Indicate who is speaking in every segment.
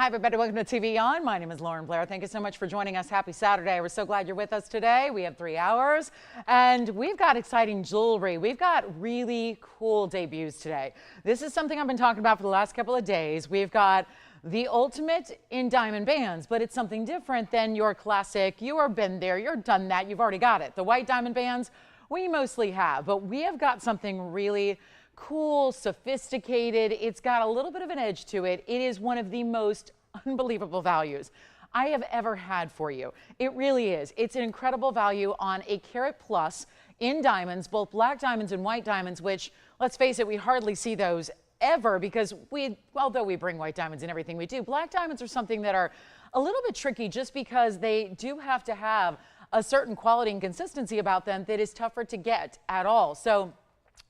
Speaker 1: Hi, everybody. Welcome to TVON. My name is Blair. Thank you so much for joining us. Happy Saturday. We're so glad you're with us today. We have 3 hours and we've got exciting jewelry. We've got really cool debuts today. This is something I've been talking about for the last couple of days. We've got the ultimate in diamond bands, but it's something different than your classic. You have been there, you've done that, you've already got it. The white diamond bands, we mostly have, but we have got something really cool, sophisticated. It's got a little bit of an edge to it. It is one of the most unbelievable values I have ever had for you. It really is. It's an incredible value on a carat plus in diamonds, both black diamonds and white diamonds, which, let's face it, we hardly see those ever because although we bring white diamonds in everything we do, black diamonds are something that are a little bit tricky just because they do have to have a certain quality and consistency about them that is tougher to get at all. So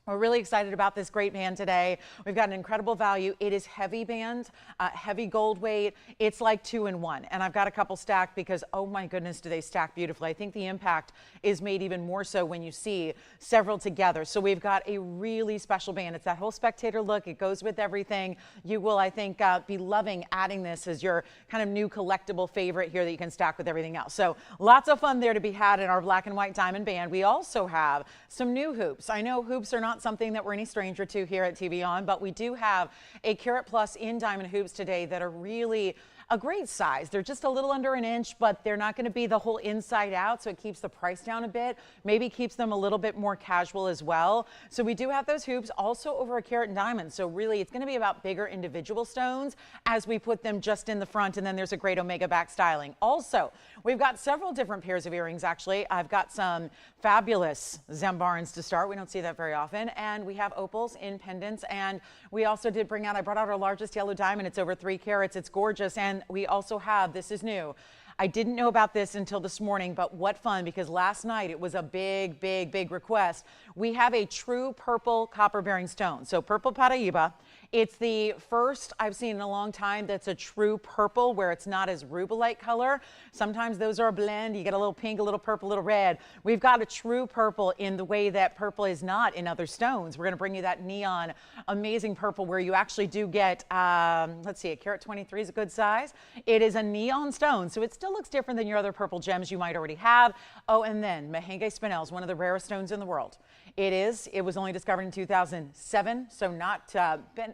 Speaker 1: we're really excited about this great band today. We've got an incredible value. It is heavy band, heavy gold weight. It's like 2-in-1. And I've got a couple stacked because, oh my goodness, do they stack beautifully. I think the impact is made even more so when you see several together. So we've got a really special band. It's that whole spectator look. It goes with everything. You will, I think, be loving adding this as your kind of new collectible favorite here that you can stack with everything else. So lots of fun there to be had in our black and white diamond band. We also have some new hoops. I know hoops are not something that we're any stranger to here at TVON, but we do have a carat plus in diamond hoops today that are really a great size. They're just a little under an inch, but they're not going to be the whole inside out, so it keeps the price down a bit. Maybe keeps them a little bit more casual as well. So we do have those hoops also over a carat in diamond. So really it's going to be about bigger individual stones as we put them just in the front, and then there's a great omega back styling. Also, we've got several different pairs of earrings actually. I've got some fabulous Zambarans to start. We don't see that very often. And we have opals in pendants, and we also did I brought out our largest yellow diamond. It's over 3 carats. It's gorgeous. And we also have, this is new, I didn't know about this until this morning, but what fun, because last night it was a big request. We have a true purple copper bearing stone. So purple Paraiba. It's the first I've seen in a long time that's a true purple where it's not as Rubellite color. Sometimes those are a blend. You get a little pink, a little purple, a little red. We've got a true purple in the way that purple is not in other stones. We're going to bring you that neon, amazing purple where you actually do get, let's see, a carat 23 is a good size. It is a neon stone, so it still looks different than your other purple gems you might already have. Oh, and then Mahen Spinel is one of the rarest stones in the world. It was only discovered in 2007, so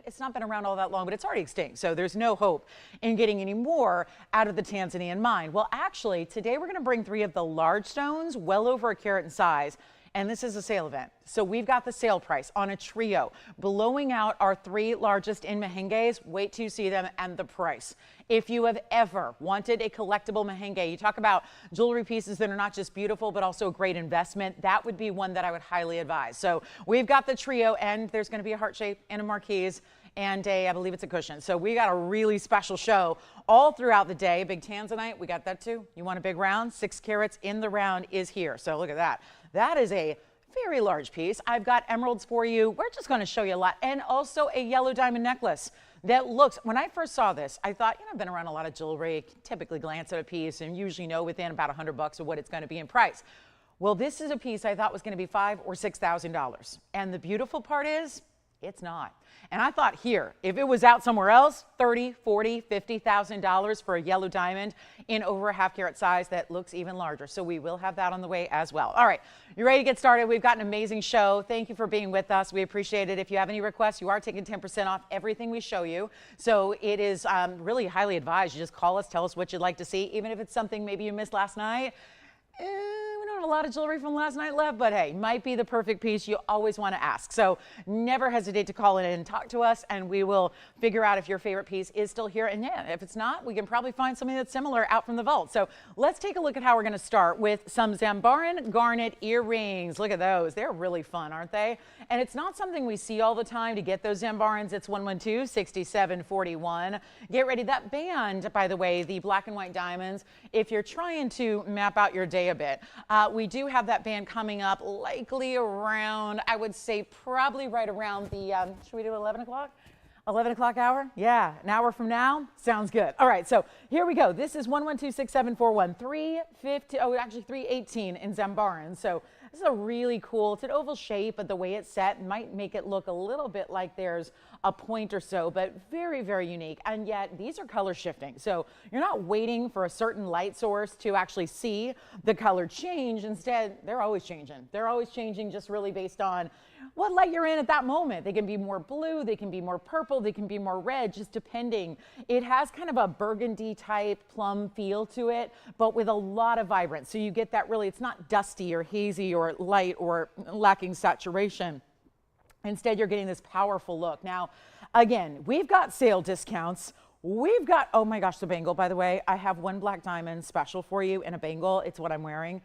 Speaker 1: it's not been around all that long, but it's already extinct. So there's no hope in getting any more out of the Tanzanian mine. Well, actually, today we're going to bring 3 of the large stones, well over a carat in size. And this is a sale event. So we've got the sale price on a trio, blowing out our 3 largest in Mahenges. Wait till you see them and the price. If you have ever wanted a collectible Mahenge, you talk about jewelry pieces that are not just beautiful, but also a great investment, that would be one that I would highly advise. So we've got the trio, and there's going to be a heart shape and a marquise and I believe it's a cushion. So we got a really special show all throughout the day. Big Tanzanite, we got that too. You want a big round? 6 carats in the round is here. So look at that. That is a very large piece. I've got emeralds for you. We're just going to show you a lot. And also a yellow diamond necklace that looks, when I first saw this, I thought, I've been around a lot of jewelry, typically glance at a piece and usually know within about $100 of what it's going to be in price. Well, this is a piece I thought was going to be $5,000 or $6,000. And the beautiful part is, it's not. And I thought here, if it was out somewhere else, $30,000, $40,000, $50,000 for a yellow diamond in over a ½ carat size that looks even larger. So we will have that on the way as well. All right, you ready to get started? We've got an amazing show. Thank you for being with us. We appreciate it. If you have any requests, you are taking 10% off everything we show you. So it is really highly advised. You just call us, tell us what you'd like to see, even if it's something maybe you missed last night. We don't have a lot of jewelry from last night left, but hey, might be the perfect piece. You always want to ask. So never hesitate to call in and talk to us, and we will figure out if your favorite piece is still here. And yeah, if it's not, we can probably find something that's similar out from the vault. So let's take a look at how we're going to start with some Zambaran garnet earrings. Look at those. They're really fun, aren't they? And it's not something we see all the time to get those Zambarans. It's 112-6741. Get ready. That band, by the way, the black and white diamonds, if you're trying to map out your day a bit, we do have that band coming up likely around, I would say probably right around the, should we do 11 o'clock? 11 o'clock hour? Yeah, an hour from now? Sounds good. All right, so here we go. This is 112-6741, 350, oh, actually 318 in Zambaran. So This is a really cool, it's an oval shape, but the way it's set might make it look a little bit like there's a point or so, but very, very unique. And yet these are color shifting. So you're not waiting for a certain light source to actually see the color change. Instead, they're always changing. They're always changing just really based on what light you're in at that moment. They can be more blue, they can be more purple, they can be more red, just depending. It has kind of a burgundy type plum feel to it, but with a lot of vibrance. So you get that really, it's not dusty or hazy or light or lacking saturation. Instead, you're getting this powerful look. Now, again, we've got sale discounts. We've got, oh my gosh, the bangle, by the way, I have one black diamond special for you in a bangle. It's what I'm wearing.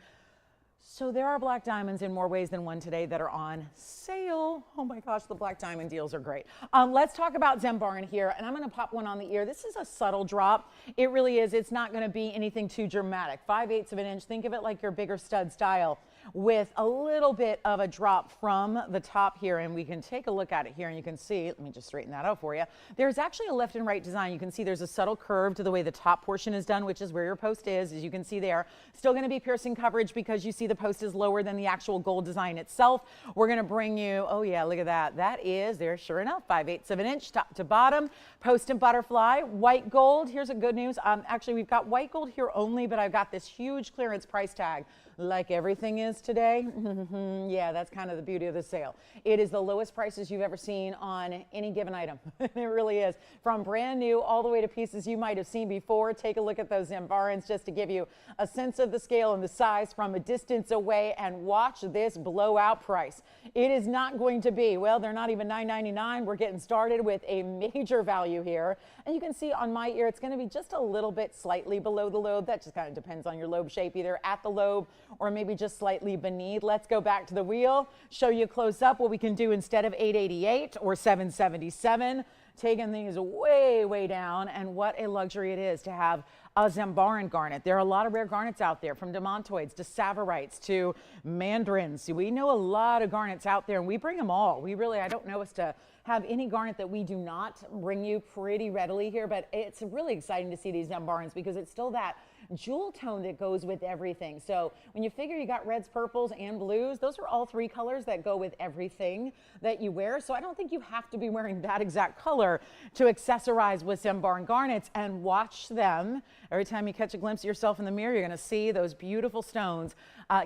Speaker 1: So there are black diamonds in more ways than one today that are on sale. Oh my gosh, the black diamond deals are great. Let's talk about Zambaran here, and I'm gonna pop one on the ear. This is a subtle drop. It really is. It's not gonna be anything too dramatic. 5/8 of an inch. Think of it like your bigger stud style with a little bit of a drop from the top here, and we can take a look at it here and you can see, let me just straighten that out for you. There's actually a left and right design. You can see there's a subtle curve to the way the top portion is done, which is where your post is, as you can see there. Still going to be piercing coverage because you see the post is lower than the actual gold design itself. We're going to bring you, oh yeah, look at that. That is, there, sure enough, 5/8 of an inch, top to bottom, post and butterfly, white gold. Here's a good news. Actually, we've got white gold here only, but I've got this huge clearance price tag. Like everything is today. Yeah, that's kind of the beauty of the sale. It is the lowest prices you've ever seen on any given item. It really is. From brand new all the way to pieces you might have seen before. Take a look at those Zambarans just to give you a sense of the scale and the size from a distance away, and watch this blowout price. It is not going to be, well, they're not even $9.99. We're getting started with a major value here. And you can see on my ear, it's going to be just a little bit slightly below the lobe. That just kind of depends on your lobe shape, either at the lobe or maybe just slightly beneath. Let's go back to the wheel, show you close up what we can do instead of $888 or $777. Taking these way, way down, and what a luxury it is to have a Zambaran garnet. There are a lot of rare garnets out there, from demontoids to savarites to mandarins. We know a lot of garnets out there, and we bring them all. We really, I don't know us to have any garnet that we do not bring you pretty readily here, but it's really exciting to see these Zambarans because it's still that jewel tone that goes with everything. So when you figure you got reds, purples, and blues, those are all three colors that go with everything that you wear. So I don't think you have to be wearing that exact color to accessorize with Zambaran garnets, and watch them. Every time you catch a glimpse of yourself in the mirror, you're going to see those beautiful stones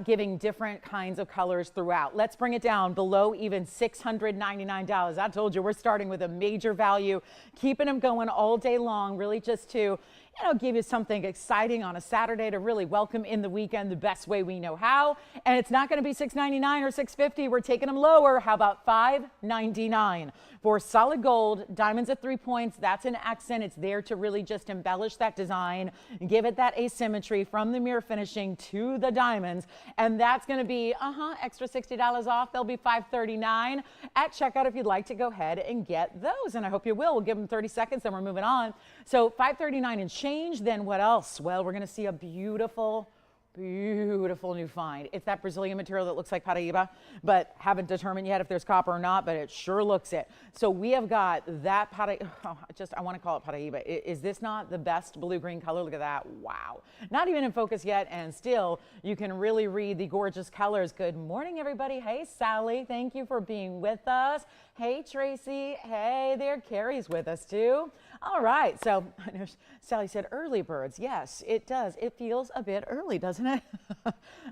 Speaker 1: giving different kinds of colors throughout. Let's bring it down below even $699. I told you we're starting with a major value, keeping them going all day long, really just to give you something exciting on a Saturday to really welcome in the weekend the best way we know how. And it's not going to be $699 or $650. We're taking them lower. How about $599 for solid gold, diamonds at 3 points? That's an accent. It's there to really just embellish that design, give it that asymmetry from the mirror finishing to the diamonds. And that's going to be extra $60 off. They'll be $539 at checkout if you'd like to go ahead and get those. And I hope you will. We'll give them 30 seconds, then we're moving on. So $539 and change. Then what else? Well, we're going to see a beautiful new find. It's that Brazilian material that looks like Paraíba, but haven't determined yet if there's copper or not, but it sure looks it. So we have got that Paraíba, I want to call it Paraíba. Is this not the best blue-green color? Look at that. Wow. Not even in focus yet, and still you can really read the gorgeous colors. Good morning, everybody. Hey, Sally. Thank you for being with us. Hey, Tracy. Hey there. Carrie's with us, too. All right. So Sally said early birds. Yes, it does. It feels a bit early, doesn't it?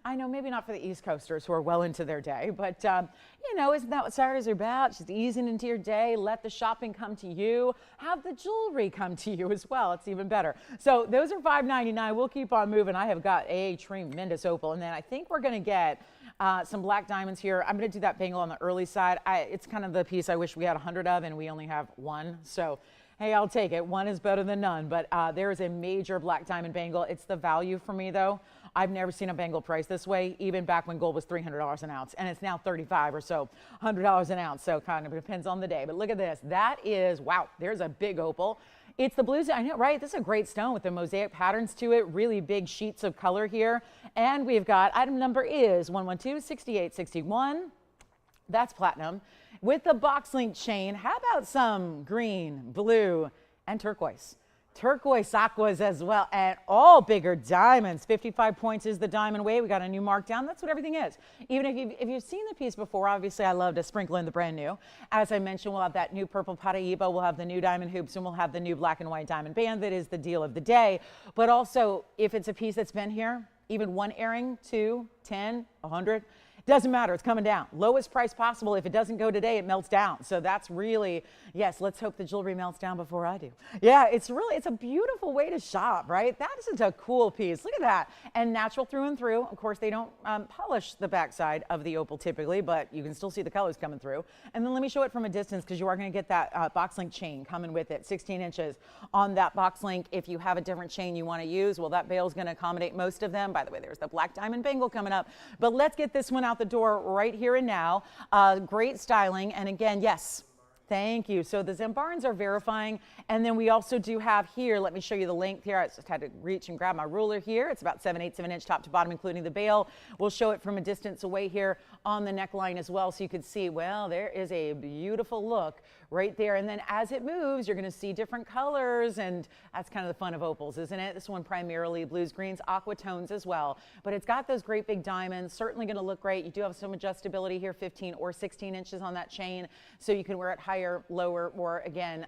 Speaker 1: I know, maybe not for the East Coasters who are well into their day, but isn't that what Saturdays are about? Just easing into your day, let the shopping come to you, have the jewelry come to you as well. It's even better. So those are $599. We'll keep on moving. I have got a tremendous opal, and then I think we're going to get some black diamonds here. I'm going to do that bangle on the early side. It's kind of the piece I wish we had 100 of, and we only have one. So hey, I'll take it. One is better than none, but there is a major black diamond bangle. It's the value for me, though. I've never seen a bangle priced this way, even back when gold was $300 an ounce, and it's now $35 or so, $100 an ounce, so kind of depends on the day. But look at this. That is, wow, there's a big opal. It's the blues, I know, right? This is a great stone with the mosaic patterns to it, really big sheets of color here. And we've got, item number is 112-6861. That's platinum. With the box link chain, how about some green, blue, and turquoise? turquoise aquas as well, and all bigger diamonds. 55 points is the diamond weight. We got a new markdown. That's what everything is. Even if you've seen the piece before, obviously I love to sprinkle in the brand new. As I mentioned, we'll have that new purple Paraiba, we'll have the new diamond hoops, and we'll have the new black and white diamond band. That is the deal of the day. But also, if it's a piece that's been here, even one earring, 2, 10, 100, doesn't matter, it's coming down. Lowest price possible. If it doesn't go today, it melts down. So that's really, yes, let's hope the jewelry melts down before I do. Yeah, it's a beautiful way to shop, right? That is a cool piece. Look at that. And natural through and through. Of course, they don't polish the backside of the opal typically, but you can still see the colors coming through. And then let me show it from a distance, because you are going to get that box link chain coming with it, 16 inches on that box link. If you have a different chain you want to use, well, that bail is going to accommodate most of them. By the way, there's the black diamond bangle coming up. But let's get this one out the door right here and now. Great styling. And again, yes, thank you. So the Zambarans are verifying. And then we also do have here, let me show you the length here. I just had to reach and grab my ruler here. It's about 7/8 of an inch top to bottom, including the bail. We'll show it from a distance away here on the neckline as well, so you can see, well, there is a beautiful look right there. And then as it moves, you're going to see different colors, and that's kind of the fun of opals, isn't it? This one primarily blues, greens, aqua tones as well, but it's got those great big diamonds. Certainly going to look great. You do have some adjustability here, 15 or 16 inches on that chain, so you can wear it higher, lower, or again,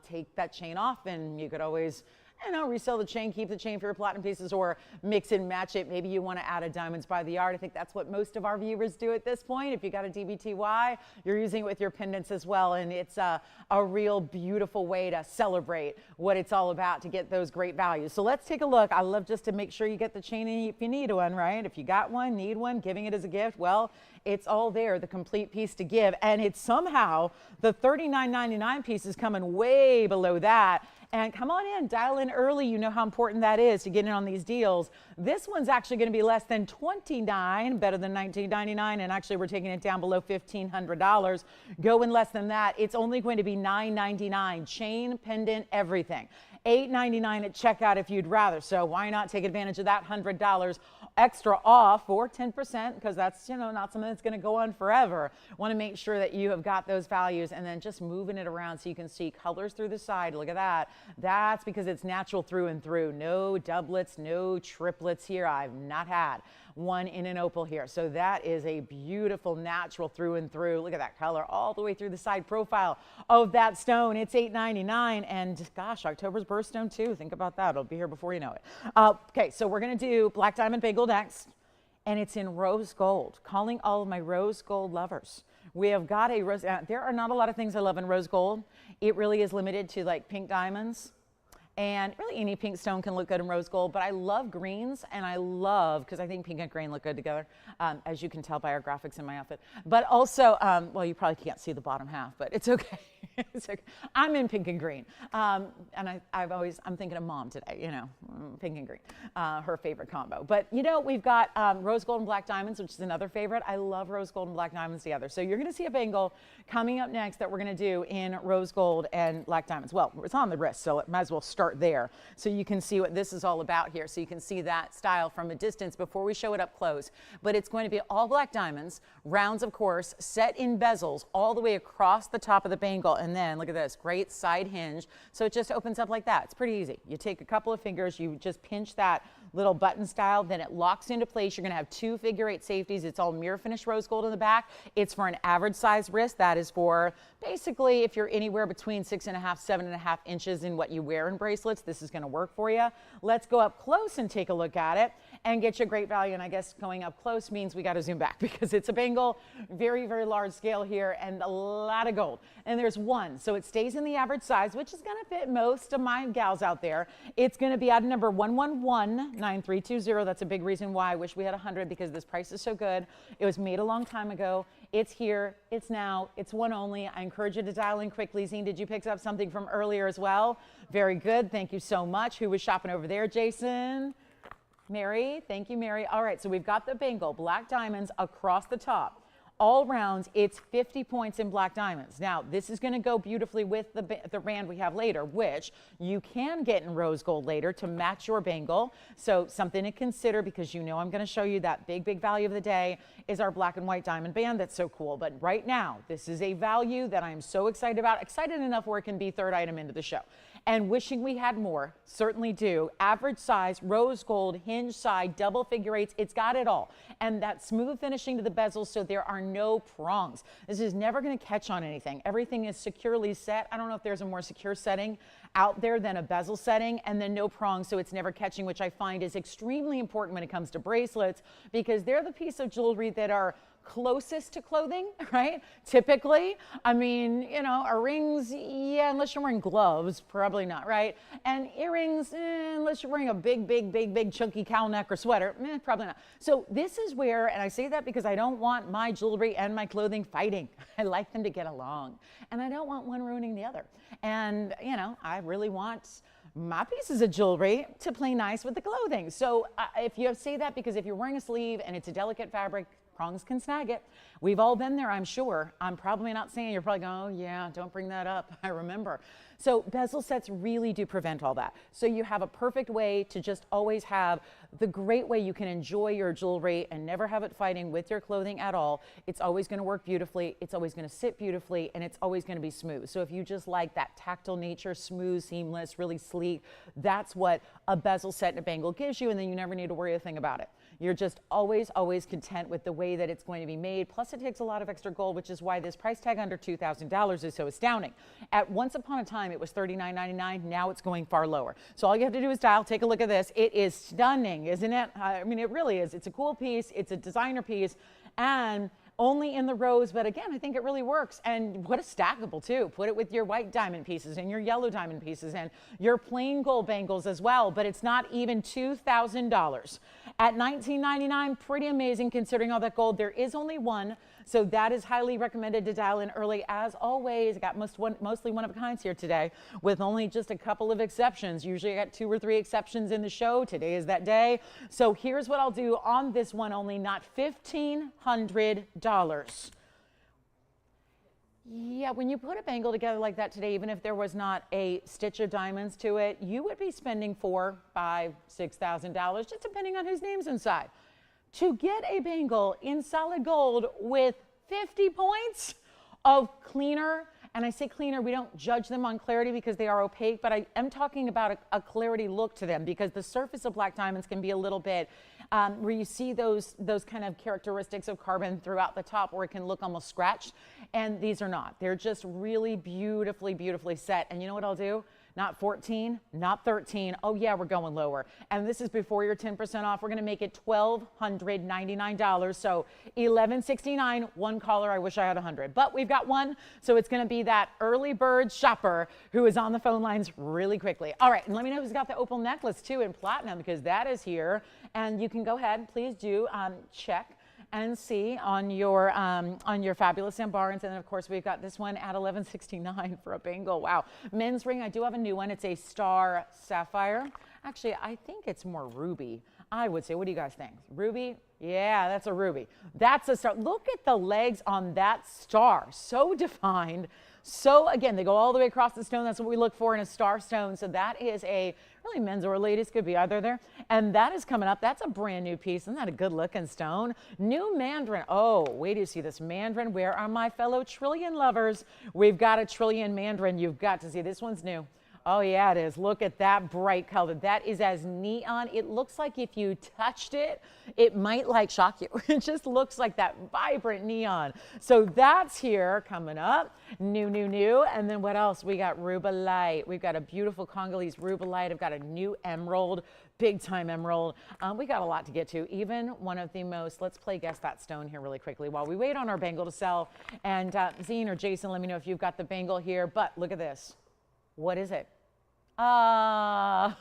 Speaker 1: take that chain off, and you could always, you know, resell the chain, keep the chain for your platinum pieces, or mix and match it. Maybe you want to add a diamonds by the yard. I think that's what most of our viewers do at this point. If you got a DBTY, you're using it with your pendants as well, and it's a real beautiful way to celebrate what it's all about, to get those great values. So let's take a look. I love just to make sure you get the chain if you need one, right? If you got one, need one, giving it as a gift, well, it's all there, the complete piece to give. And it's somehow, the $39.99 piece is coming way below that. And come on in, dial in early. You know how important that is to get in on these deals. This one's actually going to be less than $29, better than $19.99, and actually we're taking it down below $1,500. Going less than that, it's only going to be $9.99. Chain, pendant, everything. $8.99 at checkout if you'd rather. So why not take advantage of that $100 extra off, or 10%, because that's, you know, not something that's going to go on forever. Want to make sure that you have got those values, and then just moving it around so you can see colors through the side. Look at that. That's because it's natural through and through. No doublets, no triplets here. I've not had one in an opal here. So that is a beautiful natural through and through. Look at that color all the way through the side profile of that stone. It's $8.99, and gosh, October's birthstone too. Think about that. It'll be here before you know it. Okay, so we're going to do black diamond bangle next, and it's in rose gold. Calling all of my rose gold lovers. We have got a rose. There are not a lot of things I love in rose gold. It really is limited to like pink diamonds. And really any pink stone can look good in rose gold, but I love greens, and I love, because I think pink and green look good together, as you can tell by our graphics in my outfit. But also, well, you probably can't see the bottom half, but it's okay. It's okay. I'm in pink and green. And I'm thinking of mom today, you know, pink and green, her favorite combo. But you know, we've got rose gold and black diamonds, which is another favorite. I love rose gold and black diamonds together. So you're going to see a bangle coming up next that we're going to do in rose gold and black diamonds. Well, it's on the wrist, so it might as well start there, so you can see what this is all about here. So you can see that style from a distance before we show it up close. But it's going to be all black diamonds, rounds of course, set in bezels all the way across the top of the bangle. And then look at this, great side hinge. So it just opens up like that. It's pretty easy. You take a couple of fingers, you just pinch that little button style, then it locks into place. You're going to have 2 figure-8 safeties. It's all mirror finished rose gold in the back. It's for an average size wrist. That is for basically if you're anywhere between 6.5, 7.5 inches in what you wear in bracelets, this is going to work for you. Let's go up close and take a look at it and get you a great value. And I guess going up close means we got to zoom back, because it's a bangle, very, very large scale here, and a lot of gold. And there's one, so it stays in the average size, which is going to fit most of my gals out there. It's going to be item number 1119320. That's a big reason why I wish we had 100, because this price is so good. It was made a long time ago. It's here, it's now, it's one only. I encourage you to dial in quickly. Zine, did you pick up something from earlier as well? Very good, thank you so much. Who was shopping over there, Jason? Mary, thank you, Mary. All right, so we've got the bangle, black diamonds across the top. All rounds, it's 50 points in black diamonds. Now, this is going to go beautifully with the band we have later, which you can get in rose gold later to match your bangle. So something to consider, because you know I'm going to show you that big, big value of the day is our black and white diamond band. That's so cool. But right now, this is a value that I'm so excited about, excited enough where it can be third item into the show. and wishing we had more. Certainly do. Average size, rose gold, hinge side, double figure eights. It's got it all. And that smooth finishing to the bezels, so there are no prongs. This is never going to catch on anything. Everything is securely set. I don't know if there's a more secure setting out there than a bezel setting, and then no prongs, so it's never catching, which I find is extremely important when it comes to bracelets, because they're the piece of jewelry that are closest to clothing, right? Typically, I mean, you know, our rings, yeah, unless you're wearing gloves, probably not, right? And earrings, unless you're wearing a big chunky cowl neck or sweater, probably not. So this is where, and I say that because I don't want my jewelry and my clothing fighting. I like them to get along, and I don't want one ruining the other. And, you know, I really want my pieces of jewelry to play nice with the clothing. So if you say that because if you're wearing a sleeve and it's a delicate fabric, prongs can snag it. We've all been there, I'm sure. I'm probably not saying, you're probably going, oh yeah, don't bring that up. I remember. So bezel sets really do prevent all that. So you have a perfect way to just always have the great way you can enjoy your jewelry and never have it fighting with your clothing at all. It's always going to work beautifully. It's always going to sit beautifully, and it's always going to be smooth. So if you just like that tactile nature, smooth, seamless, really sleek, that's what a bezel set and a bangle gives you, and then you never need to worry a thing about it. You're just always content with the way that it's going to be made. Plus it takes a lot of extra gold, which is why this price tag under $2,000 is so astounding. At once upon a time, it was $39.99. Now it's going far lower. So all you have to do is dial, take a look at this. It is stunning, isn't it? I mean, it really is. It's a cool piece. It's a designer piece. And only in the rose, but again, I think it really works. And what a stackable too. Put it with your white diamond pieces and your yellow diamond pieces and your plain gold bangles as well, but it's not even $2,000. At $19.99, pretty amazing considering all that gold. There is only one, so that is highly recommended to dial in early. As always, I got mostly one of a kinds here today with only just a couple of exceptions. Usually I got 2 or 3 exceptions in the show. Today is that day. So here's what I'll do on this one only, not $1,500. Yeah, when you put a bangle together like that today, even if there was not a stitch of diamonds to it, you would be spending $4,000, $5,000, $6,000, just depending on whose name's inside. To get a bangle in solid gold with 50 points of cleaner, and I say cleaner, we don't judge them on clarity because they are opaque, but I am talking about a clarity look to them, because the surface of black diamonds can be a little bit where you see those kind of characteristics of carbon throughout the top where it can look almost scratched, and these are not. They're just really beautifully set. And you know what I'll do? Not 14, not 13. Oh yeah, we're going lower. And this is before your 10% off. We're gonna make it $1,299. So $1,169, one caller. I wish I had 100, but we've got one. So it's gonna be that early bird shopper who is on the phone lines really quickly. All right, and let me know who's got the opal necklace too in platinum, because that is here. And you can go ahead, please do check and see on your fabulous Zambarans. And then of course we've got this one at $11.69 for a bangle. Wow. Men's ring, I do have a new one. It's a star sapphire. Actually, I think it's more ruby, I would say. What do you guys think? Ruby? Yeah, that's a ruby. That's a star. Look at the legs on that star. So defined. So again, they go all the way across the stone. That's what we look for in a star stone. So that is a really men's or ladies, could be either there. And that is coming up. That's a brand new piece. Isn't that a good looking stone? New Mandarin. Oh, wait till you see this Mandarin. Where are my fellow trillion lovers? We've got a trillion Mandarin. You've got to see. This one's new. Oh yeah, it is. Look at that bright color. That is as neon. It looks like if you touched it, it might like shock you. It just looks like that vibrant neon. So that's here coming up. New. And then what else? We got Rubellite. We've got a beautiful Congolese Rubellite. I've got a new emerald, big time emerald. We got a lot to get to. Even one of the most, let's play Guess That Stone here really quickly while we wait on our bangle to sell. And Zine or Jason, let me know if you've got the bangle here. But look at this. What is it? What?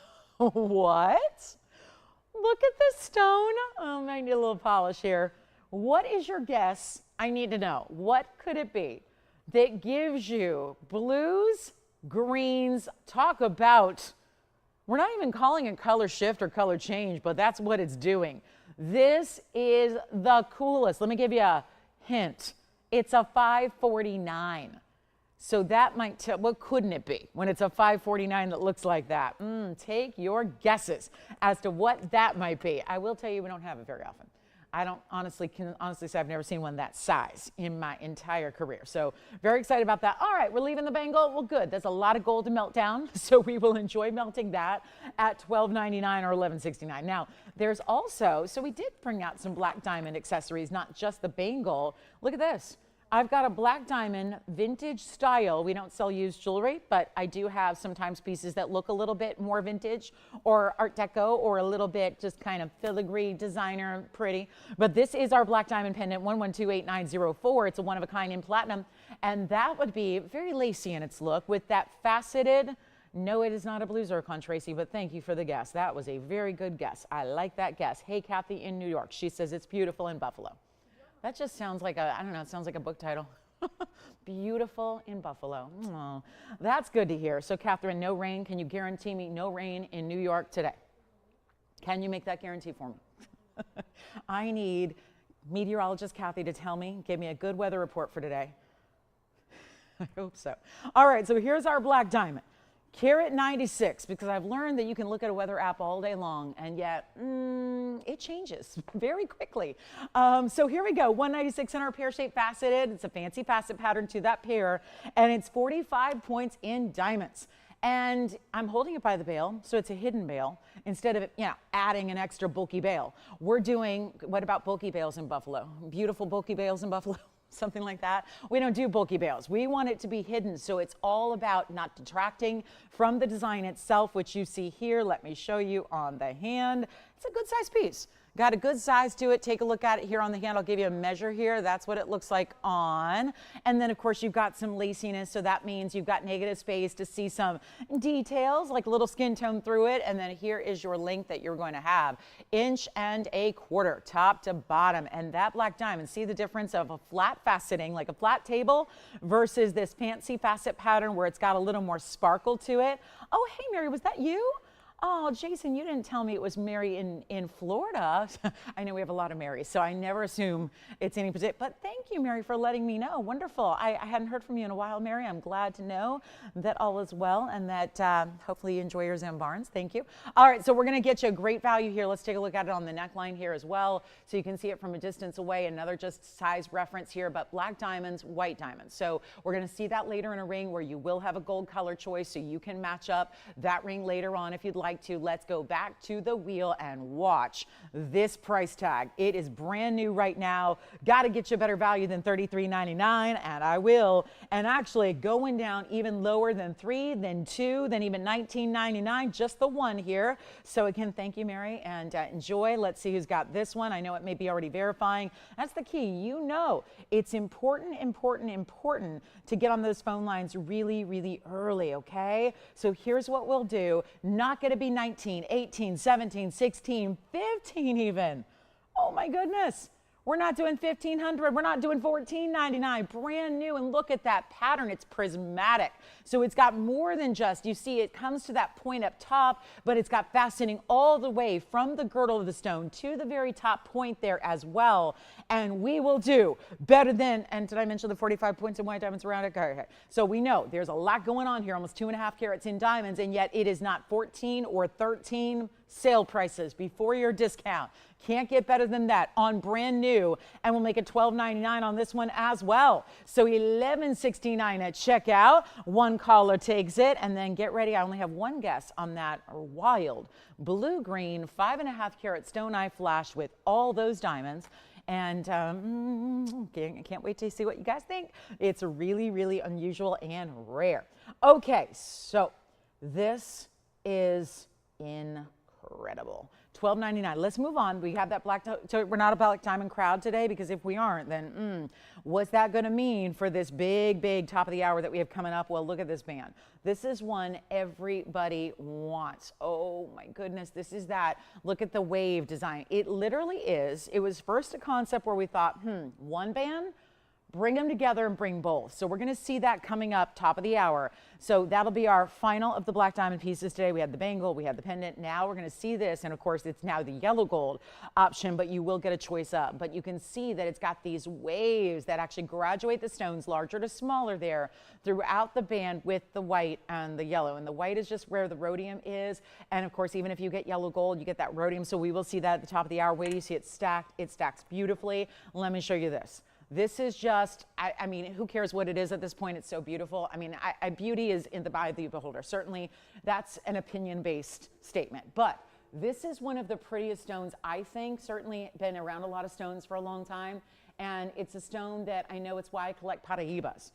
Speaker 1: Look at this stone. Oh, I need a little polish here. What is your guess? I need to know. What could it be that gives you blues, greens, talk about, we're not even calling it color shift or color change, but that's what it's doing. This is the coolest. Let me give you a hint. It's a 549. So that might tell, what couldn't it be when it's a 549 that looks like that? Take your guesses as to what that might be. I will tell you, we don't have it very often. can honestly say I've never seen one that size in my entire career. So very excited about that. All right, we're leaving the bangle. Well, good. There's a lot of gold to melt down, so we will enjoy melting that at $12.99 or $11.69. Now, there's also, so we did bring out some black diamond accessories, not just the bangle. Look at this. I've got a black diamond vintage style. We don't sell used jewelry, but I do have sometimes pieces that look a little bit more vintage or Art Deco or a little bit just kind of filigree designer pretty. But this is our black diamond pendant 1128904. It's a one-of-a-kind in platinum, and that would be very lacy in its look with that faceted. No, it is not a blue zircon, Tracy, but thank you for the guess. That was a very good guess. I like that guess. Hey, Kathy in New York. She says it's beautiful in Buffalo. That just sounds like I don't know, it sounds like a book title. Beautiful in Buffalo. Oh, that's good to hear. So, Catherine, no rain. Can you guarantee me no rain in New York today? Can you make that guarantee for me? I need meteorologist Kathy to tell me, give me a good weather report for today. I hope so. All right, so here's our black diamond. Carat 96, because I've learned that you can look at a weather app all day long, and yet it changes very quickly. So here we go, 196 in our pear-shaped faceted. It's a fancy facet pattern to that pear, and it's 45 points in diamonds. And I'm holding it by the bail, so it's a hidden bail, instead of adding an extra bulky bail. We're doing, what about bulky bails in Buffalo? Beautiful bulky bails in Buffalo? Something like that. We don't do bulky bails. We want it to be hidden, so it's all about not detracting from the design itself, which you see here. Let me show you on the hand. It's a good size piece. Got a good size to it. Take a look at it here on the hand. I'll give you a measure here. That's what it looks like on. And then, of course, you've got some laciness, so that means you've got negative space to see some details, like a little skin tone through it. And then here is your length that you're going to have. 1.25 inches, top to bottom. And that black diamond, see the difference of a flat faceting, like a flat table, versus this fancy facet pattern where it's got a little more sparkle to it. Oh, hey, Mary, was that you? Oh, Jason, you didn't tell me it was Mary in Florida. I know we have a lot of Marys, so I never assume it's any particular. But thank you, Mary, for letting me know. Wonderful. I hadn't heard from you in a while, Mary. I'm glad to know that all is well and that hopefully you enjoy your Zambarans. Thank you. All right, so we're going to get you a great value here. Let's take a look at it on the neckline here as well, so you can see it from a distance away. Another just size reference here, but black diamonds, white diamonds. So we're going to see that later in a ring where you will have a gold color choice, so you can match up that ring later on if you'd like to. Let's go back to the wheel and watch this price tag. It is brand new right now. Got to get you a better value than $33.99, and I will. And actually going down even lower than $3, then $2, then even $19.99, just the one here. So again, thank you, Mary, and enjoy. Let's see who's got this one. I know it may be already verifying. That's the key. You know, it's important to get on those phone lines really, really early, okay? So here's what we'll do. Not going to be 19, 18, 17, 16, 15 even. Oh my goodness. We're not doing $1,500. We're not doing $14.99. Brand new. And look at that pattern. It's prismatic. So it's got more than just, you see, it comes to that point up top, but it's got faceting all the way from the girdle of the stone to the very top point there as well. And we will do better than, and did I mention the 45 points in white diamonds around it? Okay. So we know there's a lot going on here, almost 2.5 carats in diamonds, and yet it is not 14 or 13 sale prices before your discount. Can't get better than that on brand new, and we'll make it $12.99 on this one as well. So $11.69 at checkout. One caller takes it, and then get ready. I only have one guess on that wild blue-green 5.5 carat stone eye flash with all those diamonds. And I can't wait to see what you guys think. It's really, really unusual and rare. Okay, so this is incredible. $12.99. Let's move on. We have that black, so we're not a black diamond crowd today, because if we aren't, then what's that going to mean for this big, big top of the hour that we have coming up? Well, look at this band. This is one everybody wants. Oh my goodness, this is that. Look at the wave design. It literally is. It was first a concept where we thought, one band, bring them together and bring both. So we're going to see that coming up top of the hour. So that'll be our final of the black diamond pieces today. We had the bangle, we had the pendant. Now we're going to see this, and of course it's now the yellow gold option, but you will get a choice up. But you can see that it's got these waves that actually graduate the stones larger to smaller there throughout the band with the white and the yellow. And the white is just where the rhodium is. And of course, even if you get yellow gold, you get that rhodium. So we will see that at the top of the hour. Wait till you see it stacked. It stacks beautifully. Let me show you this. This is just, I mean, who cares what it is at this point? It's so beautiful. I mean, beauty is in the eye of the beholder. Certainly, that's an opinion-based statement. But this is one of the prettiest stones, I think. Certainly been around a lot of stones for a long time. And it's a stone that I know it's why I collect Paraibas.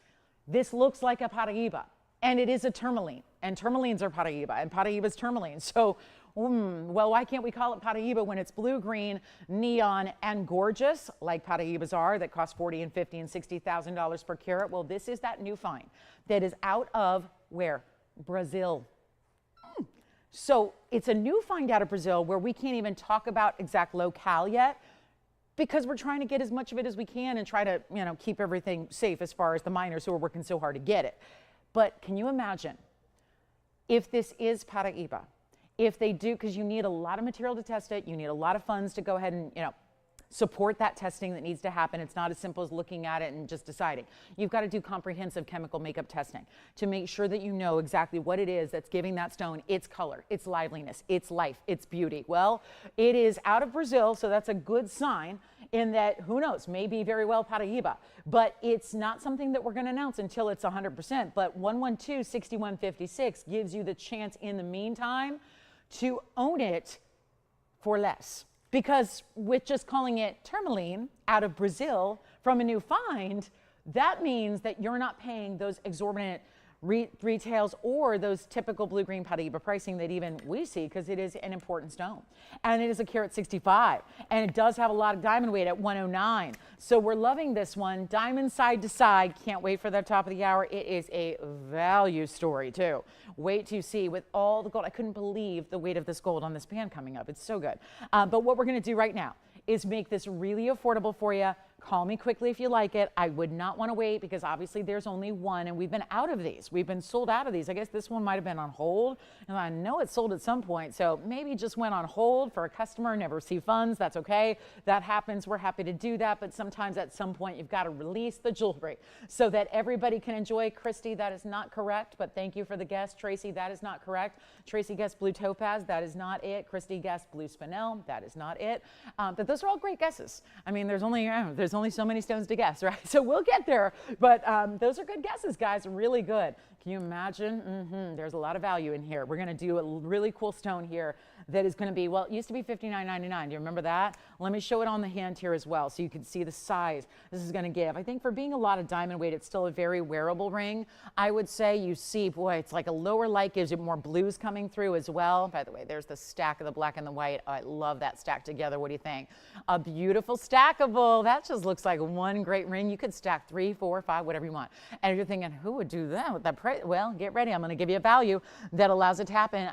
Speaker 1: This looks like a Paraiba, and it is a tourmaline. And tourmalines are Paraiba, and Paraiba's tourmaline. So, well, why can't we call it Paraiba when it's blue-green, neon, and gorgeous, like Paraibas are, that cost $40,000 and $50,000 and $60,000 per carat? Well, this is that new find that is out of where? Brazil. So it's a new find out of Brazil where we can't even talk about exact locale yet, because we're trying to get as much of it as we can and try to, you know, keep everything safe as far as the miners who are working so hard to get it. But can you imagine if this is Paraiba? If they do, because you need a lot of material to test it, you need a lot of funds to go ahead and, you know, support that testing that needs to happen. It's not as simple as looking at it and just deciding. You've got to do comprehensive chemical makeup testing to make sure that you know exactly what it is that's giving that stone its color, its liveliness, its life, its beauty. Well, it is out of Brazil, so that's a good sign in that, who knows, maybe very well Paraiba, but it's not something that we're going to announce until it's 100%. But 112-6156 gives you the chance in the meantime to own it for less. Because with just calling it tourmaline out of Brazil from a new find, that means that you're not paying those exorbitant retails or those typical blue-green Paraiba pricing that even we see, because it is an important stone. And it is a carat 65. And it does have a lot of diamond weight at 109. So we're loving this one. Diamond side to side. Can't wait for the top of the hour. It is a value story, too. Wait to see with all the gold. I couldn't believe the weight of this gold on this band coming up. It's so good. But what we're going to do right now is make this really affordable for you. Call me quickly if you like it. I would not want to wait because obviously there's only one and we've been out of these. We've been sold out of these. I guess this one might have been on hold, and I know it sold at some point. So maybe just went on hold for a customer, never received funds. That's okay. That happens. We're happy to do that. But sometimes at some point you've got to release the jewelry so that everybody can enjoy. Christy, that is not correct, but thank you for the guess. Tracy, that is not correct. Tracy guessed blue topaz. That is not it. Christy guessed blue spinel. That is not it. But those are all great guesses. I mean, there's only so many stones to guess, right? So we'll get there, but those are good guesses, guys, really good. Can you imagine? There's a lot of value in here. We're going to do a really cool stone here that is going to be, well, it used to be $59.99. Do you remember that? Let me show it on the hand here as well so you can see the size this is going to give. I think for being a lot of diamond weight, it's still a very wearable ring. I would say you see, boy, it's like a lower light, gives you more blues coming through as well. By the way, there's the stack of the black and the white. Oh, I love that stack together. What do you think? A beautiful stackable. That just looks like one great ring. You could stack 3, 4, 5, whatever you want. And if you're thinking, who would do that with that price? Well, get ready. I'm going to give you a value that allows it to happen.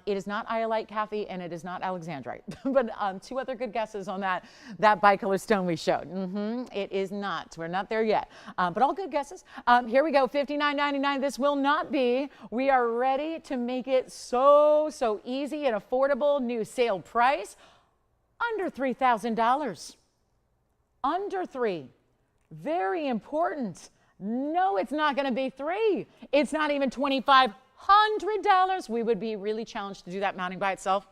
Speaker 1: It is not iolite, Kathy, and it is not alexandrite. But two other good guesses on that bicolor stone we showed. It is not. We're not there yet. But all good guesses. Here we go. $59.99. This will not be. We are ready to make it so easy and affordable. New sale price, under $3,000. Under $3,000. Very important. No, it's not going to be $3,000. It's not even $2,500. We would be really challenged to do that mounting by itself.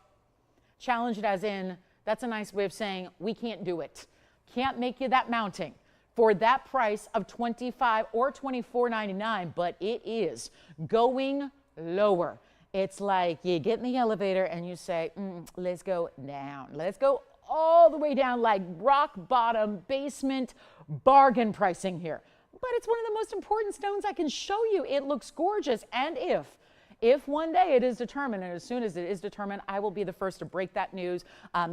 Speaker 1: Challenged as in, that's a nice way of saying we can't do it. Can't make you that mounting for that price of $25,000 or $24.99, but it is going lower. It's like you get in the elevator and you say, let's go down. Let's go all the way down, like rock bottom, basement, bargain pricing here. But it's one of the most important stones I can show you. It looks gorgeous. And if one day it is determined, and as soon as it is determined, I will be the first to break that news.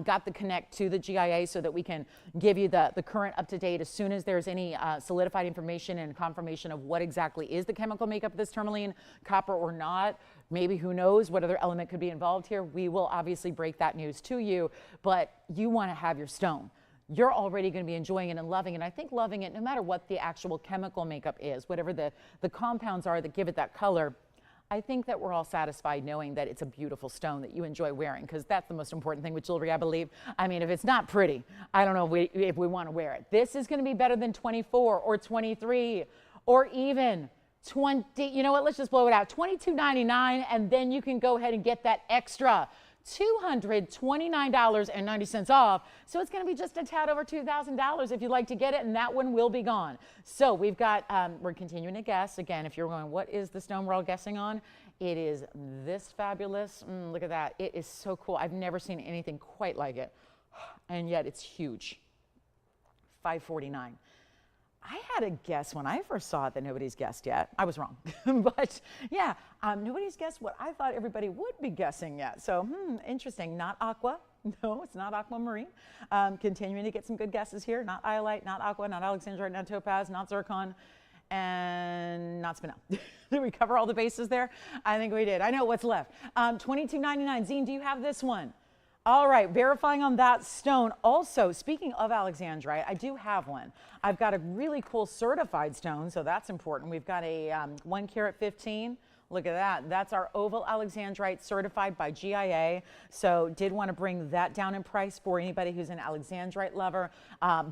Speaker 1: Got the connect to the GIA so that we can give you the current up-to-date as soon as there's any solidified information and confirmation of what exactly is the chemical makeup of this tourmaline, copper or not. Maybe, who knows, what other element could be involved here. We will obviously break that news to you, but you want to have your stone. you're already going to be enjoying it and loving it. And I think loving it no matter what the actual chemical makeup is, whatever the compounds are that give it that color. I think that we're all satisfied knowing that it's a beautiful stone that you enjoy wearing, because that's the most important thing with jewelry, I believe. I mean, if it's not pretty, I don't know if we want to wear it. This is going to be better than 24 or 23 or even 20. You know what? Let's just blow it out. $22.99, and then you can go ahead and get that extra $229.90 off. So it's going to be just a tad over $2,000 if you'd like to get it, and that one will be gone. So we've got, we're continuing to guess. Again, if you're going, what is the stone we're all guessing on? It is this fabulous. Look at that. It is so cool. I've never seen anything quite like it. And yet it's huge. $549. I had a guess when I first saw it that nobody's guessed yet. I was wrong. But yeah, nobody's guessed what I thought everybody would be guessing yet. So interesting. Not aqua. No, it's not aquamarine. Continuing to get some good guesses here. Not iolite, not aqua, not alexandrite, not topaz, not zircon, and not spinel. Did we cover all the bases there? I think we did. I know what's left. $22.99. Zine, do you have this one? All right, verifying on that stone. Also, speaking of alexandrite, I do have one. I've got a really cool certified stone, so that's important. We've got a 1 carat 15. Look at that. That's our Opal alexandrite certified by GIA. So did want to bring that down in price for anybody who's an alexandrite lover.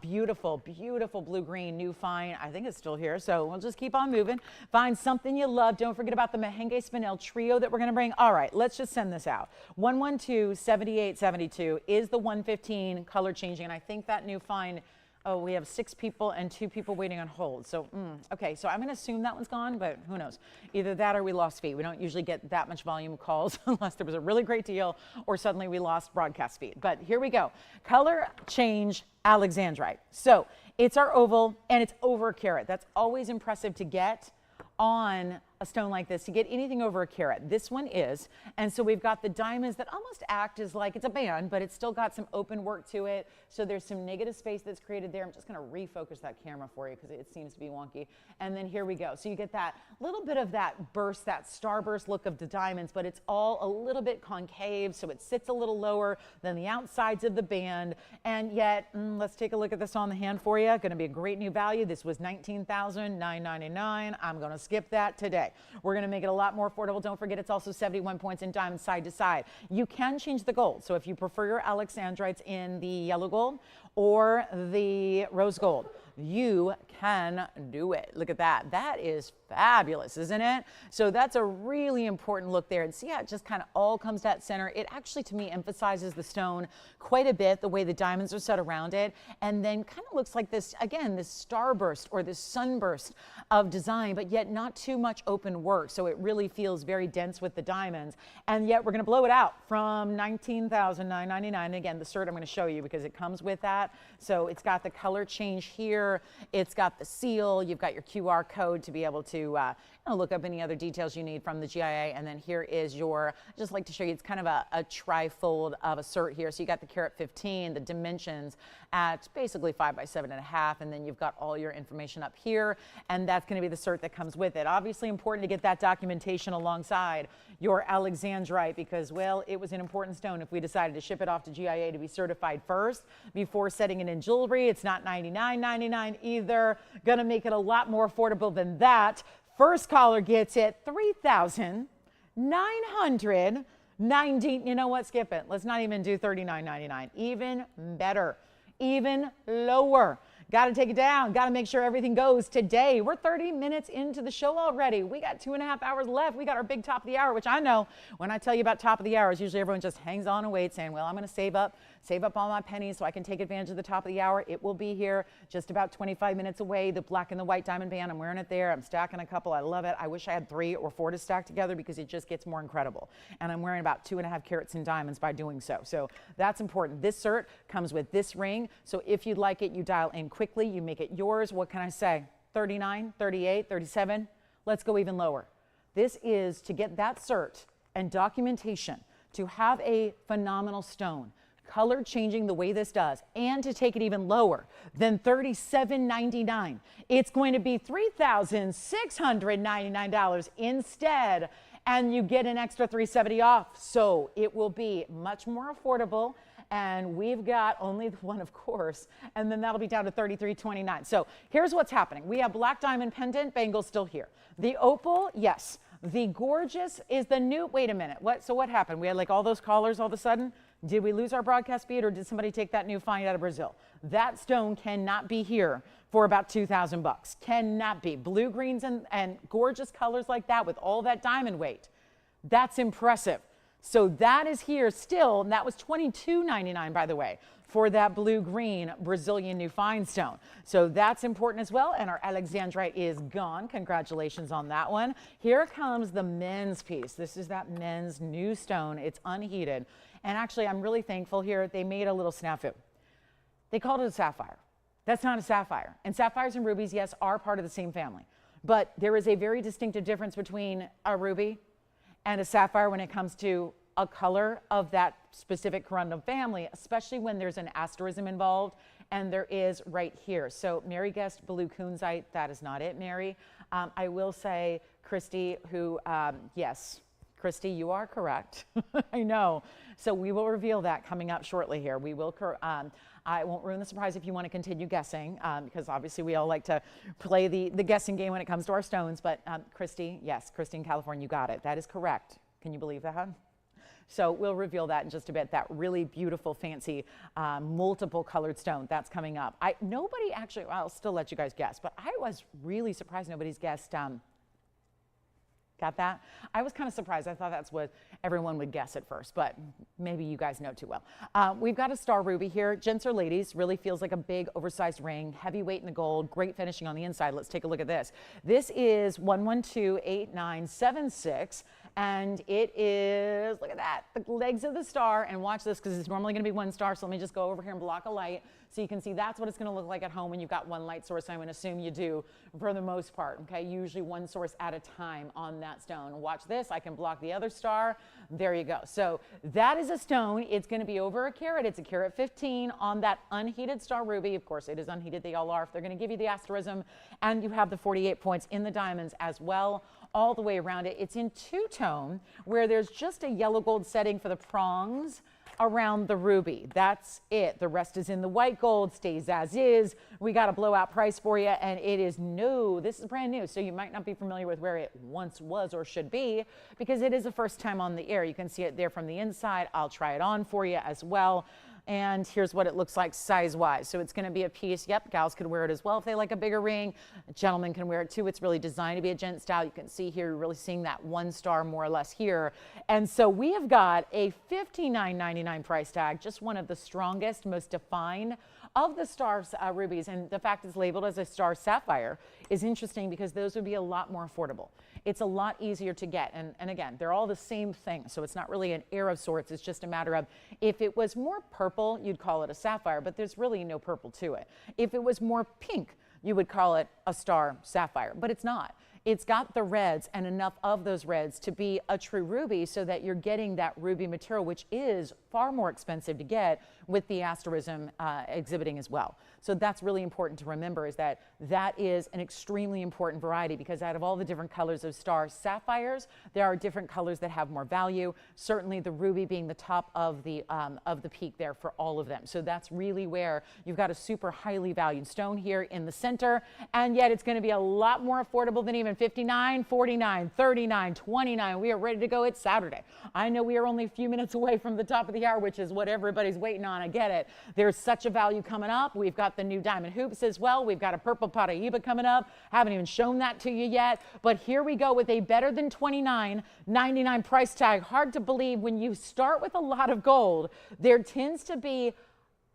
Speaker 1: Beautiful, beautiful blue-green new find. I think it's still here, so we'll just keep on moving. Find something you love. Don't forget about the Mahen Spinel trio that we're going to bring. All right, let's just send this out. 112-7872 is the 115 color changing, and I think that new find. Oh, we have 6 people and 2 people waiting on hold. So, okay, so I'm going to assume that one's gone, but who knows? Either that or we lost feed. We don't usually get that much volume of calls unless there was a really great deal or suddenly we lost broadcast feed. But here we go. Color change alexandrite. So it's our oval and it's over a carat. That's always impressive to get on a stone like this, to get anything over a carat. This one is, and so we've got the diamonds that almost act as like it's a band, but it's still got some open work to it. So there's some negative space that's created there. I'm just going to refocus that camera for you because it seems to be wonky. And then here we go. So you get that little bit of that burst, that starburst look of the diamonds, but it's all a little bit concave, so it sits a little lower than the outsides of the band. And yet, let's take a look at this on the hand for you. Going to be a great new value. This was $19,999. I'm going to skip that today. We're going to make it a lot more affordable. Don't forget, it's also 71 points in diamonds side to side. You can change the gold. So if you prefer your alexandrites in the yellow gold or the rose gold, you can do it. Look at that. That is fabulous, isn't it? So that's a really important look there. And see how it just kind of all comes that center. It actually, to me, emphasizes the stone quite a bit, the way the diamonds are set around it. And then kind of looks like this, again, this starburst or this sunburst of design, but yet not too much open work. So it really feels very dense with the diamonds. And yet we're going to blow it out from $19,999. Again, the cert I'm going to show you because it comes with that. So it's got the color change here. It's got the seal. You've got your QR code to be able to look up any other details you need from the GIA. And then here is your, I just like to show you, it's kind of a tri-fold of a cert here. So you got the carat 15, the dimensions at basically 5 by 7.5. And then you've got all your information up here. And that's going to be the cert that comes with it. Obviously important to get that documentation alongside your alexandrite because, well, it was an important stone if we decided to ship it off to GIA to be certified first before setting it in jewelry. It's not $99.99 either. Going to make it a lot more affordable than that. First caller gets it, $3,990. You know what? Skip it. Let's not even do $39.99. Even better. Even lower. Got to take it down. Got to make sure everything goes today. We're 30 minutes into the show already. We got 2.5 hours left. We got our big top of the hour, which I know when I tell you about top of the hours, usually everyone just hangs on and waits saying, well, I'm going to save up all my pennies so I can take advantage of the top of the hour. It will be here just about 25 minutes away. The black and the white diamond band, I'm wearing it there. I'm stacking a couple. I love it. I wish I had 3 or 4 to stack together because it just gets more incredible. And I'm wearing about 2.5 carats in diamonds by doing so. So that's important. This cert comes with this ring. So if you'd like it, you dial in quickly. You make it yours. What can I say? 39, 38, 37. Let's go even lower. This is to get that cert and documentation to have a phenomenal stone, color changing the way this does, and to take it even lower than $37.99. It's going to be $3,699 instead, and you get an extra $370 off. So it will be much more affordable And we've got only the one, of course, and then that'll be down to $33.29. So here's what's happening. We have black diamond pendant, bangle still here. The opal, yes. The gorgeous is the new, wait a minute, so what happened? We had like all those collars all of a sudden? Did we lose our broadcast feed, or did somebody take that new find out of Brazil? That stone cannot be here for about 2,000 bucks. Cannot be. Blue, greens, and gorgeous colors like that with all that diamond weight. That's impressive. So that is here still, and that was $22.99, by the way, for that blue-green Brazilian new fine stone. So that's important as well, and our alexandrite is gone. Congratulations on that one. Here comes the men's piece. This is that men's new stone. It's unheated. And actually, I'm really thankful here. They made a little snafu. They called it a sapphire. That's not a sapphire. And sapphires and rubies, yes, are part of the same family. But there is a very distinctive difference between a ruby and a sapphire when it comes to a color of that specific corundum family, especially when there's an asterism involved, and there is right here. So Mary guessed blue kunzite. That is not it, Mary. I will say, Christy, who, yes, Christy, you are correct. I know. So we will reveal that coming up shortly here. We will, I won't ruin the surprise if you want to continue guessing, because obviously we all like to play the guessing game when it comes to our stones. But Christy, yes, Christy in California, you got it. That is correct. Can you believe that? So we'll reveal that in just a bit. That really beautiful, fancy, multiple colored stone that's coming up. Nobody actually, well, I'll still let you guys guess, but I was really surprised nobody's guessed. Got that? I was kind of surprised. I thought that's what everyone would guess at first, but maybe you guys know too well. We've got a star ruby here. Gents or ladies, really feels like a big oversized ring, heavy weight in the gold, great finishing on the inside. Let's take a look at this. This is 1128976. And it is, look at that, the legs of the star. And watch this, because it's normally going to be one star. So let me just go over here and block a light so you can see that's what it's going to look like at home when you've got one light source. I'm going to assume you do for the most part. Okay, usually one source at a time on that stone. Watch this. I can block the other star. There you go. So that is a stone. It's going to be over a carat. It's a carat 15 on that unheated star ruby. Of course, it is unheated. They all are. They're going to give you the asterism, and you have the 48 points in the diamonds as well, all the way around it. It's in two-tone, where there's just a yellow gold setting for the prongs around the ruby. That's it. The rest is in the white gold, stays as is. We got a blowout price for you, and it is new. This is brand new, so you might not be familiar with where it once was or should be, because it is the first time on the air. You can see it there from the inside. I'll try it on for you as well. And here's what it looks like size-wise. So it's going to be a piece. Yep, gals can wear it as well if they like a bigger ring. Gentlemen can wear it too. It's really designed to be a gent style. You can see here, you're really seeing that one star more or less here. And so we have got a $59.99 price tag, just one of the strongest, most defined of the star rubies. And the fact it's labeled as a star sapphire is interesting, because those would be a lot more affordable. It's a lot easier to get. And again, they're all the same thing. So it's not really an air of sorts. It's just a matter of, if it was more purple, you'd call it a sapphire, but there's really no purple to it. If it was more pink, you would call it a star sapphire, but it's not. It's got the reds and enough of those reds to be a true ruby, so that you're getting that ruby material, which is far more expensive to get, with the asterism exhibiting as well. So that's really important to remember, is that that is an extremely important variety, because out of all the different colors of star sapphires, there are different colors that have more value. Certainly the ruby being the top of the peak there for all of them. So that's really where you've got a super highly valued stone here in the center, and yet it's going to be a lot more affordable than even $59, $49, $39, $29. We are ready to go. It's Saturday. I know we are only a few minutes away from the top of the hour, which is what everybody's waiting on. I get it. There's such a value coming up. We've got the new diamond hoops as well. We've got a purple Paraíba coming up. Haven't even shown that to you yet. But here we go with a better than $29.99 price tag. Hard to believe when you start with a lot of gold, there tends to be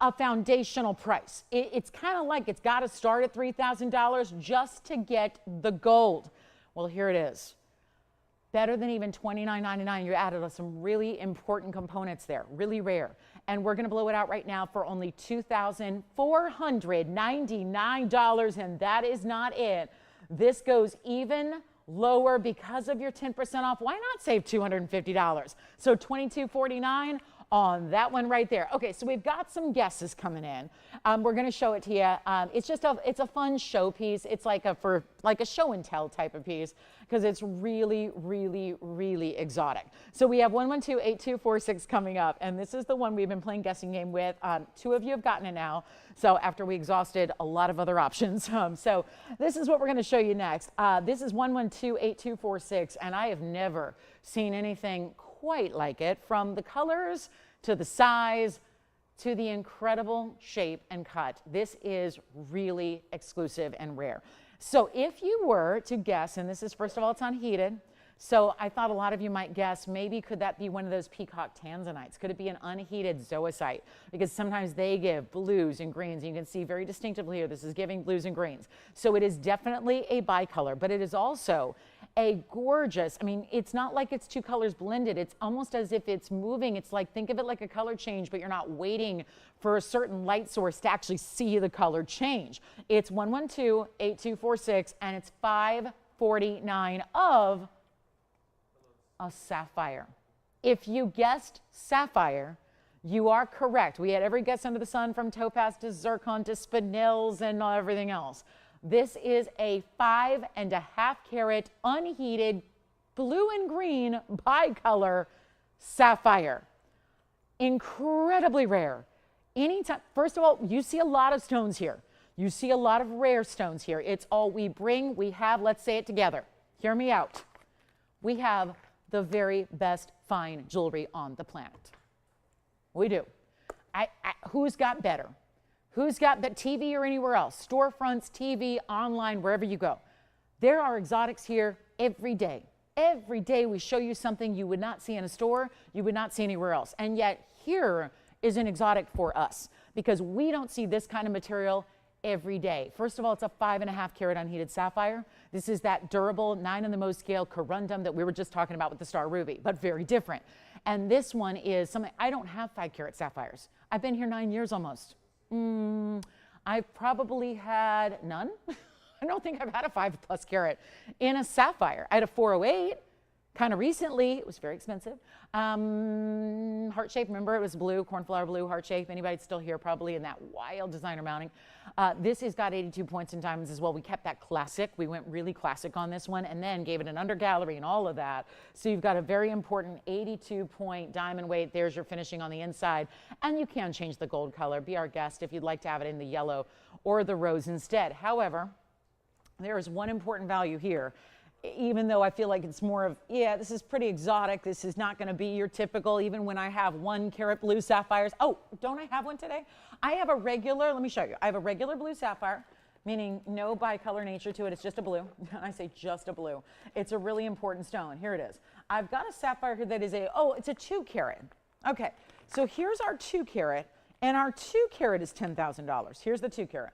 Speaker 1: a foundational price. It's kind of like it's got to start at $3,000 just to get the gold. Well, here it is. Better than even $29.99. You added some really important components there, really rare. And we're going to blow it out right now for only $2,499. And that is not it. This goes even lower because of your 10% off. Why not save $250? So $22.49 on that one right there. Okay, so we've got some guesses coming in. We're going to show it to you. It's a fun show piece. It's like a show and tell type of piece because it's really, really, really exotic. So we have 112-8246 coming up, and this is the one we've been playing guessing game with. 2 of you have gotten it now. So after we exhausted a lot of other options. So this is what we're going to show you next. This is 112-8246, and I have never seen anything quite like it, from the colors to the size to the incredible shape and cut. This is really exclusive and rare. So if you were to guess, and this is, first of all, it's unheated. So I thought a lot of you might guess, maybe could that be one of those peacock tanzanites? Could it be an unheated zoisite? Because sometimes they give blues and greens. You can see very distinctively here, this is giving blues and greens. So it is definitely a bicolor, but it is also a gorgeous, I mean, it's not like it's 2 colors blended. It's almost as if it's moving. It's like, think of it like a color change, but you're not waiting for a certain light source to actually see the color change. It's 112-8246, and it's $549 of a sapphire. If you guessed sapphire, you are correct. We had every guess under the sun, from topaz to zircon to spinels and everything else. This is a 5.5 carat unheated blue and green bicolor sapphire. Incredibly rare. Anytime, first of all, you see a lot of stones here. You see a lot of rare stones here. It's all we bring. We have, let's say it together. Hear me out. We have the very best fine jewelry on the planet. We do. Who's got better? Who's got that, TV or anywhere else? Storefronts, TV, online, wherever you go. There are exotics here every day. Every day we show you something you would not see in a store, you would not see anywhere else. And yet here is an exotic for us because we don't see this kind of material every day. First of all, it's a 5.5 carat unheated sapphire. This is that durable 9 on the Mohs scale corundum that we were just talking about with the star ruby, but very different. And this one is something, I don't have 5 carat sapphires. I've been here 9 years almost. I've probably had none. I don't think I've had a 5+ carat in a sapphire. I had a 408 kind of recently. It was very expensive. Heart shape, remember it was blue, cornflower blue, heart shape. Anybody still here probably in that wild designer mounting. This has got 82 points in diamonds as well. We kept that classic. We went really classic on this one and then gave it an under gallery and all of that. So you've got a very important 82 point diamond weight. There's your finishing on the inside. And you can change the gold color. Be our guest if you'd like to have it in the yellow or the rose instead. However, there is one important value here. Even though I feel like it's more of, yeah, this is pretty exotic. This is not going to be your typical, even when I have 1 carat blue sapphires. Oh, don't I have one today? I have a regular, let me show you. I have a regular blue sapphire, meaning no bicolor nature to it. It's just a blue. I say just a blue. It's a really important stone. Here it is. I've got a sapphire here that is it's a 2 carat. Okay, so here's our 2 carat, and our 2 carat is $10,000. Here's the 2 carat.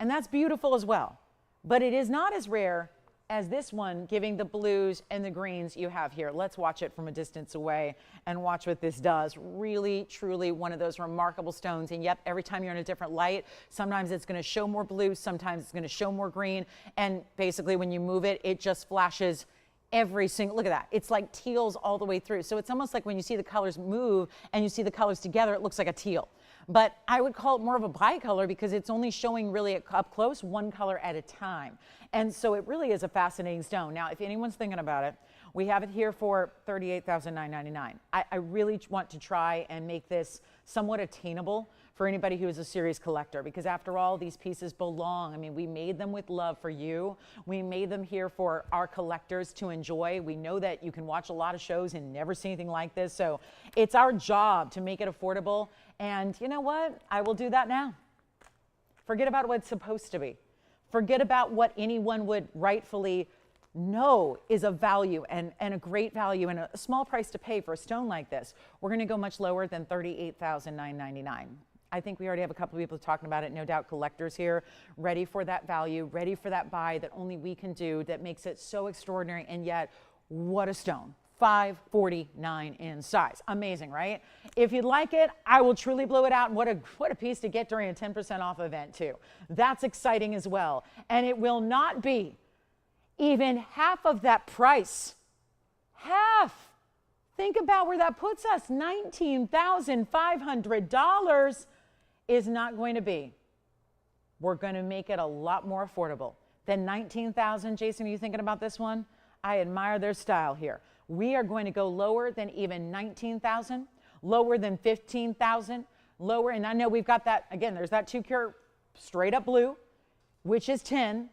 Speaker 1: And that's beautiful as well. But it is not as rare as this one, giving the blues and the greens you have here. Let's watch it from a distance away and watch what this does. Really, truly one of those remarkable stones. And yep, every time you're in a different light, sometimes it's going to show more blue, sometimes it's going to show more green. And basically when you move it, it just flashes every single, look at that. It's like teals all the way through. So it's almost like when you see the colors move and you see the colors together, it looks like a teal. But I would call it more of a bicolor because it's only showing really up close 1 color at a time. And so it really is a fascinating stone. Now, if anyone's thinking about it, we have it here for $38,999. I really want to try and make this somewhat attainable for anybody who is a serious collector, because after all, these pieces belong. I mean, we made them with love for you. We made them here for our collectors to enjoy. We know that you can watch a lot of shows and never see anything like this. So it's our job to make it affordable. And you know what? I will do that now. Forget about what it's supposed to be. Forget about what anyone would rightfully know is a value and a great value and a small price to pay for a stone like this. We're going to go much lower than $38,999. I think we already have a couple of people talking about it. No doubt collectors here ready for that value, ready for that buy that only we can do, that makes it so extraordinary. And yet, what a stone. $549 in size. Amazing, right? If you'd like it, I will truly blow it out. And what a piece to get during a 10% off event too. That's exciting as well. And it will not be even half of that price. Half. Think about where that puts us. $19,500 is not going to be. We're going to make it a lot more affordable than $19,000. Jason, are you thinking about this one? I admire their style here. We are going to go lower than even $19,000, lower than $15,000, lower. And I know we've got that, again, there's that 2 carat straight up blue, which is 10.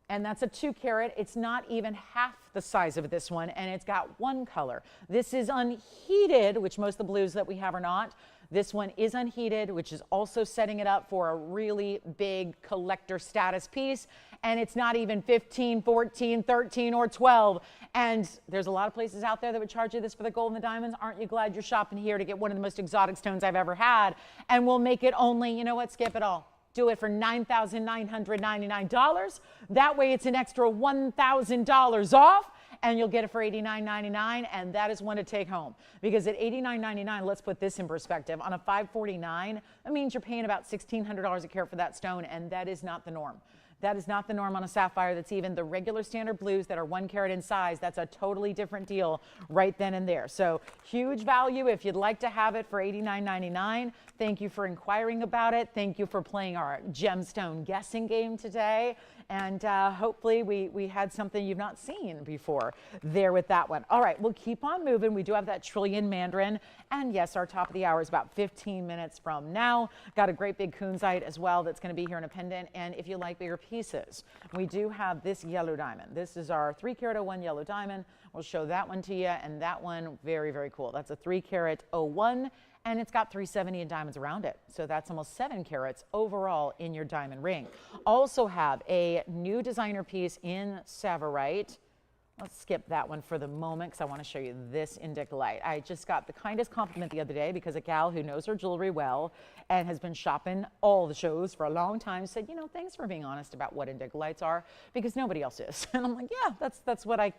Speaker 1: And that's a 2 carat. It's not even half the size of this one, and it's got 1 color. This is unheated, which most of the blues that we have are not. This one is unheated, which is also setting it up for a really big collector status piece. And it's not even 15, 14, 13, or 12. And there's a lot of places out there that would charge you this for the gold and the diamonds. Aren't you glad you're shopping here to get one of the most exotic stones I've ever had? And we'll make it only, you know what, skip it all. Do it for $9,999. That way it's an extra $1,000 off, and you'll get it for $89.99, and that is one to take home. Because at $89.99, let's put this in perspective. On a $549, that means you're paying about $1,600 a carat for that stone, and that is not the norm. That is not the norm on a sapphire. That's even the regular standard blues that are 1 carat in size. That's a totally different deal right then and there. So huge value if you'd like to have it for $89.99. Thank you for inquiring about it. Thank you for playing our gemstone guessing game today. And hopefully we had something you've not seen before there with that one. All right, we'll keep on moving. We do have that trillion Mandarin. And yes, our top of the hour is about 15 minutes from now. Got a great big kunzite as well that's going to be here in a pendant. And if you like bigger pieces, we do have this yellow diamond. This is our 3 carat 01 yellow diamond. We'll show that one to you. And that one, very, very cool. That's a 3 carat 01. And it's got 370 in diamonds around it. So that's almost 7 carats overall in your diamond ring. Also have a new designer piece in Zambaran. Let's skip that one for the moment because I want to show you this Indicolite. I just got the kindest compliment the other day because a gal who knows her jewelry well and has been shopping all the shows for a long time said, you know, thanks for being honest about what Indicolites are because nobody else is. And I'm like, yeah, that's what I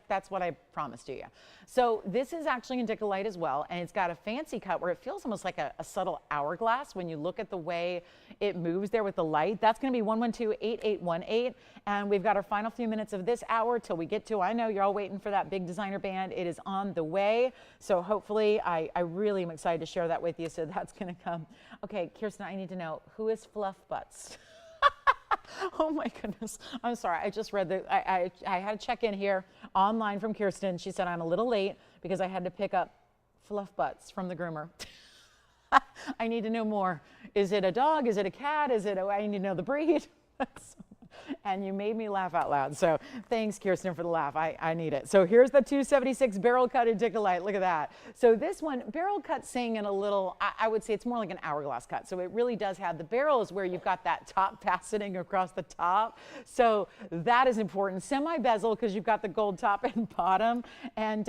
Speaker 1: promised to you. So this is actually Indicolite as well, and it's got a fancy cut where it feels almost like a subtle hourglass when you look at the way it moves there with the light. That's going to be 112-8818, and we've got our final few minutes of this hour till we get to, I know you're all waiting for that big designer band. It is on the way. So hopefully, I really am excited to share that with you. So that's going to come. Okay, Kirsten, I need to know, who is Fluff Butts? Oh my goodness. I'm sorry. I just read I had a check-in here online from Kirsten. She said I'm a little late because I had to pick up Fluff Butts from the groomer. I need to know more. Is it a dog? Is it a cat? I need to know the breed. And you made me laugh out loud. So thanks, Kirsten, for the laugh. I need it. So here's the 276 barrel cut Indicolite. Look at that. So this one, barrel cut saying in a little, I would say it's more like an hourglass cut. So it really does have, the barrel is where you've got that top faceting across the top. So that is important. Semi-bezel because you've got the gold top and bottom. And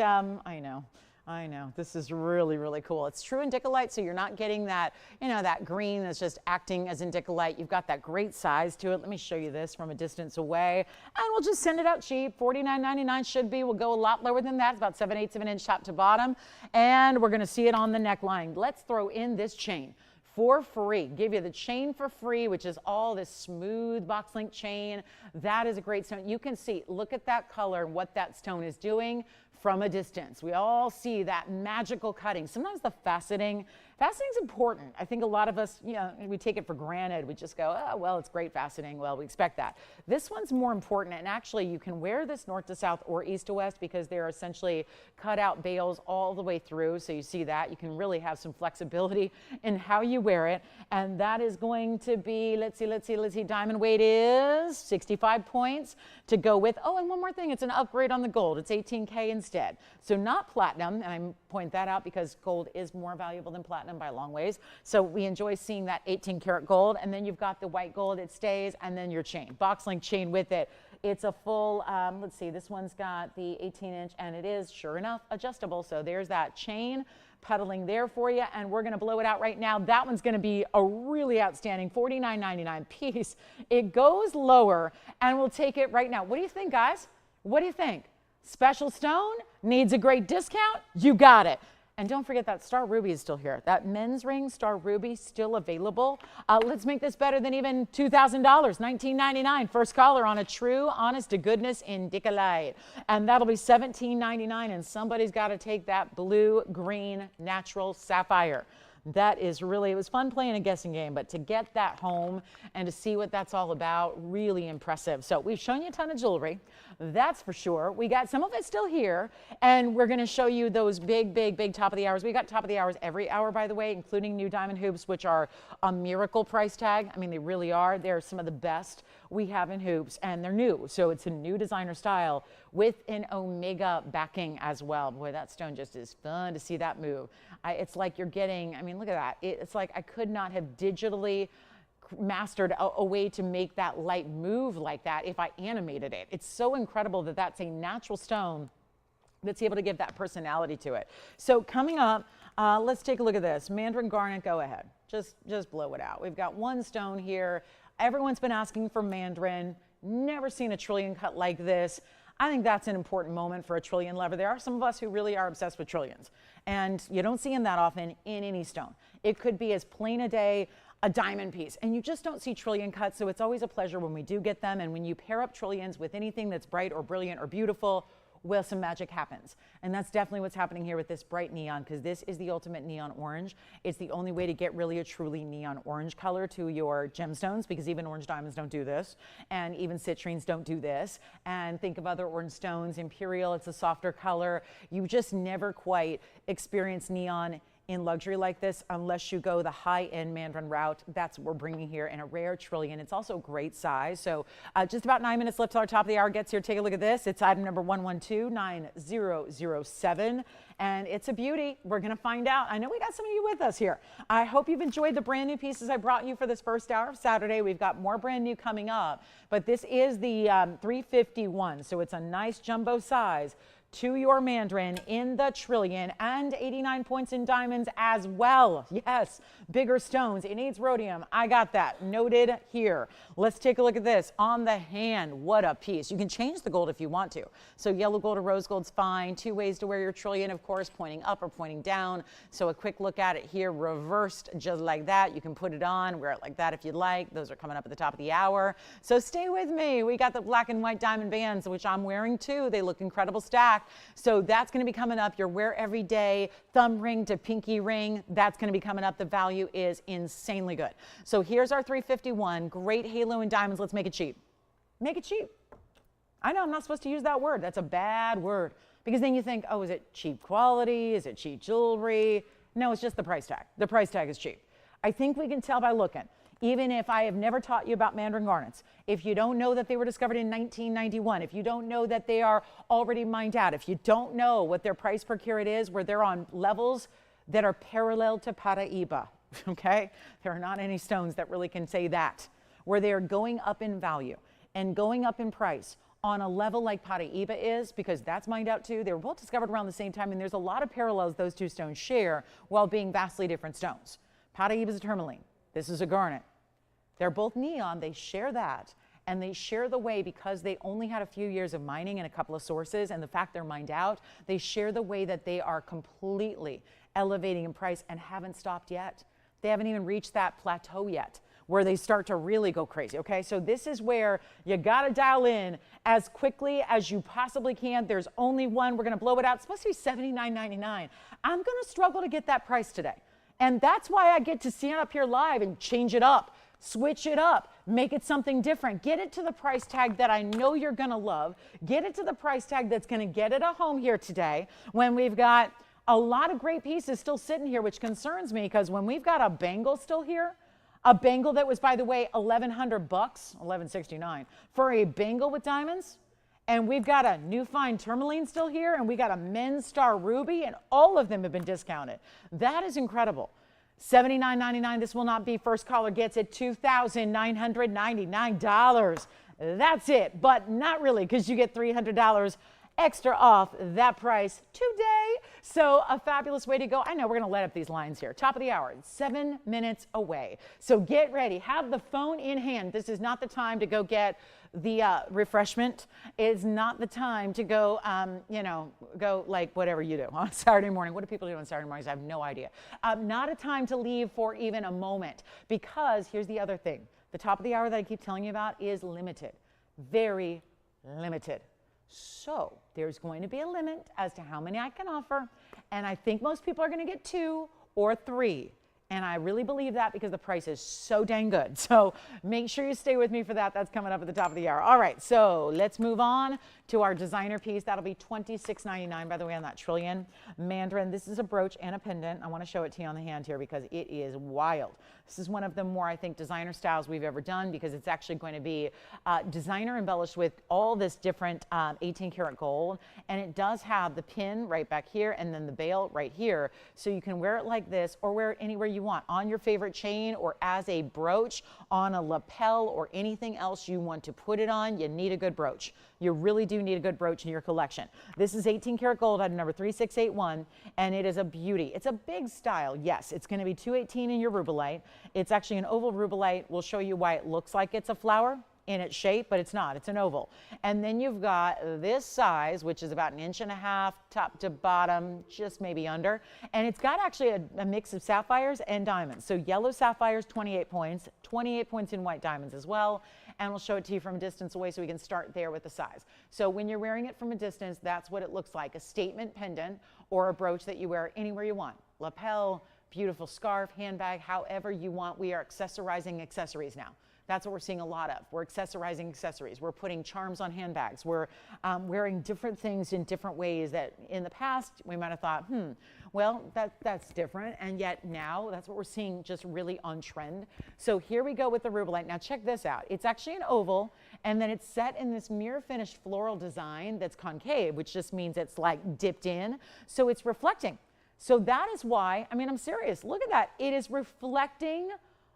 Speaker 1: I know. This is really, really cool. It's true Indicolite, so you're not getting that, you know, that green that's just acting as Indicolite. You've got that great size to it. Let me show you this from a distance away. And we'll just send it out cheap. $49.99 should be. We'll go a lot lower than that. It's about 7/8 of an inch top to bottom. And we're going to see it on the neckline. Let's throw in this chain for free. Give you the chain for free, which is all this smooth box link chain. That is a great stone. You can see, look at that color and what that stone is doing from a distance. We all see that magical cutting. Sometimes the faceting is important. I think a lot of us, you know, we take it for granted. We just go, oh, well, it's great faceting. Well, we expect that. This one's more important. And actually, you can wear this north to south or east to west because they're essentially cut out bales all the way through. So you see that. You can really have some flexibility in how you wear it. And that is going to be, let's see, diamond weight is 65 points to go with. Oh, and one more thing. It's an upgrade on the gold. It's 18K instead. So not platinum. And I point that out because gold is more valuable than platinum by a long ways. So we enjoy seeing that 18 karat gold, and then you've got the white gold, it stays, and then your chain, box link chain with it. It's a full, let's see, this one's got the 18-inch, and it is, sure enough, adjustable. So there's that chain pedaling there for you, and we're going to blow it out right now. That one's going to be a really outstanding $49.99 piece. It goes lower, and we'll take it right now. What do you think, guys? What do you think? Special stone needs a great discount? You got it. And don't forget that star ruby is still here. That men's ring star ruby still available. Let's make this better than even $2,000, $19.99. First caller on a true, honest to goodness Indicolite. And that'll be $17.99. And somebody's got to take that blue, green, natural sapphire. That is really, it was fun playing a guessing game, but to get that home and to see what that's all about, really impressive. So we've shown you a ton of jewelry, that's for sure. We got some of it still here, and we're going to show you those big, big, big top of the hours. We got top of the hours every hour, by the way, including new diamond hoops, which are a miracle price tag. I mean, they really are. They're some of the best we have in hoops, and they're new. So it's a new designer style with an omega backing as well. Boy, that stone just is fun to see that move. It's like you're getting, I mean, look at that. It's like I could not have digitally mastered a way to make that light move like that if I animated it. It's so incredible that that's a natural stone that's able to give that personality to it. So coming up, let's take a look at this. Mandarin garnet, go ahead. Just blow it out. We've got one stone here. Everyone's been asking for Mandarin. Never seen a trillion cut like this. I think that's an important moment for a trillion lover. There are some of us who really are obsessed with trillions, and you don't see them that often in any stone. It could be as plain a day, a diamond piece, and you just don't see trillion cuts, so it's always a pleasure when we do get them. And when you pair up trillions with anything that's bright or brilliant or beautiful, well, some magic happens. And that's definitely what's happening here with this bright neon, because this is the ultimate neon orange. It's the only way to get really a truly neon orange color to your gemstones, because even orange diamonds don't do this, and even citrines don't do this. And think of other orange stones. Imperial, it's a softer color. You just never quite experience neon in luxury like this unless you go the high-end Mandarin route. That's what we're bringing here in a rare trillion. It's also great size. So just about 9 minutes left till our top of the hour gets here. Take a look at this. It's item number 1129-007, and it's a beauty. We're going to find out. I know we got some of you with us here. I hope you've enjoyed the brand new pieces I brought you for this first hour of Saturday. We've got more brand new coming up, but this is the 351, so it's a nice jumbo size to your Mandarin in the trillion, and 89 points in diamonds as well. Yes, bigger stones. It needs rhodium. I got that noted here. Let's take a look at this on the hand. What a piece. You can change the gold if you want to. So yellow gold or rose gold's fine. Two ways to wear your trillion, of course, pointing up or pointing down. So a quick look at it here, reversed just like that. You can put it on, wear it like that if you'd like. Those are coming up at the top of the hour. So stay with me. We got the black and white diamond bands, which I'm wearing too. They look incredible stacked. So that's going to be coming up. Your wear every day, thumb ring to pinky ring. That's going to be coming up. The value is insanely good. So here's our 351. Great halo in diamonds. Let's make it cheap. Make it cheap. I know I'm not supposed to use that word. That's a bad word, because then you think, oh, is it cheap quality? Is it cheap jewelry? No, it's just the price tag. The price tag is cheap. I think we can tell by looking. Even if I have never taught you about Mandarin garnets, if you don't know that they were discovered in 1991, if you don't know that they are already mined out, if you don't know what their price per carat is, where they're on levels that are parallel to Paraíba, okay? There are not any stones that really can say that, where they are going up in value and going up in price on a level like Paraíba is, because that's mined out too. They were both discovered around the same time, and there's a lot of parallels those two stones share while being vastly different stones. Paraíba is a tourmaline. This is a garnet. They're both neon. They share that. And they share the way, because they only had a few years of mining and a couple of sources, and the fact they're mined out, they share the way that they are completely elevating in price and haven't stopped yet. They haven't even reached that plateau yet where they start to really go crazy, okay? So this is where you gotta dial in as quickly as you possibly can. There's only one. We're gonna blow it out. It's supposed to be $79.99. I'm gonna struggle to get that price today. And that's why I get to stand up here live and change it up, switch it up, make it something different. Get it to the price tag that I know you're gonna love. Get it to the price tag that's gonna get it a home here today, when we've got a lot of great pieces still sitting here, which concerns me, because when we've got a bangle still here, a bangle that was, by the way, $1,100, $1,169 for a bangle with diamonds, and we've got a new fine tourmaline still here, and we got a men's star ruby, and all of them have been discounted. That is incredible. $79.99. This will not be. First caller gets it, $2,999. That's it, but not really, because you get $300 extra off that price today. So a fabulous way to go. I know we're going to let up these lines here. Top of the hour, 7 minutes away. So get ready. Have the phone in hand. This is not the time to go get the refreshment. It's not the time to go, go like whatever you do on Saturday morning. What do people do on Saturday mornings? I have no idea. Not a time to leave for even a moment, because here's the other thing. The top of the hour that I keep telling you about is limited, very limited. So there's going to be a limit as to how many I can offer. And I think most people are going to get 2 or 3. And I really believe that because the price is so dang good. So make sure you stay with me for that. That's coming up at the top of the hour. All right, so let's move on to our designer piece. That'll be $26.99, by the way, on that trillion. Mandarin, this is a brooch and a pendant. I want to show it to you on the hand here because it is wild. This is one of the more, I think, designer styles we've ever done, because it's actually going to be designer embellished with all this different 18 karat gold. And it does have the pin right back here and then the bail right here. So you can wear it like this or wear it anywhere you want, on your favorite chain or as a brooch, on a lapel or anything else you want to put it on. You need a good brooch. You really do need a good brooch in your collection. This is 18 karat gold at number 3681, and it is a beauty. It's a big style. Yes, it's going to be 218 in your Rubellite. It's actually an oval Rubellite. We'll show you why it looks like it's a flower in its shape, but it's not. It's an oval. And then you've got this size, which is about 1.5 inches top to bottom, just maybe under. And it's got actually a mix of sapphires and diamonds. So yellow sapphires, 28 points, 28 points in white diamonds as well. And we'll show it to you from a distance away so we can start there with the size. So when you're wearing it from a distance, that's what it looks like. A statement pendant or a brooch that you wear anywhere you want. Lapel, beautiful scarf, handbag, however you want. We are accessorizing accessories now. That's what we're seeing a lot of. We're accessorizing accessories. We're putting charms on handbags. We're wearing different things in different ways that in the past we might have thought, well, that's different. And yet now that's what we're seeing just really on trend. So here we go with the Rubellite. Now check this out. It's actually an oval, and then it's set in this mirror finished floral design that's concave, which just means it's like dipped in. So it's reflecting. So that is why, I mean, I'm serious. Look at that. It is reflecting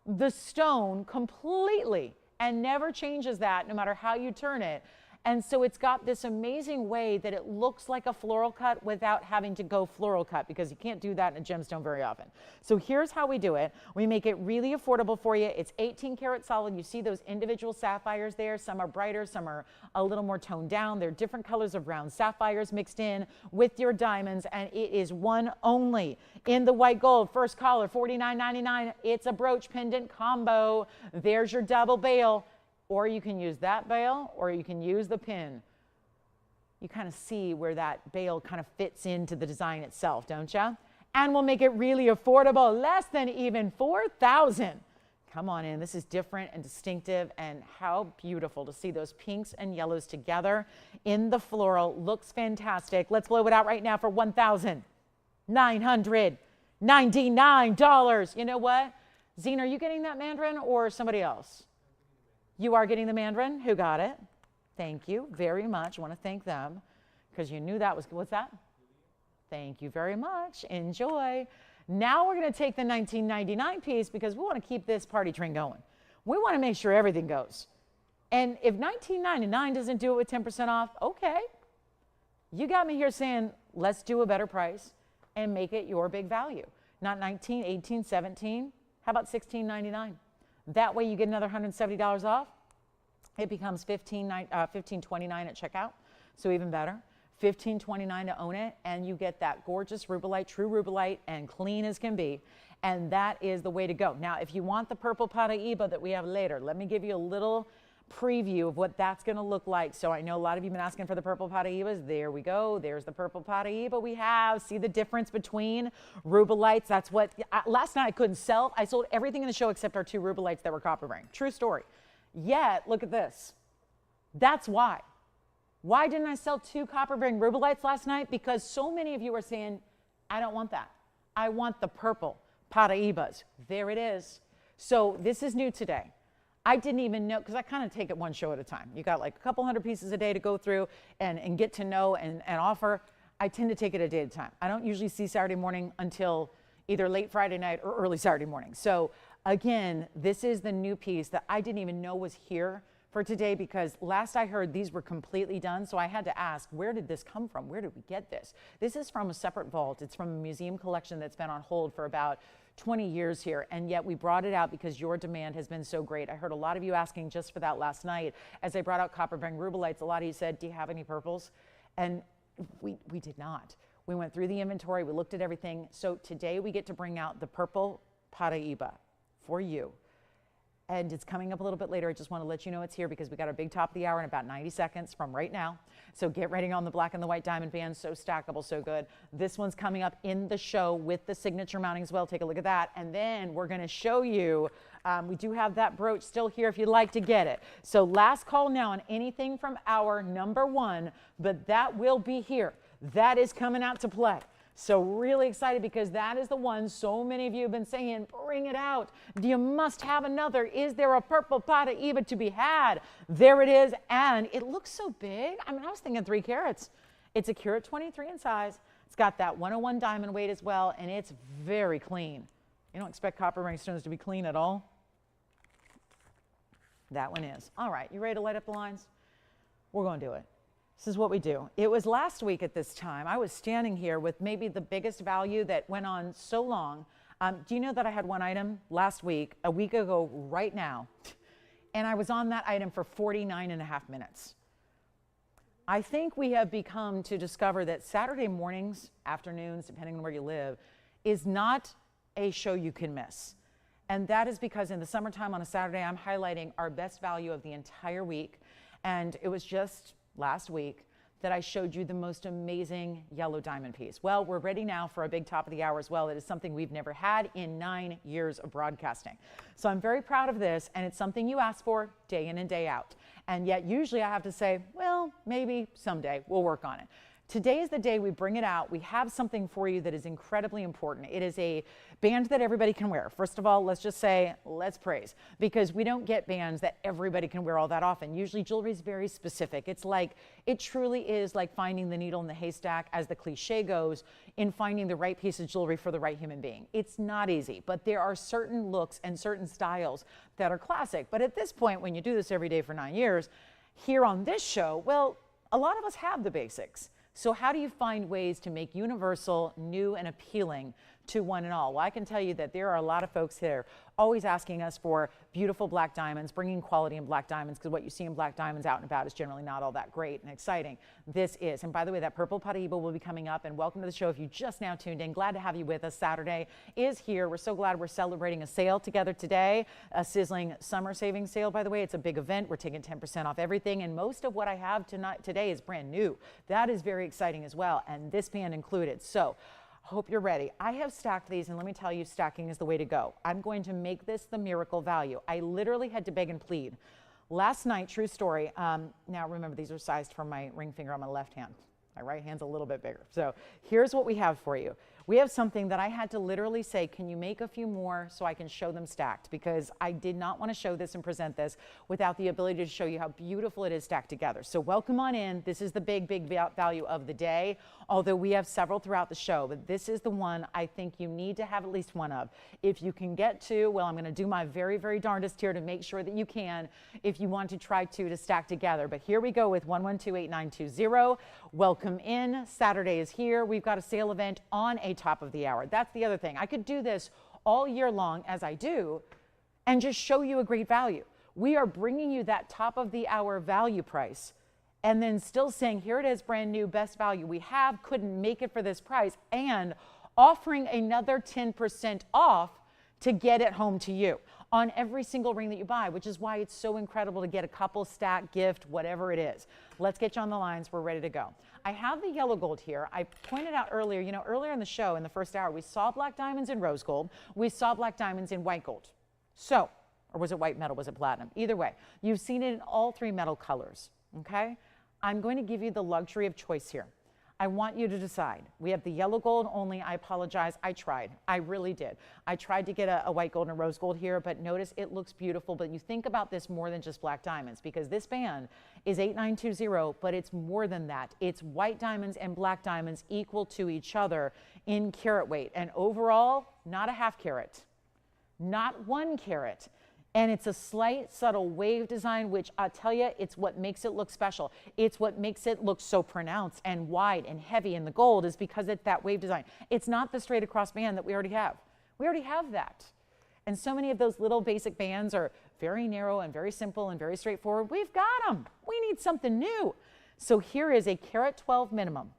Speaker 1: the stone completely and never changes that no matter how you turn it. And so it's got this amazing way that it looks like a floral cut without having to go floral cut, because you can't do that in a gemstone very often. So here's how we do it. We make it really affordable for you. It's 18 karat solid. You see those individual sapphires there. Some are brighter, some are a little more toned down. They're different colors of round sapphires mixed in with your diamonds, and it is one only in the white gold. First collar, $49.99. It's a brooch pendant combo. There's your double bail. Or you can use that bail, or you can use the pin. You kind of see where that bail kind of fits into the design itself, don't you? And we'll make it really affordable, less than even $4,000. Come on in. This is different and distinctive, and how beautiful to see those pinks and yellows together in the floral. Looks fantastic. Let's blow it out right now for $1,999. You know what? Zine, are you getting that Mandarin or somebody else? You are getting the Mandarin? Who got it? Thank you very much. I want to thank them because you knew that was, what's that? Thank you very much. Enjoy. Now we're going to take the $19.99 piece because we want to keep this party train going. We want to make sure everything goes. And if $19.99 doesn't do it with 10% off, okay. You got me here saying, let's do a better price and make it your big value. Not 19, 18, 17. How about $16.99? That way you get another $170 off. It becomes $15.29 at checkout, so even better. $15.29 to own it, and you get that gorgeous Rubellite, true Rubellite, and clean as can be. And that is the way to go. Now, if you want the purple Paraíba that we have later, let me give you a little preview of what that's going to look like. So I know a lot of you have been asking for the purple Paraíbas. There we go. There's the purple Paraíba we have. See the difference between Rubellites? That's what, last night I couldn't sell. I sold everything in the show except our 2 Rubellites that were copper ring. True story. Yet, look at this. That's why. Why didn't I sell 2 copper ring Rubellites last night? Because so many of you are saying, I don't want that. I want the purple Paraíbas. There it is. So this is new today. I didn't even know, because I kind of take it one show at a time. You got like a couple hundred pieces a day to go through and get to know and offer. I tend to take it a day at a time. I don't usually see Saturday morning until either late Friday night or early Saturday morning. So again, this is the new piece that I didn't even know was here for today because last I heard these were completely done. So I had to ask, where did this come from? Where did we get this? This is from a separate vault. It's from a museum collection that's been on hold for about 20 years here, and yet we brought it out because your demand has been so great. I heard a lot of you asking just for that last night. As I brought out copper ring Rubellites, a lot of you said, do you have any purples? And we did not. We went through the inventory, we looked at everything. So today we get to bring out the purple Paraíba for you. And it's coming up a little bit later. I just want to let you know it's here because we got our big top of the hour in about 90 seconds from right now. So get ready on the black and the white diamond band. So stackable, so good. This one's coming up in the show with the signature mounting as well. Take a look at that. And then we're going to show you, we do have that brooch still here if you'd like to get it. So last call now on anything from hour number 1, but that will be here. That is coming out to play. So really excited because that is the one so many of you have been saying, bring it out. You must have another. Is there a purple Paraíba to be had? There it is. And it looks so big. I mean, I was thinking 3 carats. It's a carat 23 in size. It's got that 101 diamond weight as well. And it's very clean. You don't expect copper ring stones to be clean at all. That one is. All right, you ready to light up the lines? We're going to do it. This is what we do. It was last week at this time. I was standing here with maybe the biggest value that went on so long. Do you know that I had one item last week, a week ago right now, and I was on that item for 49.5 minutes. I think we have become to discover that Saturday mornings, afternoons, depending on where you live, is not a show you can miss. And that is because in the summertime on a Saturday, I'm highlighting our best value of the entire week. And it was just last week that I showed you the most amazing yellow diamond piece. Well, we're ready now for a big top of the hour as well. It is something we've never had in 9 years of broadcasting. So I'm very proud of this, and it's something you ask for day in and day out. And yet usually I have to say, well, maybe someday we'll work on it. Today is the day we bring it out. We have something for you that is incredibly important. It is a band that everybody can wear. First of all, let's just say, let's praise, because we don't get bands that everybody can wear all that often. Usually jewelry is very specific. It's like, it truly is like finding the needle in the haystack, as the cliche goes, in finding the right piece of jewelry for the right human being. It's not easy, but there are certain looks and certain styles that are classic. But at this point, when you do this every day for 9 years, here on this show, well, a lot of us have the basics. So how do you find ways to make universal, new, and appealing to one and all? Well, I can tell you that there are a lot of folks here always asking us for beautiful black diamonds, bringing quality in black diamonds, because what you see in black diamonds out and about is generally not all that great and exciting. This is. And by the way, that purple Paraíba will be coming up, and welcome to the show if you just now tuned in. Glad to have you with us. Saturday is here. We're so glad we're celebrating a sale together today, a sizzling summer savings sale, by the way. It's a big event. We're taking 10% off everything, and most of what I have today is brand new. That is very exciting as well, and this band included. So hope you're ready. I have stacked these, and let me tell you, stacking is the way to go. I'm going to make this the miracle value. I literally had to beg and plead. Last night, true story, now remember, these are sized from my ring finger on my left hand. My right hand's a little bit bigger. So here's what we have for you. We have something that I had to literally say, can you make a few more so I can show them stacked? Because I did not want to show this and present this without the ability to show you how beautiful it is stacked together. So welcome on in. This is the big value of the day, although we have several throughout the show, but this is the one I think you need to have at least one of. If you can get two, well, I'm going to do my very, very darndest here to make sure that you can, if you want to try to stack together. But here we go with 1128920. Welcome in. Saturday is here. We've got a sale event on a top of the hour. That's the other thing. I could do this all year long, as I do, and just show you a great value. We are bringing you that top of the hour value price and then still saying, here it is, brand new, best value we have, couldn't make it for this price, and offering another 10% off to get it home to you on every single ring that you buy, which is why it's so incredible to get a couple, stack, gift, whatever it is. Let's get you on the lines. We're ready to go. I have the yellow gold here. I pointed out earlier, you know, earlier in the show, in the first hour, we saw black diamonds in rose gold. We saw black diamonds in white gold. So, or was it white metal? Was it platinum? Either way, you've seen it in all three metal colors, okay? I'm going to give you the luxury of choice here. I want you to decide. We have the yellow gold only. I apologize. I tried. I really did. I tried to get a white gold and a rose gold here, but notice it looks beautiful. But you think about this more than just black diamonds, because this band is 8920, but it's more than that. It's white diamonds and black diamonds equal to each other in carat weight. And overall, not a half carat, not 1 carat. And it's a slight, subtle wave design, which I'll tell you, it's what makes it look special. It's what makes it look so pronounced and wide and heavy in the gold, is because it's that wave design. It's not the straight across band that we already have. We already have that. And so many of those little basic bands are very narrow and very simple and very straightforward. We've got them. We need something new. So here is a carat 12 minimum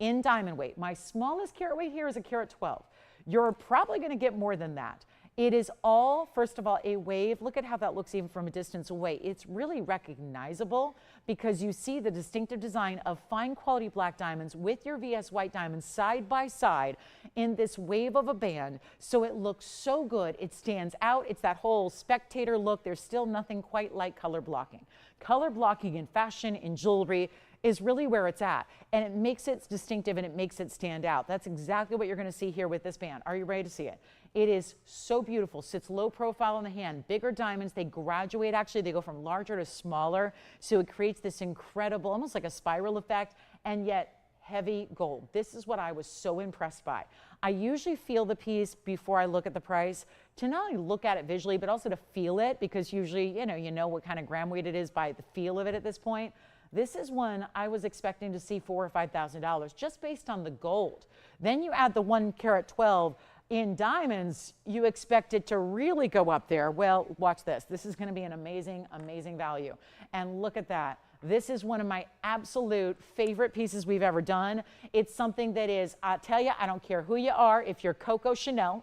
Speaker 1: in diamond weight. My smallest carat weight here is a carat 12. You're probably going to get more than that. It is all, first of all, a wave. Look at how that looks even from a distance away. It's really recognizable because you see the distinctive design of fine quality black diamonds with your VS white diamonds side by side in this wave of a band. So it looks so good. It stands out. It's that whole spectator look. There's still nothing quite like color blocking. Color blocking in fashion, in jewelry, is really where it's at. And it makes it distinctive and it makes it stand out. That's exactly what you're going to see here with this band. Are you ready to see it? It is so beautiful. Sits low profile in the hand. Bigger diamonds, they graduate actually. They go from larger to smaller. So it creates this incredible, almost like a spiral effect, and yet heavy gold. This is what I was so impressed by. I usually feel the piece before I look at the price, to not only look at it visually, but also to feel it, because usually, you know what kind of gram weight it is by the feel of it at this point. This is one I was expecting to see $4,000 or $5,000 just based on the gold. Then you add the 1 carat 12 in diamonds, you expect it to really go up there. Well, watch this. This is going to be an amazing, amazing value. And look at that. This is one of my absolute favorite pieces we've ever done. It's something that is, I'll tell you, I don't care who you are, if you're Coco Chanel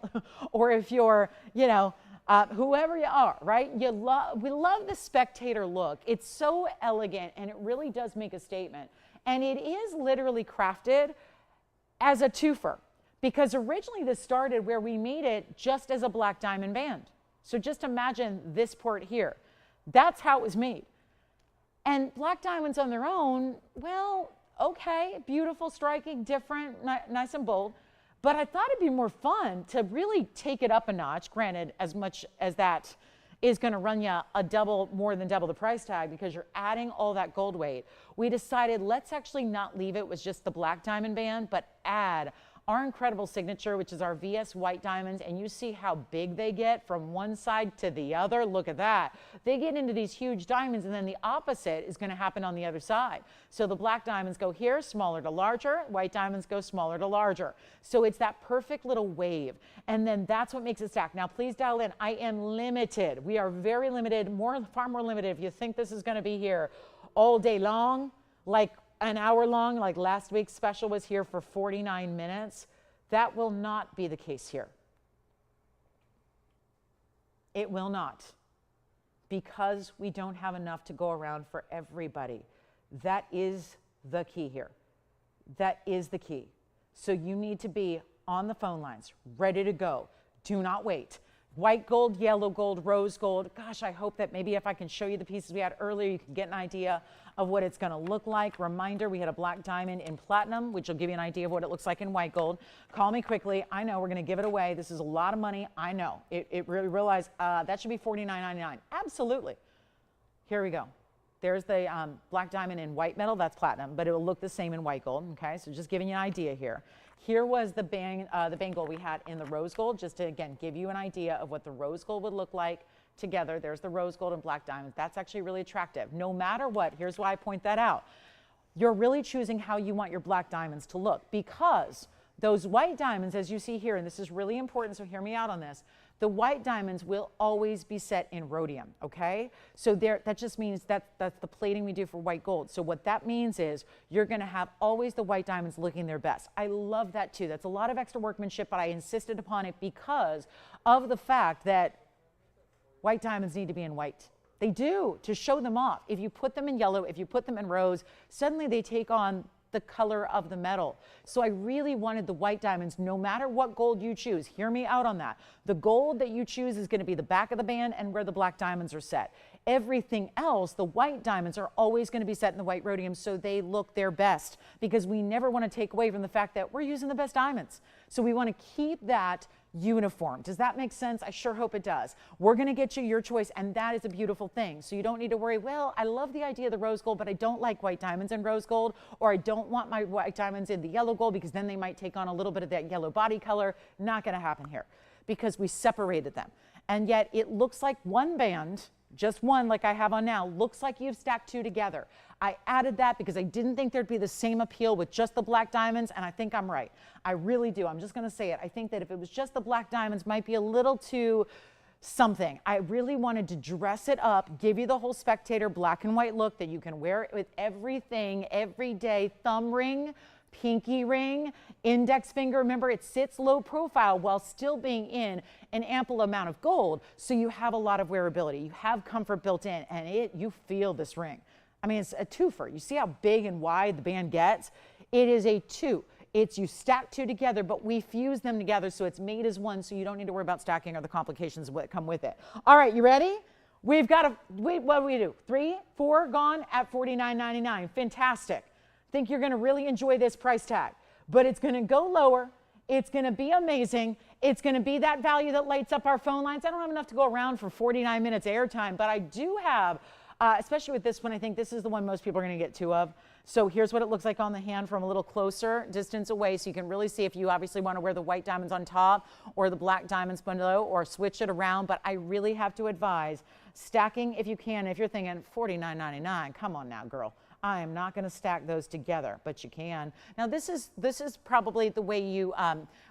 Speaker 1: or if you're, whoever you are, right? We love the spectator look. It's so elegant and it really does make a statement. And it is literally crafted as a twofer, because originally this started where we made it just as a black diamond band. So just imagine this port here. That's how it was made. And black diamonds on their own, well, okay, beautiful, striking, different, nice and bold. But I thought it'd be more fun to really take it up a notch. Granted, as much as that is going to run you more than double the price tag because you're adding all that gold weight, we decided let's actually not leave it with just the black diamond band, but add our incredible signature, which is our VS white diamonds. And you see how big they get from one side to the other. Look at that. They get into these huge diamonds, and then the opposite is going to happen on the other side. So the black diamonds go here, smaller to larger. White diamonds go smaller to larger. So it's that perfect little wave. And then that's what makes it stack. Now, please dial in. I am limited. We are very limited, far more limited. If you think this is going to be here all day long, like an hour long, like last week's special was here for 49 minutes. That will not be the case here. It will not, because we don't have enough to go around for everybody. That is the key here. That is the key. So you need to be on the phone lines, ready to go. Do not wait. White gold, yellow gold, rose gold. Gosh, I hope that maybe if I can show you the pieces we had earlier, you can get an idea of what it's going to look like. Reminder, we had a black diamond in platinum, which will give you an idea of what it looks like in white gold. Call me quickly. I know we're going to give it away. This is a lot of money. I know. It really realize that should be $49.99. Absolutely. Here we go. There's the black diamond in white metal. That's platinum, but it will look the same in white gold. Okay, so just giving you an idea here. Here was the bangle we had in the rose gold, just to, again, give you an idea of what the rose gold would look like together. There's the rose gold and black diamonds. That's actually really attractive. No matter what, here's why I point that out. You're really choosing how you want your black diamonds to look, because those white diamonds, as you see here, and this is really important, so hear me out on this, the white diamonds will always be set in rhodium, okay? So that just means that's the plating we do for white gold. So what that means is you're gonna have always the white diamonds looking their best. I love that too. That's a lot of extra workmanship, but I insisted upon it because of the fact that white diamonds need to be in white. They do, to show them off. If you put them in yellow, if you put them in rose, suddenly they take on the color of the metal. So I really wanted the white diamonds, no matter what gold you choose, hear me out on that. The gold that you choose is going to be the back of the band and where the black diamonds are set. Everything else, the white diamonds are always going to be set in the white rhodium so they look their best, because we never want to take away from the fact that we're using the best diamonds. So we want to keep that uniform. Does that make sense? I sure hope it does. We're going to get you your choice, and that is a beautiful thing. So you don't need to worry, well, I love the idea of the rose gold, but I don't like white diamonds in rose gold, or I don't want my white diamonds in the yellow gold because then they might take on a little bit of that yellow body color. Not going to happen here, because we separated them. and yet it looks like one band, just one like I have on now, looks like you've stacked two together. I added that because I didn't think there'd be the same appeal with just the black diamonds, and I think I'm right. I really do. I'm just going to say it. I think that if it was just the black diamonds, might be a little too something. I really wanted to dress it up, give you the whole spectator black and white look that you can wear it with everything, every day. Thumb ring, pinky ring, index finger. Remember, it sits low profile while still being in an ample amount of gold, so you have a lot of wearability. You have comfort built in, and you feel this ring. I mean, it's a twofer. You see how big and wide the band gets? It is a two. It's you stack two together, but we fuse them together so it's made as one, so you don't need to worry about stacking or the complications that come with it. All right, you ready? We've got what do we do? 3, 4 gone at $49.99. Fantastic. Think you're going to really enjoy this price tag, but it's going to go lower. It's going to be amazing. It's going to be that value that lights up our phone lines. I don't have enough to go around for 49 minutes airtime, but I do have, especially with this one, I think this is the one most people are going to get two of. So here's what it looks like on the hand from a little closer distance away, so you can really see if you obviously want to wear the white diamonds on top or the black diamonds below, or switch it around. But I really have to advise stacking if you can. If you're thinking $49.99, come on now, girl. I am not going to stack those together, but you can. Now this is probably the way you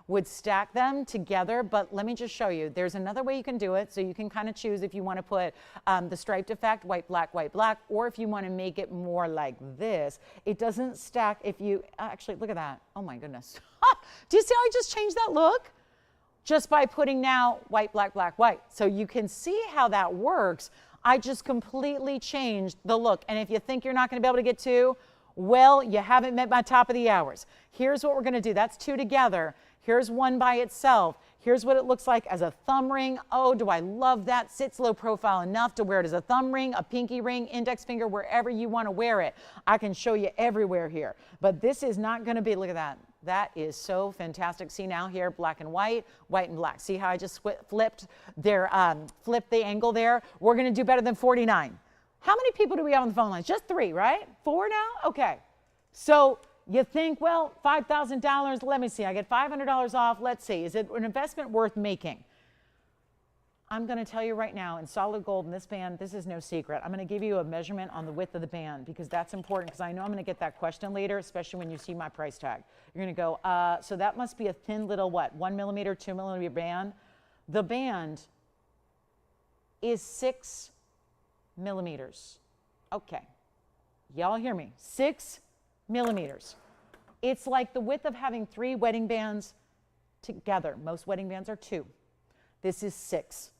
Speaker 1: would stack them together, but let me just show you. There's another way you can do it, so you can kind of choose if you want to put the striped effect, white, black, or if you want to make it more like this. It doesn't stack if you, actually, look at that. Oh my goodness. Do you see how I just changed that look? Just by putting now white, black, white. So you can see how that works. I just completely changed the look. And if you think you're not going to be able to get two, well, you haven't met my top of the hours. Here's what we're going to do. That's two together. Here's one by itself. Here's what it looks like as a thumb ring. Oh, do I love that. Sits low profile enough to wear it as a thumb ring, a pinky ring, index finger, wherever you want to wear it. I can show you everywhere here. But this is not going to be, look at that. That is so fantastic. See now here, black and white and black. See how I just flipped the angle there? We're going to do better than 49. How many people do we have on the phone lines? Just 3, right? 4 now? Okay. So you think, well, $5,000. Let me see. I get $500 off. Let's see. Is it an investment worth making? I'm going to tell you right now, in solid gold in this band, this is no secret. I'm going to give you a measurement on the width of the band because that's important, because I know I'm going to get that question later, especially when you see my price tag. You're going to go, so that must be a thin little what, 1 millimeter, 2 millimeter band? The band is 6 millimeters. Okay. Y'all hear me? 6 millimeters. It's like the width of having 3 wedding bands together. Most wedding bands are 2. This is 6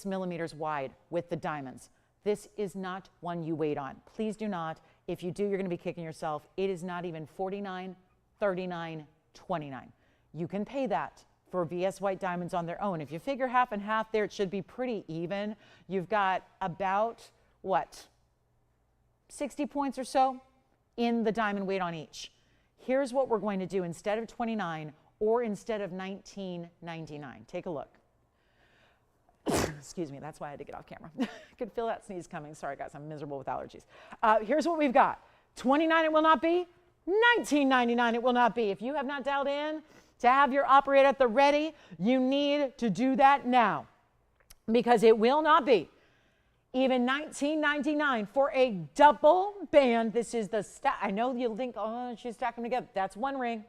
Speaker 1: millimeters wide with the diamonds. This is not one you wait on. Please do not. If you do, you're going to be kicking yourself. It is not even $49, $39, $29. You can pay that for VS white diamonds on their own. If you figure half and half there, it should be pretty even. You've got about, what, 60 points or so in the diamond weight on each. Here's what we're going to do instead of 29 or instead of $19.99. Take a look. Excuse me, that's why I had to get off camera. I could feel that sneeze coming. Sorry, guys, I'm miserable with allergies. Here's what we've got. $29 it will not be. $19.99 it will not be. If you have not dialed in to have your operator at the ready, you need to do that now, because it will not be even $19.99 for a double band. This is the stack. I know you'll think, oh, she's stacking them together. That's one ring.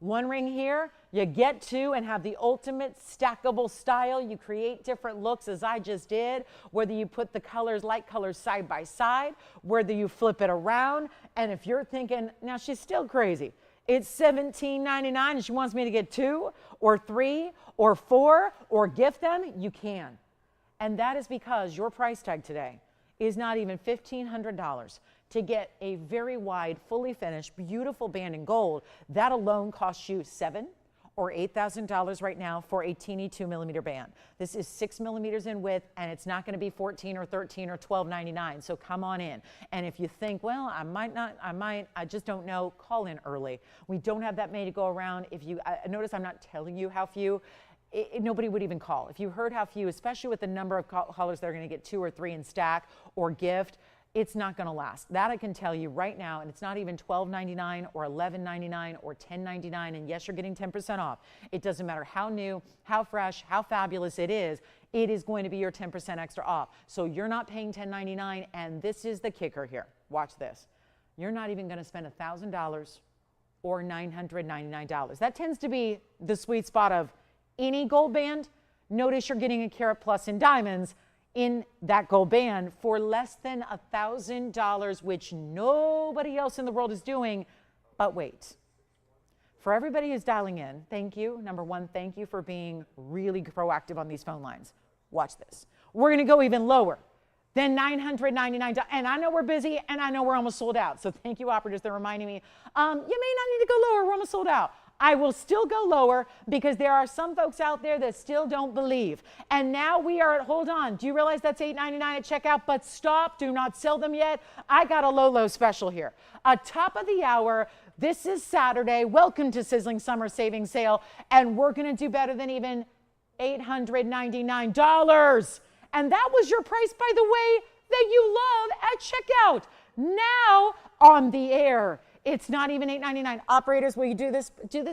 Speaker 1: One ring here, you get 2 and have the ultimate stackable style. You create different looks, as I just did, whether you put the colors, light colors side by side, whether you flip it around. And if you're thinking, now she's still crazy, it's $17.99 and she wants me to get 2 or 3 or 4 or gift them, you can. And that is because your price tag today is not even $1,500 to get a very wide, fully finished, beautiful band in gold. That alone costs you $7,000 or $8,000 right now for a teeny 2 millimeter band. This is 6 millimeters in width, and it's not going to be $14 or $13 or $12.99. So come on in. And if you think, well, I just don't know, call in early. We don't have that many to go around. If you notice, I'm not telling you how few. Nobody would even call. If you heard how few, especially with the number of callers that are going to get 2 or 3 in stack or gift, it's not going to last. That I can tell you right now, and it's not even $12.99 or $11.99 or $10.99, and yes, you're getting 10% off. It doesn't matter how new, how fresh, how fabulous it is going to be your 10% extra off. So you're not paying $10.99, and this is the kicker here. Watch this. You're not even going to spend $1,000 or $999. That tends to be the sweet spot of any gold band. Notice you're getting a carat plus in diamonds in that gold band for less than $1,000, which nobody else in the world is doing. But wait, for everybody who's dialing in, thank you. Number one, thank you for being really proactive on these phone lines. Watch this. We're going to go even lower than $999. And I know we're busy, and I know we're almost sold out. So thank you, operators. They're reminding me, you may not need to go lower. We're almost sold out. I will still go lower because there are some folks out there that still don't believe. And now we are at, hold on, do you realize that's $8.99 at checkout? But stop, do not sell them yet. I got a low special here. A top of the hour. This is Saturday. Welcome to Sizzling Summer Savings Sale. And we're going to do better than even $899. And that was your price, by the way, that you love at checkout. Now on the air. It's not even $8.99. Operators, will you do this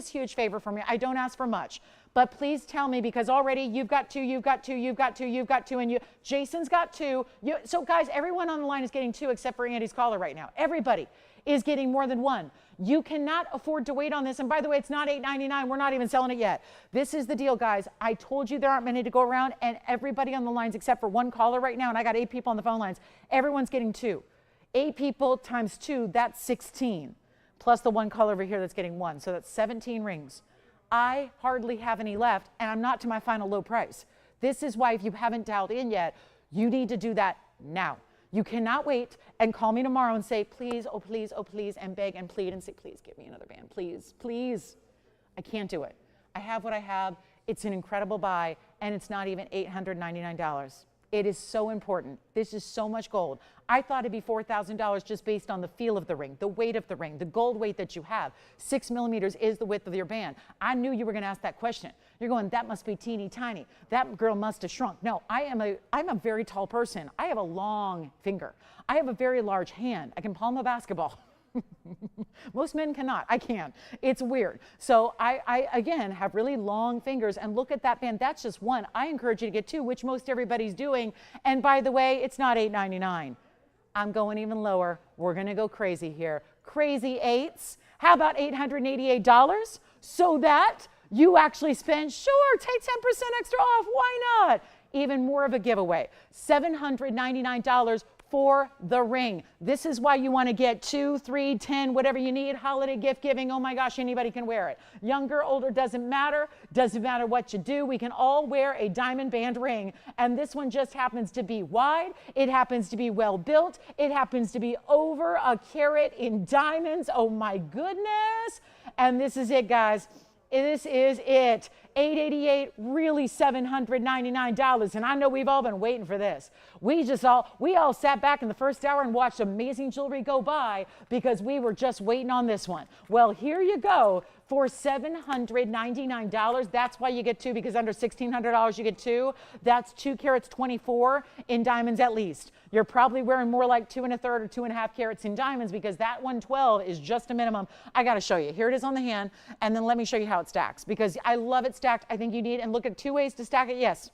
Speaker 1: huge favor for me? I don't ask for much, but please tell me, because already you've got two, you've got two, you've got two, you've got two, and Jason's got two. So guys, everyone on the line is getting two except for Andy's caller right now. Everybody is getting more than one. You cannot afford to wait on this. And by the way, it's not $8.99. We're not even selling it yet. This is the deal, guys. I told you there aren't many to go around, and everybody on the lines except for one caller right now, and I got 8 people on the phone lines. Everyone's getting two. 8 people times 2, that's 16. Plus the one caller over here that's getting 1. So that's 17 rings. I hardly have any left, and I'm not to my final low price. This is why if you haven't dialed in yet, you need to do that now. You cannot wait and call me tomorrow and say, please, oh please, and beg and plead and say, please give me another band, please, please. I can't do it. I have what I have. It's an incredible buy, and it's not even $899. It is so important. This is so much gold. I thought it'd be $4,000 just based on the feel of the ring, the weight of the ring, the gold weight that you have. 6 millimeters is the width of your band. I knew you were going to ask that question. You're going, that must be teeny tiny. That girl must have shrunk. No, I'm a very tall person. I have a long finger. I have a very large hand. I can palm a basketball. Most men cannot. I can. It's weird. So I again have really long fingers, and look at that band. That's just one. I encourage you to get two, which most everybody's doing. And by the way, it's not $8.99. I'm going even lower. We're going to go crazy here. Crazy 8s. How about $888 so that you actually spend, sure, take 10% extra off. Why not? Even more of a giveaway. $799 for the ring. This is why you want to get 2, 3, 10, whatever you need. Holiday gift giving. Oh my gosh, anybody can wear it. Younger, older, doesn't matter. Doesn't matter what you do. We can all wear a diamond band ring. And this one just happens to be wide. It happens to be well built. It happens to be over a carat in diamonds. Oh my goodness. And this is it, guys. This is it. $888, really $799. And I know we've all been waiting for this. We all sat back in the first hour and watched amazing jewelry go by because we were just waiting on this one. Well, here you go for $799. That's why you get two, because under $1,600 you get two. That's 2 carats 24 in diamonds at least. You're probably wearing more like 2 1/3 or 2.5 carats in diamonds, because that 112 is just a minimum. I got to show you. Here it is on the hand, and then let me show you how it stacks, because I love it stacked. I think you need, and look at 2 ways to stack it. Yes.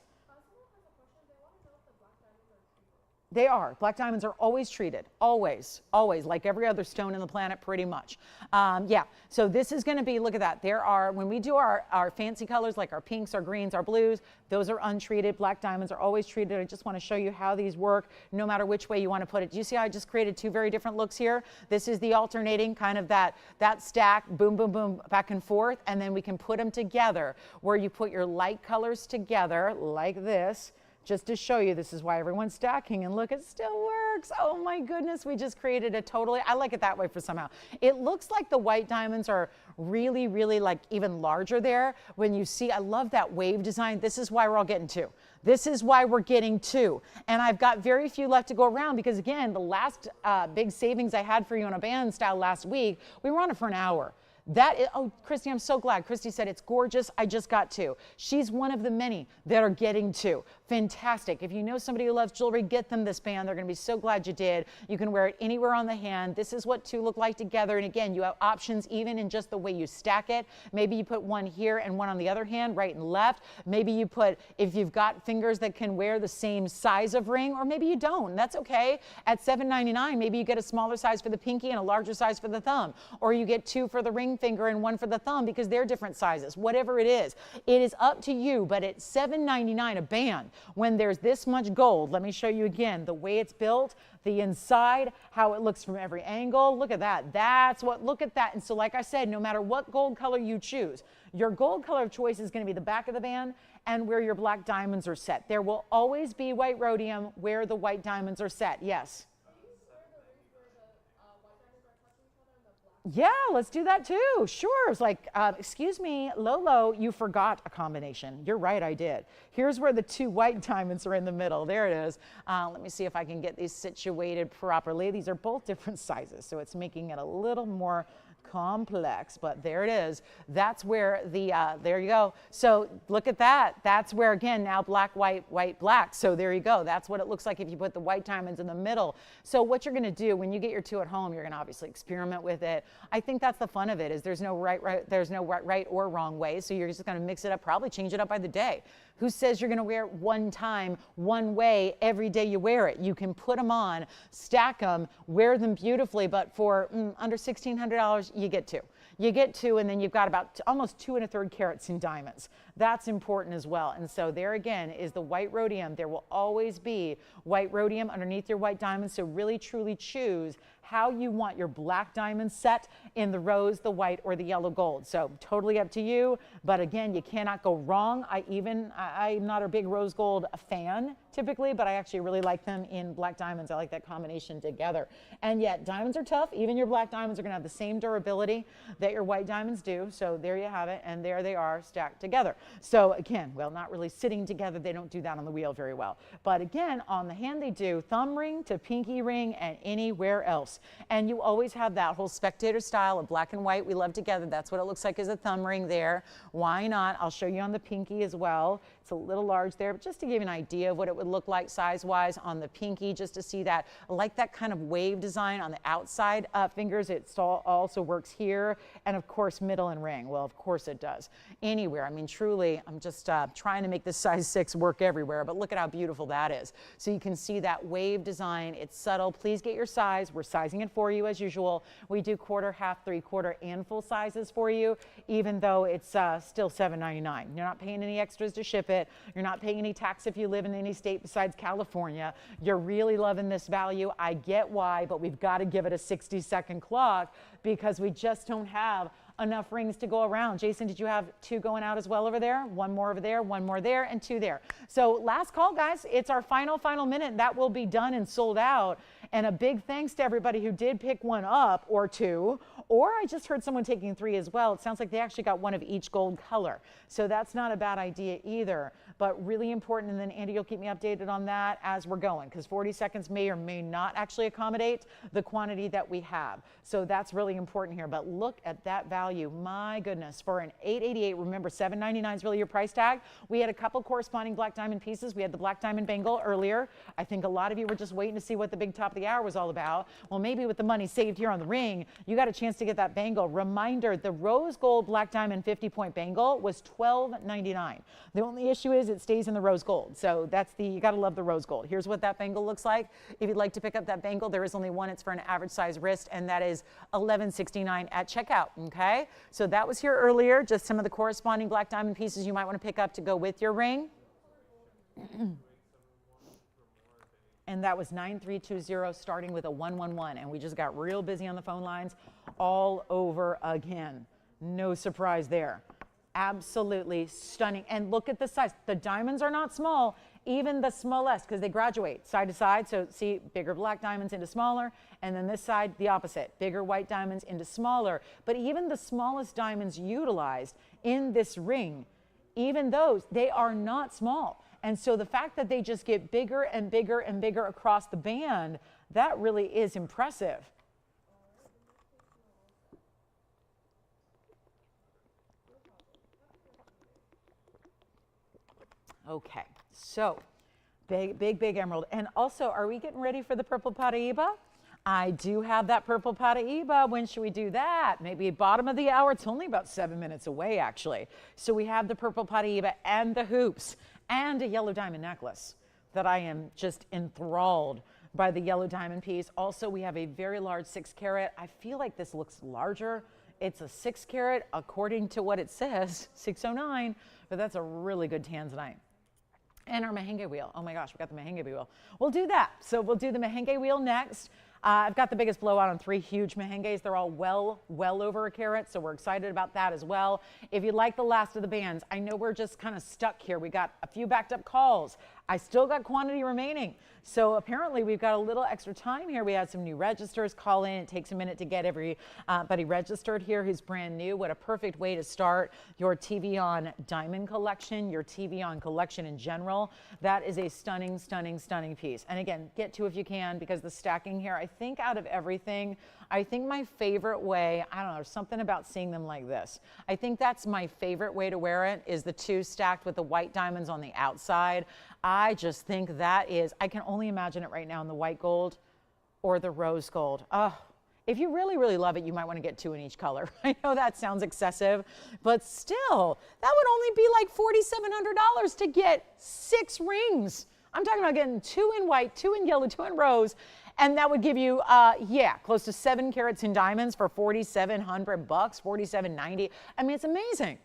Speaker 1: They are. Black diamonds are always treated. Always. Always. Like every other stone in the planet, pretty much. Yeah. So this is going to be, look at that. There are, when we do our fancy colors, like our pinks, our greens, our blues, those are untreated. Black diamonds are always treated. I just want to show you how these work, no matter which way you want to put it. Do you see how I just created 2 very different looks here? This is the alternating kind of that stack, boom, boom, boom, back and forth. And then we can put them together where you put your light colors together like this. Just to show you, this is why everyone's stacking, and look, it still works. Oh my goodness, we just created a totally, I like it that way for somehow. It looks like the white diamonds are really, really like even larger there. When you see, I love that wave design. This is why we're all getting 2. This is why we're getting 2. And I've got very few left to go around, because again, the last big savings I had for you on a band style last week, we were on it for an hour. That is, oh, Christy, I'm so glad. Christy said, it's gorgeous. I just got 2. She's one of the many that are getting 2. fantastic. If you know somebody who loves jewelry, get them this band. They're going to be so glad you did. You can wear it anywhere on the hand. This is what two look like together. And again, you have options even in just the way you stack it. Maybe you put one here and one on the other hand, right and left. Maybe you put, if you've got fingers that can wear the same size of ring, or maybe you don't. That's okay. At $7.99, maybe you get a smaller size for the pinky and a larger size for the thumb. Or you get two for the ring finger and one for the thumb because they're different sizes. Whatever it is up to you. But at $7.99 a band, when there's this much gold, let me show you again the way it's built, the inside, how it looks from every angle. Look at that. That's what, look at that. And so like I said, no matter what gold color you choose, your gold color of choice is going to be the back of the band and where your black diamonds are set. There will always be white rhodium where the white diamonds are set. Yes. Yeah, let's do that too. Sure. It's like, excuse me, Lolo, you forgot a combination. You're right, I did. Here's where the two white diamonds are in the middle. There it is. Let me see if I can get these situated properly. These are both different sizes, so it's making it a little more complex, but there it is. That's where the, there you go. So look at that. That's where, again, now black, white, white, black. So there you go. That's what it looks like if you put the white diamonds in the middle. So what you're going to do when you get your two at home, you're going to obviously experiment with it. I think that's the fun of it, is there's no right or wrong way. So you're just going to mix it up, probably change it up by the day. Who says you're going to wear it one time, one way, every day you wear it? You can put them on, stack them, wear them beautifully, but for under $1,600, you get two. You get two, and then you've got about almost 2 1/3 carats in diamonds. That's important as well. And so there again is the white rhodium. There will always be white rhodium underneath your white diamonds. So really, truly choose how you want your black diamonds set in the rose, the white, or the yellow gold. So totally up to you. But again, you cannot go wrong. I'm not a big rose gold fan typically, but I actually really like them in black diamonds. I like that combination together. And yet diamonds are tough. Even your black diamonds are going to have the same durability that your white diamonds do. So there you have it. And there they are stacked together. So again, well, not really sitting together. They don't do that on the wheel very well. But again, on the hand, they do thumb ring to pinky ring and anywhere else. And you always have that whole spectator style of black and white we love together. That's what it looks like as a thumb ring there. Why not? I'll show you on the pinky as well. It's a little large there, but just to give you an idea of what it would look like size-wise on the pinky, just to see that. I like that kind of wave design on the outside fingers. It also works here. And of course, middle and ring. Well, of course it does. Anywhere. I mean, truly, I'm just trying to make this size 6 work everywhere, but look at how beautiful that is. So you can see that wave design. It's subtle. Please get your size. We're sizing it for you as usual. We do quarter, half, 3/4, and full sizes for you, even though it's still $7.99. You're not paying any extras to ship it. You're not paying any tax if you live in any state besides California. You're really loving this value. I get why, but we've got to give it a 60-second clock because we just don't have enough rings to go around. Jason, did you have 2 going out as well over there? 1 more over there, 1 more there, and 2 there. So last call, guys. It's our final minute. That will be done and sold out. And a big thanks to everybody who did pick 1 up or 2, or I just heard someone taking 3 as well. It sounds like they actually got 1 of each gold color. So that's not a bad idea either, but really important. And then Andy, you'll keep me updated on that as we're going, because 40 seconds may or may not actually accommodate the quantity that we have. So that's really important here. But look at that value. My goodness, for an $888, remember $7.99 is really your price tag. We had a couple corresponding black diamond pieces. We had the black diamond bangle earlier. I think a lot of you were just waiting to see what the big top of the hour was all about. Well, maybe with the money saved here on the ring, you got a chance to get that bangle. Reminder, the rose gold black diamond 50-point bangle was $12.99. The only issue is it stays in the rose gold. So that's you got to love the rose gold. Here's what that bangle looks like. If you'd like to pick up that bangle, there is only one. It's for an average size wrist, and that is $11.69 at checkout. Okay, so that was here earlier. Just some of the corresponding black diamond pieces you might want to pick up to go with your ring. And that was 9320 starting with a 111. And we just got real busy on the phone lines all over again. No surprise there. Absolutely stunning. And look at the size. The diamonds are not small, even the smallest, because they graduate side to side. So see, bigger black diamonds into smaller, and then this side, the opposite, bigger white diamonds into smaller. But even the smallest diamonds utilized in this ring, even those, they are not small. And so the fact that they just get bigger and bigger and bigger across the band, that really is impressive. Okay, so Big, big, big emerald. And also, are we getting ready for the purple Paraiba? I do have that purple Paraiba. When should we do that? Maybe bottom of the hour. It's only about 7 minutes away, actually. So we have the purple Paraiba and the hoops and a yellow diamond necklace that I am just enthralled by the yellow diamond piece. Also, we have a very large 6 carat. I feel like this looks larger. It's a 6 carat according to what it says, 609, but that's a really good Tanzanite. And our Mahenge wheel. Oh my gosh, we got the Mahenge wheel. We'll do that. So we'll do the Mahenge wheel next. I've got the biggest blowout on 3 huge Mahenges. They're all well over a carat, so we're excited about that as well. If you like the last of the bands, I know we're just kind of stuck here. We got a few backed up calls. I still got quantity remaining. So apparently we've got a little extra time here. We had some new registers call in. It takes a minute to get everybody registered here who's brand new. What a perfect way to start your TVON diamond collection, your TVON collection in general. That is a stunning, stunning, stunning piece. And again, get to if you can, because the stacking here, I think out of everything, I think my favorite way, I don't know, there's something about seeing them like this. I think that's my favorite way to wear it, is the 2 stacked with the white diamonds on the outside. I just think that is, I can only imagine it right now in the white gold or the rose gold. Oh, if you really, really love it, you might want to get 2 in each color. I know that sounds excessive, but still, that would only be like $4,700 to get 6 rings. I'm talking about getting 2 in white, 2 in yellow, 2 in rose, and that would give you, yeah, close to 7 carats in diamonds for $4,700, $4,790. I mean, it's amazing.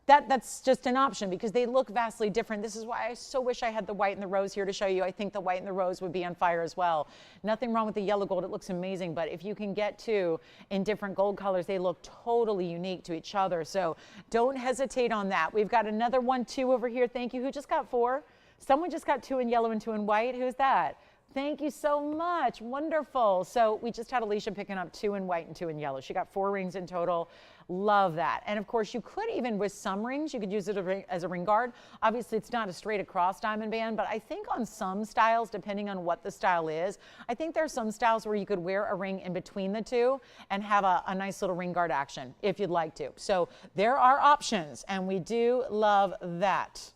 Speaker 1: That's just an option because they look vastly different. This is why I so wish I had the white and the rose here to show you. I think the white and the rose would be on fire as well. Nothing wrong with the yellow gold. It looks amazing. But if you can get 2 in different gold colors, they look totally unique to each other. So don't hesitate on that. We've got another 1, 2 over here. Thank you. Who just got 4? Someone just got 2 in yellow and 2 in white. Who's that? Thank you so much. Wonderful. So we just had Alicia picking up 2 in white and 2 in yellow. She got 4 rings in total. Love that. And of course, you could even, with some rings, you could use it as a ring guard. Obviously, it's not a straight across diamond band, but I think on some styles, depending on what the style is, I think there are some styles where you could wear a ring in between the 2 and have a nice little ring guard action if you'd like to. So there are options, and we do love that.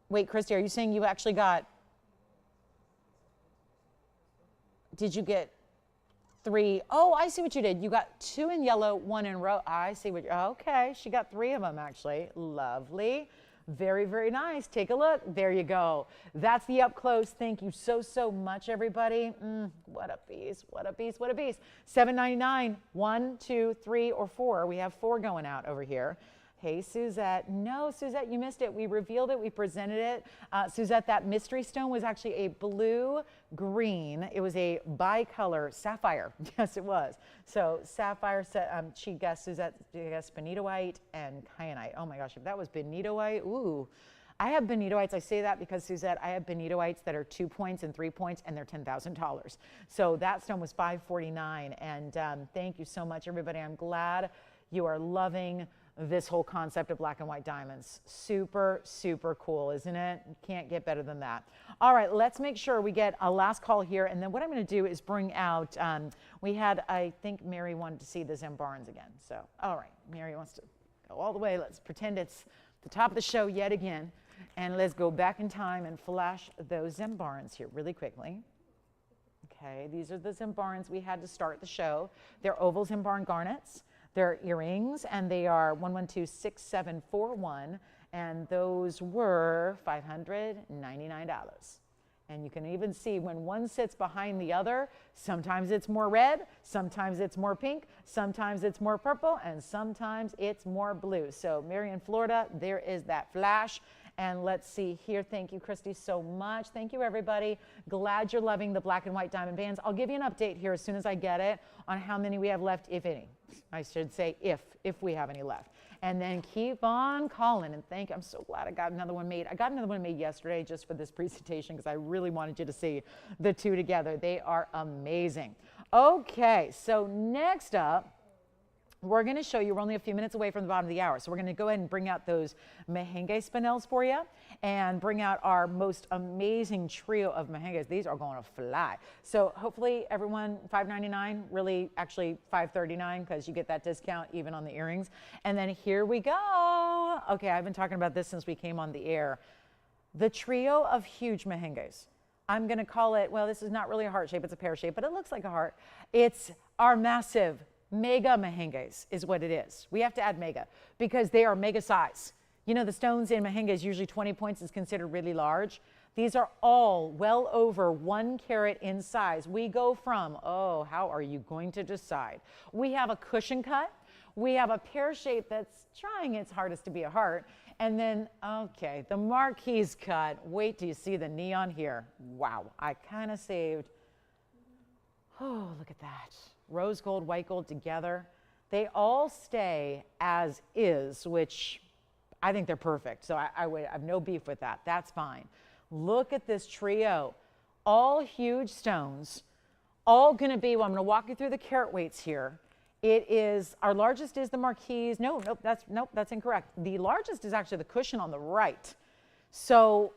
Speaker 1: Wait, Christy, are you saying you actually got, did you get 3? Oh, I see what you did. You got 2 in yellow, 1 in rose. I see what okay. She got 3 of them actually. Lovely. Very, very nice. Take a look. There you go. That's the up close. Thank you so, so much, everybody. What a piece. What a piece. What a piece. $7.99. 1, 2, 3, or 4. We have 4 going out over here. Hey, Suzette. No, Suzette, you missed it. We revealed it. We presented it. Suzette, that mystery stone was actually a blue-green. It was a bicolor sapphire. Yes, it was. So sapphire, she guessed, Suzette, she guessed benitoite and kyanite. Oh my gosh, if that was benitoite, ooh. I have benitoites. I say that because, Suzette, I have benitoites that are 2 points and 3 points, and they're $10,000. So that stone was $549. And thank you so much, everybody. I'm glad you are loving this whole concept of black and white diamonds. Super, super cool, isn't it? You can't get better than that. All right, let's make sure we get a last call here. And then what I'm going to do is bring out, we had, I think Mary wanted to see the Zambarans again. So, all right, Mary wants to go all the way. Let's pretend it's the top of the show yet again. And let's go back in time and flash those Zambarans here really quickly. Okay, these are the Zambarans we had to start the show. They're oval Zambaran garnets. They're earrings, and they are 1126741, and those were $599. And you can even see when one sits behind the other, sometimes it's more red, sometimes it's more pink, sometimes it's more purple, and sometimes it's more blue. So Marion, Florida, there is that flash. And let's see here. Thank you, Christy, so much. Thank you, everybody. Glad you're loving the black and white diamond bands. I'll give you an update here as soon as I get it on how many we have left, if any. I should say if we have any left. And then keep on calling. And I'm so glad I got another one made. I got another one made yesterday just for this presentation because I really wanted you to see the 2 together. They are amazing. Okay, so next up, we're going to show you, we're only a few minutes away from the bottom of the hour, so we're going to go ahead and bring out those Mahenge Spinels for you and bring out our most amazing trio of Mahenges. These are going to fly. So hopefully everyone, $599, really actually $539 because you get that discount even on the earrings. And then here we go. Okay, I've been talking about this since we came on the air. The trio of huge Mahenges. I'm going to call it, well, this is not really a heart shape, it's a pear shape, but it looks like a heart. It's our massive mega Mahenges is what it is. We have to add mega because they are mega size. You know, the stones in Mahenges, usually 20 points is considered really large. These are all well over 1 carat in size. We go from, oh, how are you going to decide? We have a cushion cut. We have a pear shape that's trying its hardest to be a heart. And then, okay, the marquise cut. Wait till you see the neon here. Wow, I kind of saved. Oh, look at that. Rose gold, white gold together. They all stay as is, which I think they're perfect. So I have no beef with that. That's fine. Look at this trio. All huge stones, all going to be, well, I'm going to walk you through the carat weights here. It is, our largest is the marquise. Nope, that's incorrect. The largest is actually the cushion on the right. So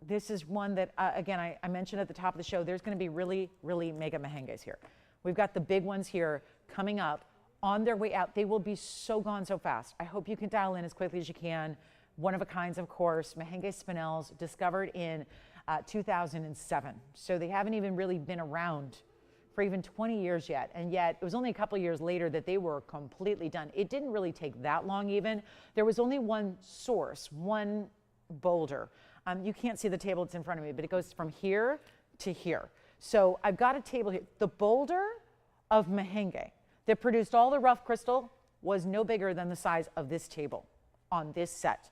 Speaker 1: this is one that, again, I mentioned at the top of the show, there's going to be really, really mega Mahenges here. We've got the big ones here coming up on their way out. They will be so gone so fast. I hope you can dial in as quickly as you can. One of a kinds, of course, Mahenge Spinels, discovered in 2007. So they haven't even really been around for even 20 years yet. And yet it was only a couple of years later that they were completely done. It didn't really take that long even. There was only one source, one boulder. You can't see the table that's in front of me, but it goes from here to here. So I've got a table here. The boulder of Mahenge that produced all the rough crystal was no bigger than the size of this table on this set.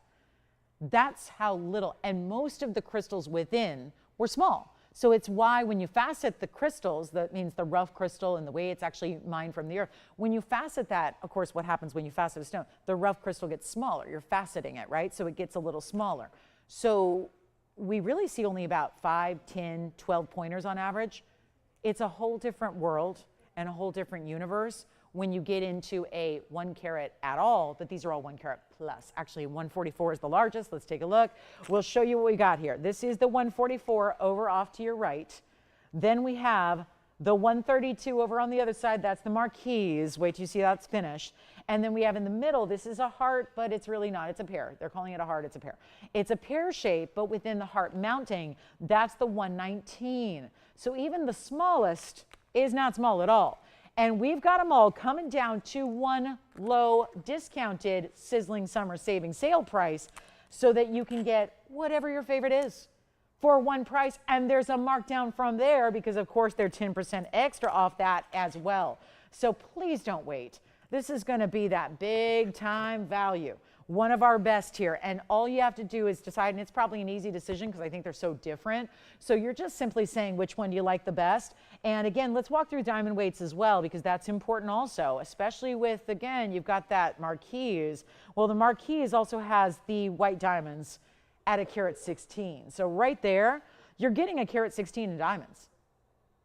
Speaker 1: That's how little, and most of the crystals within were small. So it's why when you facet the crystals, that means the rough crystal and the way it's actually mined from the earth, when you facet that, of course, what happens when you facet a stone? The rough crystal gets smaller. You're faceting it, right? So it gets a little smaller. So we really see only about 5, 10, 12 pointers on average. It's a whole different world and a whole different universe when you get into a 1 carat at all, but these are all 1 carat plus. Actually, 144 is the largest. Let's take a look. We'll show you what we got here. This is the 144 over off to your right. Then we have the 132 over on the other side. That's the marquise. Wait till you see that's finished. And then we have in the middle, this is a heart, but it's really not. It's a pear. They're calling it a heart. It's a pear. It's a pear shape, but within the heart mounting, that's the 119. So even the smallest is not small at all. And we've got them all coming down to one low discounted sizzling summer savings sale price so that you can get whatever your favorite is for one price. And there's a markdown from there because, of course, they're 10% extra off that as well. So please don't wait. This is going to be that big time value. One of our best here. And all you have to do is decide, and it's probably an easy decision because I think they're so different. So you're just simply saying which one do you like the best. And again, let's walk through diamond weights as well because that's important also, especially with, again, you've got that marquise. Well, the marquise also has the white diamonds at a carat 16. So right there, you're getting a carat 16 in diamonds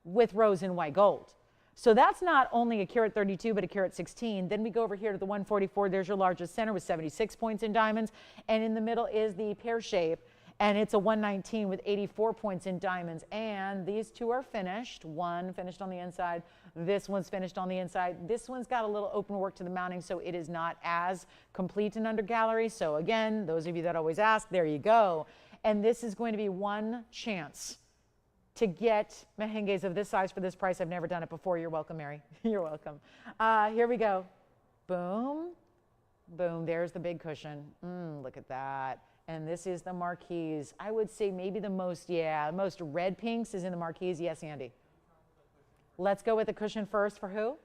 Speaker 1: with rose and white gold. So that's not only a carat 32, but a carat 16. Then we go over here to the 144. There's your largest center with 76 points in diamonds. And in the middle is the pear shape. And it's a 119 with 84 points in diamonds. And these two are finished. One finished on the inside. This one's finished on the inside. This one's got a little open work to the mounting, so it is not as complete an under gallery. So again, those of you that always ask, there you go. And this is going to be one chance to get Mahenges of this size for this price. I've never done it before. You're welcome, Mary. You're welcome. Here we go. Boom. Boom. There's the big cushion. Look at that. And this is the marquise. I would say maybe the most red pinks is in the marquise. Yes, Andy. Let's go with the cushion first for who?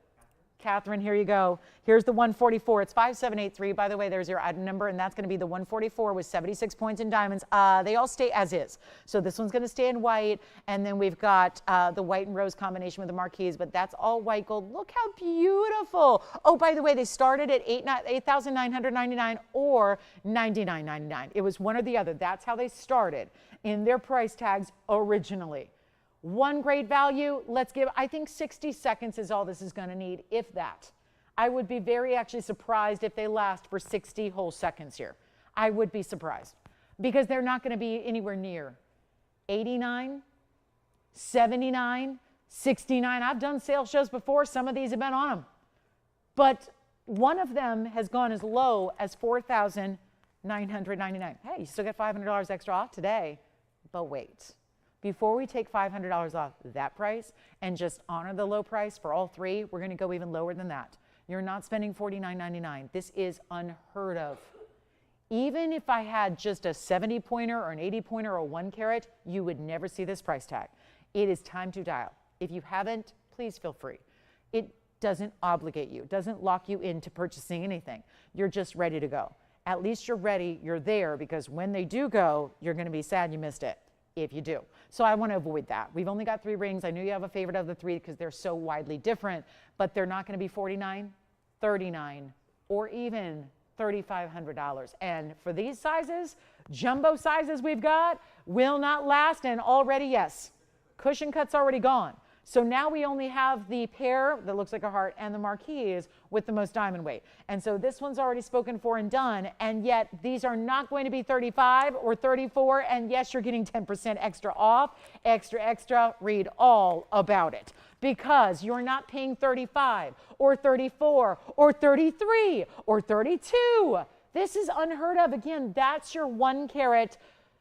Speaker 1: Catherine, here you go. Here's the 144. It's 5783. By the way, there's your item number, and that's going to be the 144 with 76 points in diamonds. They all stay as is. So this one's going to stay in white, and then we've got the white and rose combination with the marquise, but that's all white gold. Look how beautiful. Oh, by the way, they started at $8,999 or $99.99. It was one or the other. That's how they started in their price tags originally. One great value, let's give, I think 60 seconds is all this is going to need, if that. I would be very actually surprised if they last for 60 whole seconds here. I would be surprised because they're not going to be anywhere near 89, 79, 69. I've done sales shows before. Some of these have been on them. But one of them has gone as low as $4,000 $999. Hey, you still get $500 extra off today. But wait, before we take $500 off that price and just honor the low price for all three, we're going to go even lower than that. You're not spending $49.99. This is unheard of. Even if I had just a 70 pointer or an 80 pointer or a 1 carat, you would never see this price tag. It is time to dial. If you haven't, please feel free. It doesn't obligate you, doesn't lock you into purchasing anything. You're just ready to go. At least you're ready, you're there, because when they do go, you're going to be sad you missed it, if you do. So I want to avoid that. We've only got 3 rings. I know you have a favorite of the 3 because they're so widely different, but they're not going to be $49, $39, or even $3,500. And for these sizes, jumbo sizes we've got, will not last, and already, yes, cushion cut's already gone. So now we only have the pair that looks like a heart and the marquise with the most diamond weight. And so this one's already spoken for and done, and yet these are not going to be 35 or 34, and yes, you're getting 10% extra off. Extra, extra, read all about it. Because you're not paying 35 or 34 or 33 or 32. This is unheard of. Again, that's your 1 carat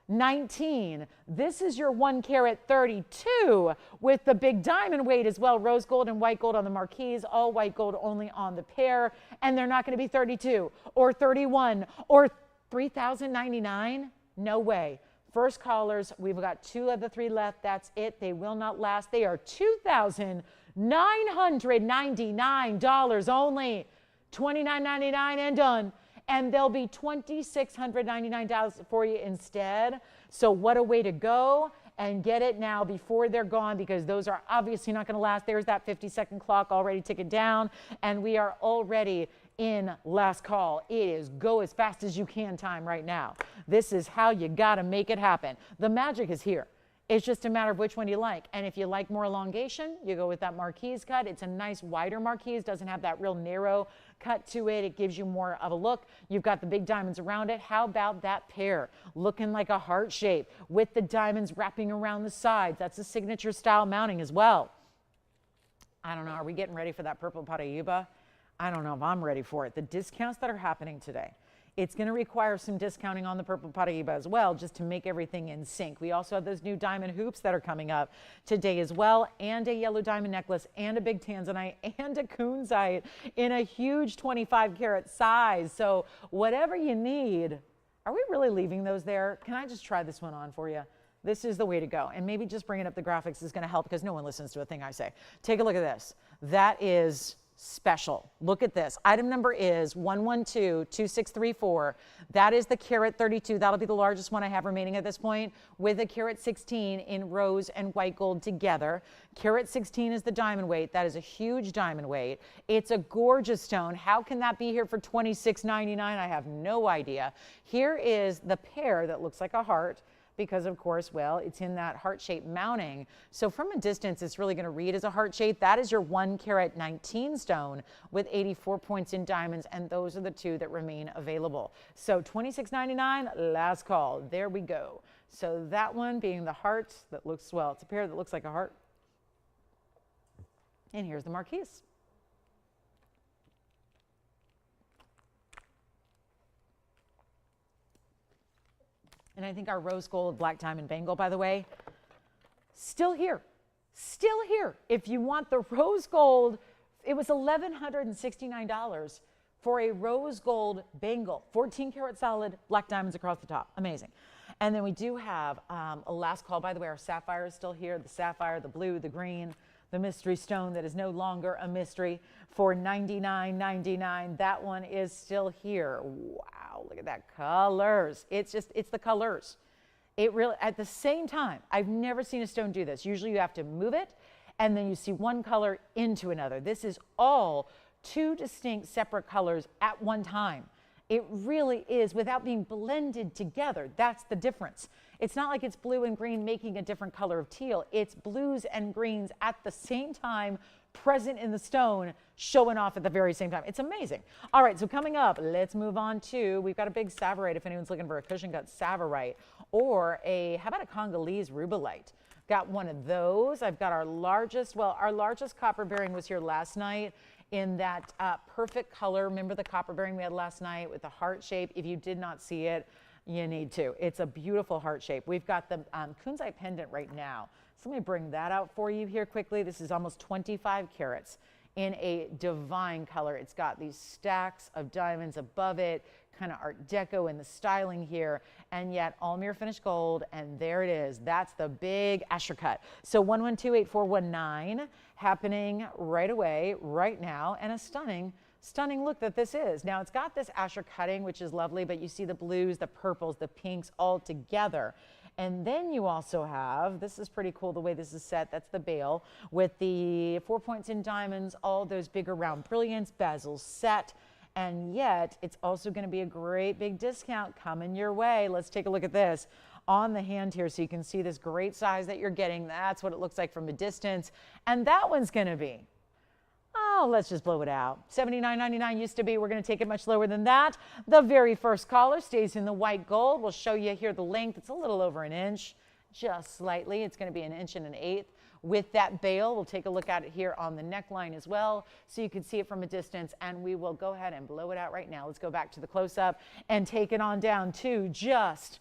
Speaker 1: 19. This is your 1 carat 32 with the big diamond weight as well. Rose gold and white gold on the marquise, all white gold only on the pair. And they're not going to be 32 or 31 or $3,099. No way. First callers, we've got 2 of the 3 left. That's it. They will not last. They are $2,999 only. $29.99 and done. And they'll be $2,699 for you instead. So what a way to go and get it now before they're gone, because those are obviously not going to last. There's that 50-second clock already ticking down, and we are already in last call. It is go as fast as you can time right now. This is how you got to make it happen. The magic is here. It's just a matter of which one you like. And if you like more elongation, you go with that marquise cut. It's a nice wider marquise, doesn't have that real narrow cut to it. It gives you more of a look. You've got the big diamonds around it. How about that pair looking like a heart shape with the diamonds wrapping around the sides? That's a signature style mounting as well. I don't know, are we getting ready for that purple Paraiba? I don't know if I'm ready for it. The discounts that are happening today, it's going to require some discounting on the purple Paraiba as well, just to make everything in sync. We also have those new diamond hoops that are coming up today as well, and a yellow diamond necklace, and a big Tanzanite, and a kunzite in a huge 25 carat size. So whatever you need, are we really leaving those there? Can I just try this one on for you? This is the way to go. And maybe just bringing up the graphics is going to help, because no one listens to a thing I say. Take a look at this. That is special. Look at this. Item number is 1122634. That is the carat 32. That'll be the largest one I have remaining at this point, with a carat 16 in rose and white gold together. Carat 16 is the diamond weight. That is a huge diamond weight. It's a gorgeous stone. How can that be here for $26.99? I have no idea. Here is the pair that looks like a heart, because of course, well, it's in that heart-shaped mounting. So from a distance, it's really going to read as a heart shape. That is your 1 carat 19 stone with 84 points in diamonds, and those are the 2 that remain available. So $26.99, last call. There we go. So that one being the heart that looks, well, it's a pair that looks like a heart. And here's the marquise. And I think our rose gold black diamond bangle, by the way, still here. Still here. If you want the rose gold, it was $1,169 for a rose gold bangle, 14 karat solid, black diamonds across the top. Amazing. And then we do have a last call. By the way, our sapphire is still here. The sapphire, the blue, the green, the mystery stone that is no longer a mystery for $99.99. That one is still here. Wow, look at that colors. It's the colors. It really, at the same time, I've never seen a stone do this. Usually you have to move it and then you see one color into another. This is all 2 distinct separate colors at one time. It really is, without being blended together. That's the difference. It's not like it's blue and green making a different color of teal. It's blues and greens at the same time, present in the stone, showing off at the very same time. It's amazing. All right, so coming up, let's move on to, we've got a big Savarite if anyone's looking for a cushion cut Savarite, or a, how about a Congolese Rubellite? Got one of those. I've got our largest, well, our largest copper bearing was here last night. in that perfect color. Remember the copper bearing we had last night with the heart shape? If you did not see it, you need to. It's a beautiful heart shape. We've got the kunzite pendant right now. So let me bring that out for you here quickly. This is almost 25 carats in a divine color. It's got these stacks of diamonds above it, kind of Art Deco in the styling here, and yet all mirror finished gold, and there it is. That's the big Asher cut. So 1128419 happening right away, right now, and a stunning look that this is. Now it's got this Asher cutting, which is lovely, but you see the blues, the purples, the pinks all together. And then you also have, this is pretty cool the way this is set, that's the bail with the 4 points in diamonds, all those bigger round brilliants, bezels set, and yet it's also going to be a great big discount coming your way. Let's take a look at this on the hand here so you can see this great size that you're getting. That's what it looks like from a distance. And that one's going to be, oh, let's just blow it out. $79.99 used to be. We're going to take it much lower than that. The very first caller stays in the white gold. We'll show you here the length. It's a little over an inch, just slightly. It's going to be an inch and an eighth. With that bail, we'll take a look at it here on the neckline as well, so you can see it from a distance, and we will go ahead and blow it out right now. Let's go back to the close-up and take it on down to just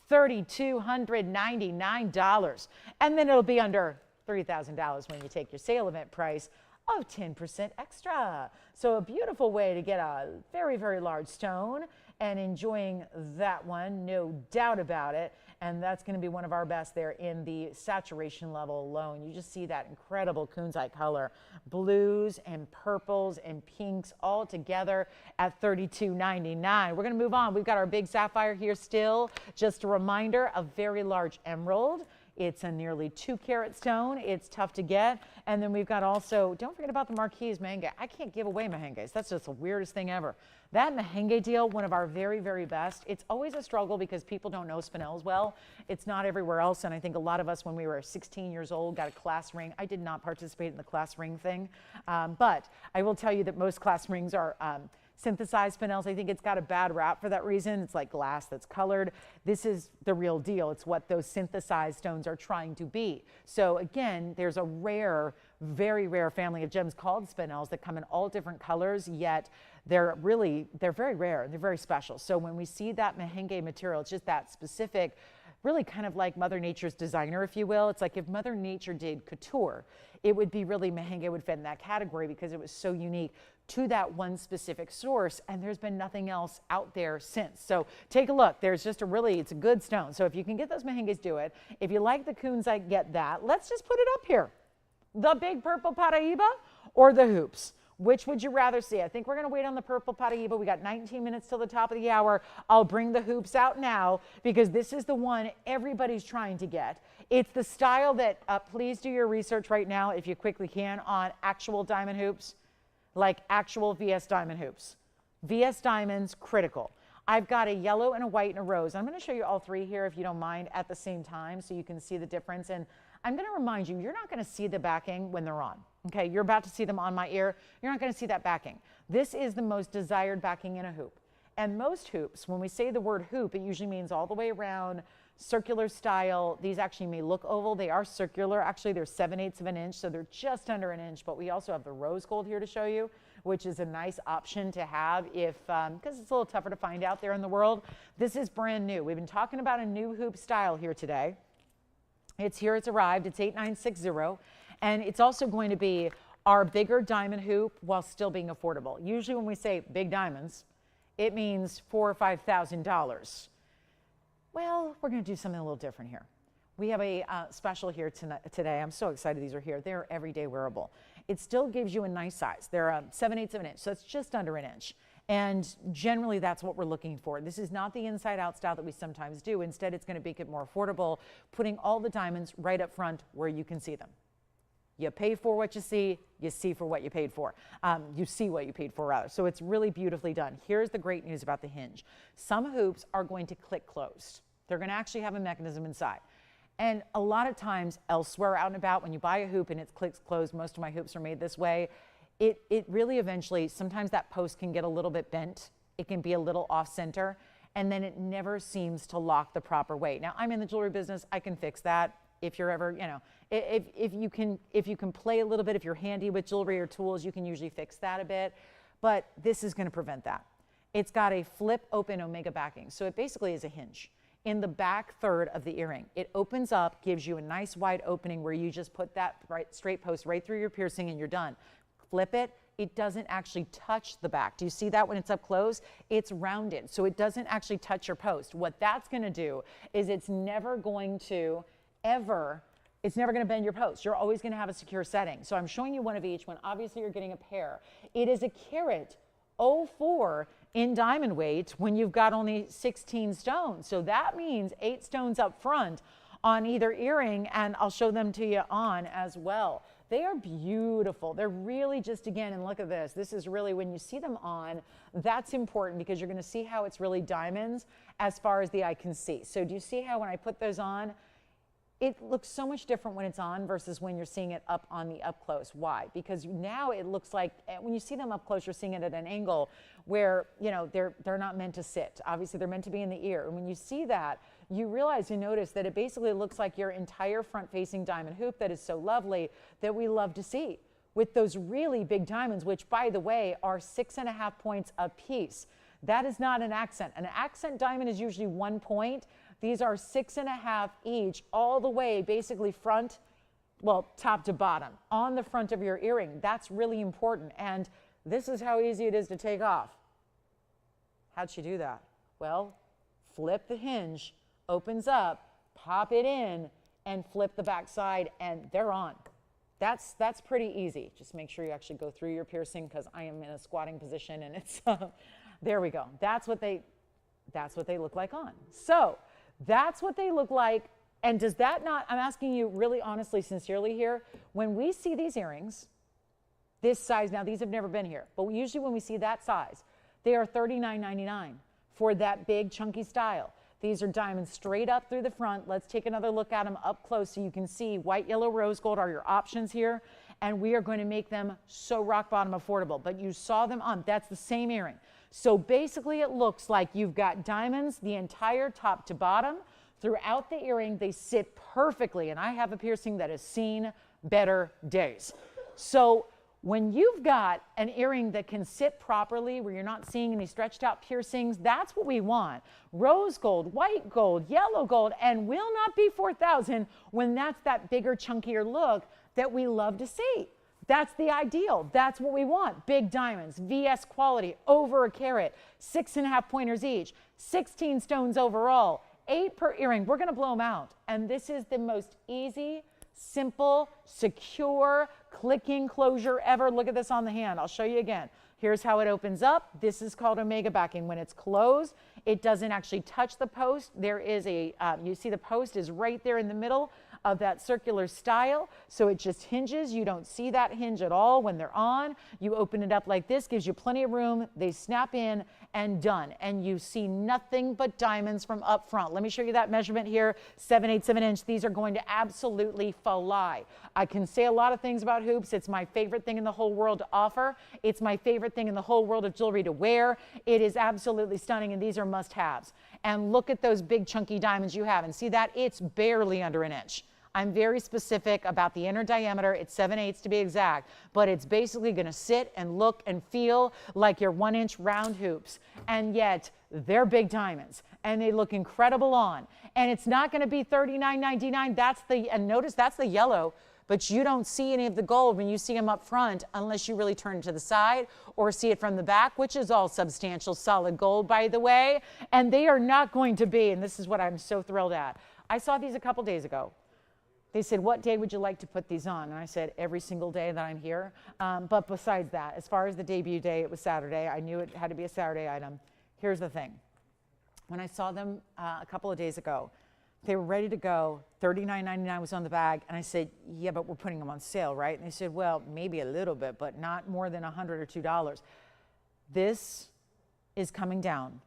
Speaker 1: $3,299. And then it'll be under $3,000 when you take your sale event price of 10% extra. So a beautiful way to get a very, very large stone and enjoying that one, no doubt about it. And that's going to be one of our best there in the saturation level alone. You just see that incredible kunzite color, blues and purples and pinks all together at $32.99. We're going to move on. We've got our big sapphire here still. Just a reminder, a very large emerald. It's a nearly 2 carat stone. It's tough to get. And then we've got also, don't forget about the Marquise Mahenge. I can't give away Mahenges. That's just the weirdest thing ever. That Mahenge deal, one of our very, very best. It's always a struggle because people don't know Spinels well. It's not everywhere else. And I think a lot of us, when we were 16 years old, got a class ring. I did not participate in the class ring thing. But I will tell you that most class rings are synthesized Spinels. I think it's got a bad rap for that reason. It's like glass that's colored. This is the real deal. It's what those synthesized stones are trying to be. So again, there's a rare, very rare family of gems called Spinels that come in all different colors, yet they're very rare and they're very special. So when we see that Mahenge material, it's just that specific, really kind of like Mother Nature's designer, if you will. It's like if Mother Nature did couture, it would be really Mahenge would fit in that category because it was so unique to that one specific source, and there's been nothing else out there since. So take a look. There's just it's a good stone. So if you can get those Mahenges, do it. If you like the kunzite, get that. Let's just put it up here. The big purple Paraiba or the hoops? Which would you rather see? I think we're going to wait on the purple Paraiba. We got 19 minutes till the top of the hour. I'll bring the hoops out now because this is the one everybody's trying to get. It's the style that, please do your research right now if you quickly can on actual diamond hoops, like actual VS diamond hoops. VS diamonds, critical. I've got a yellow and a white and a rose. I'm going to show you all three here if you don't mind at the same time so you can see the difference. And I'm going to remind you, you're not going to see the backing when they're on. Okay, you're about to see them on my ear. You're not going to see that backing. This is the most desired backing in a hoop. And most hoops, when we say the word hoop, it usually means all the way around, circular style. These actually may look oval. They are circular. Actually, they're 7/8 of an inch, so they're just under an inch. But we also have the rose gold here to show you, which is a nice option to have if, because it's a little tougher to find out there in the world. This is brand new. We've been talking about a new hoop style here today. It's here, it's arrived, it's 8960, and it's also going to be our bigger diamond hoop while still being affordable. Usually when we say big diamonds, it means $4,000 or $5,000. Well, we're going to do something a little different here. We have a special here today. I'm so excited these are here. They're everyday wearable. It still gives you a nice size. They're 7/8 of an inch, so it's just under an inch. And generally, that's what we're looking for. This is not the inside-out style that we sometimes do. Instead, it's going to make it more affordable, putting all the diamonds right up front where you can see them. You pay for what you see for what you paid for. You see what you paid for, rather. So it's really beautifully done. Here's the great news about the hinge. Some hoops are going to click closed. They're going to actually have a mechanism inside. And a lot of times elsewhere out and about, when you buy a hoop and it clicks closed, most of my hoops are made this way, it really eventually, sometimes that post can get a little bit bent. It can be a little off center, and then it never seems to lock the proper way. Now, I'm in the jewelry business. I can fix that. if you're ever, you know, if you can play a little bit, if you're handy with jewelry or tools, you can usually fix that a bit. But this is going to prevent that. It's got a flip open omega backing. So it basically is a hinge. In the back third of the earring, it opens up, gives you a nice wide opening where you just put that straight post right through your piercing and you're done. Flip it, it doesn't actually touch the back. Do you see that when it's up close? It's rounded, so it doesn't actually touch your post. What that's gonna do is it's never going to bend your post. You're always gonna have a secure setting. So I'm showing you one of each one. Obviously you're getting a pair. It is a carat 04 in diamond weight when you've got only 16 stones. So that means 8 stones up front on either earring, and I'll show them to you on as well. They are beautiful. They're really just, again, and look at this. This is really, when you see them on, that's important because you're gonna see how it's really diamonds as far as the eye can see. So do you see how when I put those on, it looks so much different when it's on versus when you're seeing it up on the up close. Why? Because now it looks like, when you see them up close, you're seeing it at an angle where, you know, they're not meant to sit. Obviously, they're meant to be in the ear. And when you see that, you realize, you notice that it basically looks like your entire front-facing diamond hoop that is so lovely that we love to see, with those really big diamonds, which, by the way, are 6.5 points a piece. That is not an accent. An accent diamond is usually 1 point. These are 6.5 each, all the way basically front, well, top to bottom, on the front of your earring. That's really important. And this is how easy it is to take off. How'd she do that? Well, flip the hinge, opens up, pop it in, and flip the back side, and they're on. That's pretty easy. Just make sure you actually go through your piercing, because I am in a squatting position, and it's, there we go. That's what they look like on. So that's what they look like. And does that not, I'm asking you really honestly, sincerely here, when we see these earrings, this size, now these have never been here, but usually when we see that size, they are $39.99 for that big chunky style. These are diamonds straight up through the front. Let's take another look at them up close so you can see white, yellow, rose gold are your options here. And we are going to make them so rock bottom affordable. But you saw them on, that's the same earring. So basically it looks like you've got diamonds the entire top to bottom. Throughout the earring, they sit perfectly. And I have a piercing that has seen better days. So when you've got an earring that can sit properly, where you're not seeing any stretched out piercings, that's what we want. Rose gold, white gold, yellow gold, and will not be 4,000 when that's that bigger, chunkier look that we love to see. That's the ideal. That's what we want. Big diamonds, VS quality, over a carat, 6.5 pointers each, 16 stones overall, 8 per earring. We're gonna blow them out. And this is the most easy, simple, secure, clicking closure ever. Look at this on the hand. I'll show you again. Here's how it opens up. This is called omega backing. When it's closed, it doesn't actually touch the post. There is a, you see the post is right there in the middle of that circular style. So it just hinges. You don't see that hinge at all when they're on. You open it up like this, gives you plenty of room. They snap in and done. And you see nothing but diamonds from up front. Let me show you that measurement here, 7/8 of an inch. These are going to absolutely fly. I can say a lot of things about hoops. It's my favorite thing in the whole world to offer. It's my favorite thing in the whole world of jewelry to wear. It is absolutely stunning, and these are must-haves. And look at those big chunky diamonds you have, and see that? It's barely under an inch. I'm very specific about the inner diameter. It's 7/8 to be exact, but it's basically gonna sit and look and feel like your 1-inch round hoops. And yet they're big diamonds and they look incredible on. And it's not gonna be $39.99. That's the, and notice that's the yellow, but you don't see any of the gold when you see them up front unless you really turn to the side or see it from the back, which is all substantial solid gold, by the way. And they are not going to be, and this is what I'm so thrilled at. I saw these a couple days ago. They said, what day would you like to put these on? And I said, every single day that I'm here. But besides that, as far as the debut day, it was Saturday. I knew it had to be a Saturday item. Here's the thing. When I saw them a couple of days ago, they were ready to go. $39.99 was on the bag. And I said, yeah, but we're putting them on sale, right? And they said, well, maybe a little bit, but not more than $100 or $2. This is coming down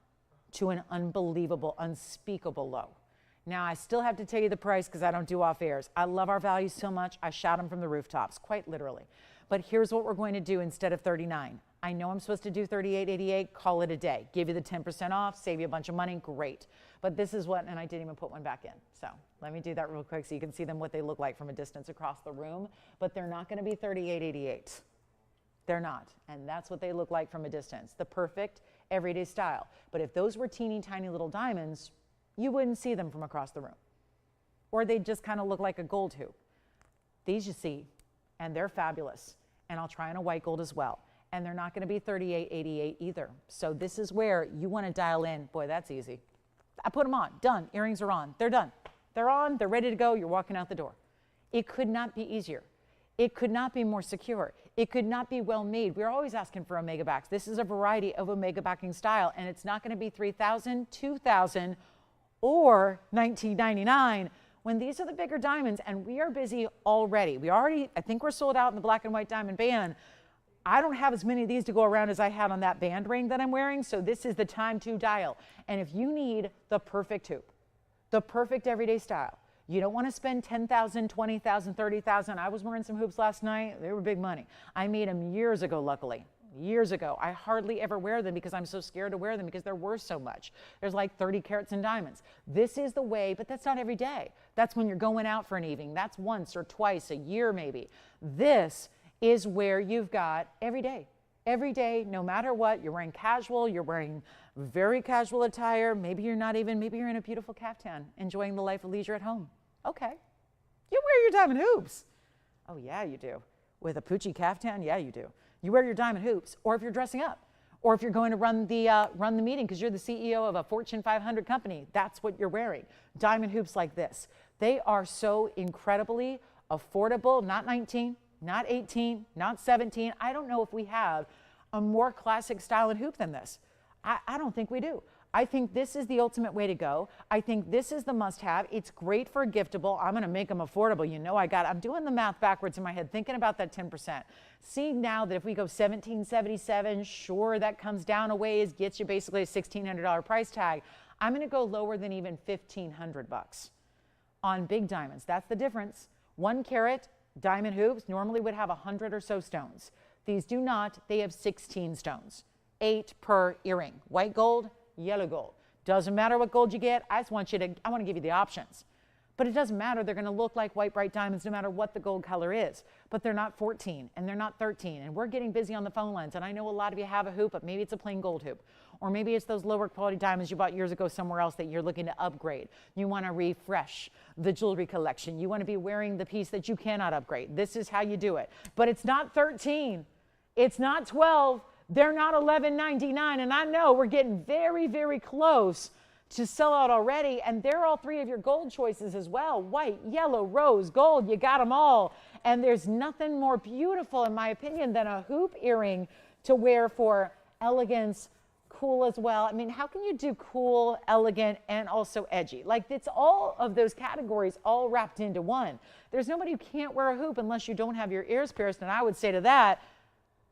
Speaker 1: to an unbelievable, unspeakable low. Now, I still have to tell you the price because I don't do off airs. I love our values so much, I shout them from the rooftops, quite literally. But here's what we're going to do instead of $39. I know I'm supposed to do $38.88, call it a day. Give you the 10% off, save you a bunch of money, great. But this is what, and I didn't even put one back in. So let me do that real quick so you can see them what they look like from a distance across the room. But they're not going to be $38.88. They're not. And that's what they look like from a distance. The perfect everyday style. But if those were teeny tiny little diamonds, you wouldn't see them from across the room. Or they'd just kind of look like a gold hoop. These you see, and they're fabulous. And I'll try on a white gold as well. And they're not going to be $38.88 either. So this is where you want to dial in. Boy, that's easy. I put them on, done. Earrings are on, they're done. They're on, they're ready to go, you're walking out the door. It could not be easier. It could not be more secure. It could not be well made. We're always asking for omega backs. This is a variety of omega backing style, and it's not going to be $3,000, $2,000, or $19.99 when these are the bigger diamonds, and we are busy already. I think we're sold out in the black and white diamond band. I don't have as many of these to go around as I had on that band ring that I'm wearing, so this is the time to dial. And if you need the perfect hoop, the perfect everyday style, you don't want to spend $10,000, $20,000, $30,000. I was wearing some hoops last night. They were big money. I made them years ago, luckily. Years ago. I hardly ever wear them because I'm so scared to wear them because they're worth so much. There's like 30 carats in diamonds. This is the way, but that's not every day. That's when you're going out for an evening. That's once or twice a year maybe. This is where you've got every day. Every day, no matter what, you're wearing casual, you're wearing very casual attire. Maybe you're not even, maybe you're in a beautiful caftan, enjoying the life of leisure at home. Okay. You wear your diamond hoops. Oh yeah, you do. With a Poochie caftan, yeah, you do. You wear your diamond hoops, or if you're dressing up, or if you're going to run the meeting because you're the CEO of a Fortune 500 company, that's what you're wearing. Diamond hoops like this. They are so incredibly affordable, not 19, not 18, not 17. I don't know if we have a more classic style and hoop than this. I don't think we do. I think this is the ultimate way to go. I think this is the must-have. It's great for a giftable. I'm going to make them affordable. You know I'm doing the math backwards in my head, thinking about that 10%. See now that if we go $1,777, sure, that comes down a ways, gets you basically a $1,600 price tag. I'm going to go lower than even $1,500 on big diamonds. That's the difference. 1 carat diamond hoops normally would have 100 or so stones. These do not. They have 16 stones, 8 per earring. White gold, yellow gold. Doesn't matter what gold you get. I want to give you the options. But it doesn't matter. They're going to look like white bright diamonds no matter what the gold color is. But they're not 14 and they're not 13. And we're getting busy on the phone lines. And I know a lot of you have a hoop, but maybe it's a plain gold hoop. Or maybe it's those lower quality diamonds you bought years ago somewhere else that you're looking to upgrade. You want to refresh the jewelry collection. You want to be wearing the piece that you cannot upgrade. This is how you do it. But it's not 13. It's not 12. They're not $11.99, and I know we're getting very, very close to sell out already, and they're all 3 of your gold choices as well. White, yellow, rose, gold, you got them all. And there's nothing more beautiful, in my opinion, than a hoop earring to wear for elegance, cool as well. I mean, how can you do cool, elegant, and also edgy? Like, it's all of those categories all wrapped into one. There's nobody who can't wear a hoop unless you don't have your ears pierced, and I would say to that,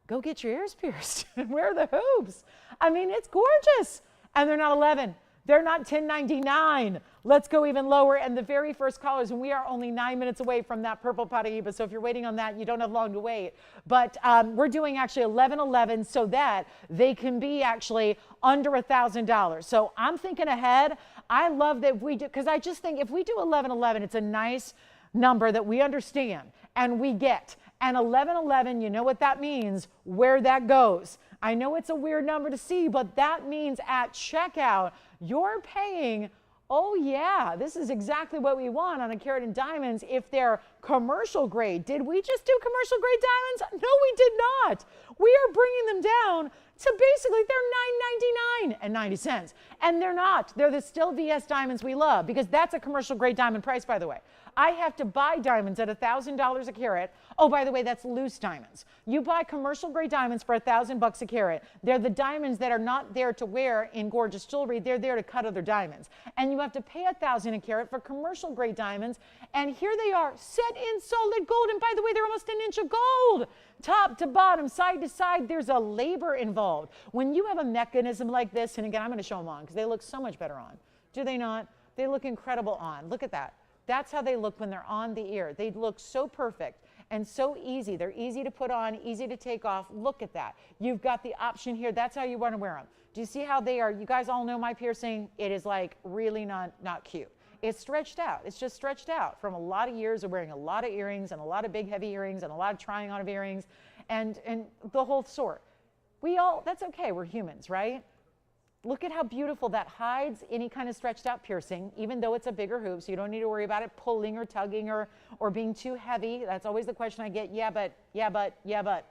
Speaker 1: go get your ears pierced and wear the hoops. I mean, it's gorgeous. And they're not 11. They're not $10.99. Let's go even lower. And the very first callers, and we are only 9 minutes away from that purple Paraíba. So if you're waiting on that, you don't have long to wait. But we're doing actually $11.11 so that they can be actually under $1,000. So I'm thinking ahead. I love that we do, because I just think if we do $11.11, it's a nice number that we understand and we get. And $11.11, you know what that means, where that goes. I know it's a weird number to see, but that means at checkout, you're paying, oh yeah, this is exactly what we want on a carat in diamonds if they're commercial grade. Did we just do commercial grade diamonds? No, we did not. We are bringing them down to basically they're $9.99.90. And they're not. They're the still VS diamonds we love because that's a commercial grade diamond price, by the way. I have to buy diamonds at $1,000 a carat. Oh, by the way, that's loose diamonds. You buy commercial grade diamonds for $1,000 a carat. They're the diamonds that are not there to wear in gorgeous jewelry. They're there to cut other diamonds. And you have to pay $1,000 a carat for commercial grade diamonds. And here they are, set in solid gold. And by the way, they're almost an inch of gold. Top to bottom, side to side, there's a labor involved. When you have a mechanism like this, and again, I'm going to show them on because they look so much better on. Do they not? They look incredible on. Look at that. That's how they look when they're on the ear. They look so perfect and so easy. They're easy to put on, easy to take off. Look at that. You've got the option here. That's how you want to wear them. Do you see how they are? You guys all know my piercing. It is like really not cute. It's stretched out. It's just stretched out from a lot of years of wearing a lot of earrings and a lot of big heavy earrings and a lot of trying on of earrings and the whole sort. That's okay. We're humans, right? Look at how beautiful that hides any kind of stretched out piercing, even though it's a bigger hoop, so you don't need to worry about it pulling or tugging or being too heavy. That's always the question I get. Yeah, but,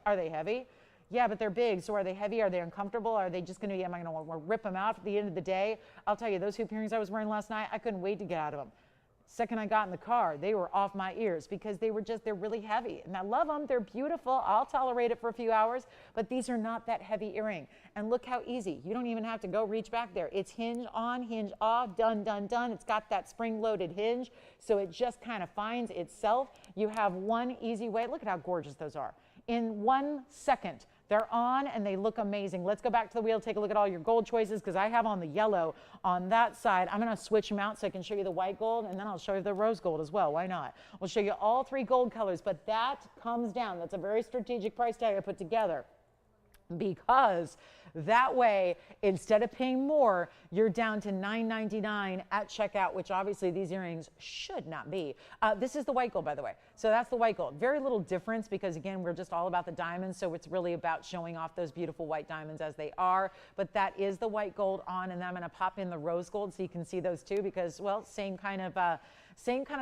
Speaker 1: are they heavy? Yeah, but they're big, so are they heavy? Are they uncomfortable? Are they just going to be, am I going to want to rip them out at the end of the day? I'll tell you, those hoop earrings I was wearing last night, I couldn't wait to get out of them. Second I got in the car, they were off my ears because they're really heavy. And I love them, they're beautiful. I'll tolerate it for a few hours, but these are not that heavy earring. And look how easy. You don't even have to go reach back there. It's hinge on, hinge off, done, done, done. It's got that spring-loaded hinge, so it just kind of finds itself. You have one easy way. Look at how gorgeous those are. In 1 second, they're on and they look amazing. Let's go back to the wheel, take a look at all your gold choices because I have on the yellow on that side. I'm going to switch them out so I can show you the white gold and then I'll show you the rose gold as well. Why not? We'll show you all 3 gold colors, but that comes down. That's a very strategic price tag I put together because that way, instead of paying more, you're down to $9.99 at checkout, which obviously these earrings should not be. This is the white gold, by the way. So that's the white gold. Very little difference because, again, we're just all about the diamonds, so it's really about showing off those beautiful white diamonds as they are. But that is the white gold on, and then I'm going to pop in the rose gold so you can see those too because, well, same kind of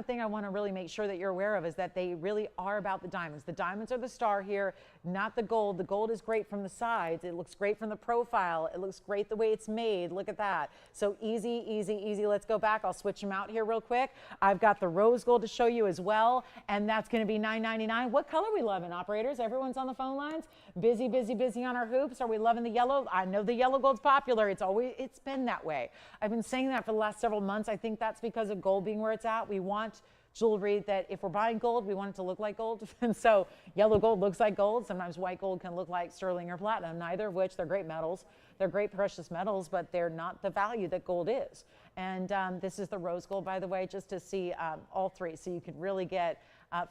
Speaker 1: thing I want to really make sure that you're aware of is that they really are about the diamonds. The diamonds are the star here, not the gold. The gold is great from the sides. It looks great from the profile. It looks great the way it's made. Look at that. So easy, easy, easy. Let's go back. I'll switch them out here real quick. I've got the rose gold to show you as well, and that's going to be $9.99. What color are we loving, operators? Everyone's on the phone lines. Busy, busy, busy on our hoops. Are we loving the yellow? I know the yellow gold's popular. It's been that way. I've been saying that for the last several months. I think that's because of gold being where it's at. We want jewelry that if we're buying gold, we want it to look like gold. And so yellow gold looks like gold. Sometimes white gold can look like sterling or platinum, neither of which they're great metals. They're great precious metals, but they're not the value that gold is. And this is the rose gold, by the way, just to see all 3 so you can really get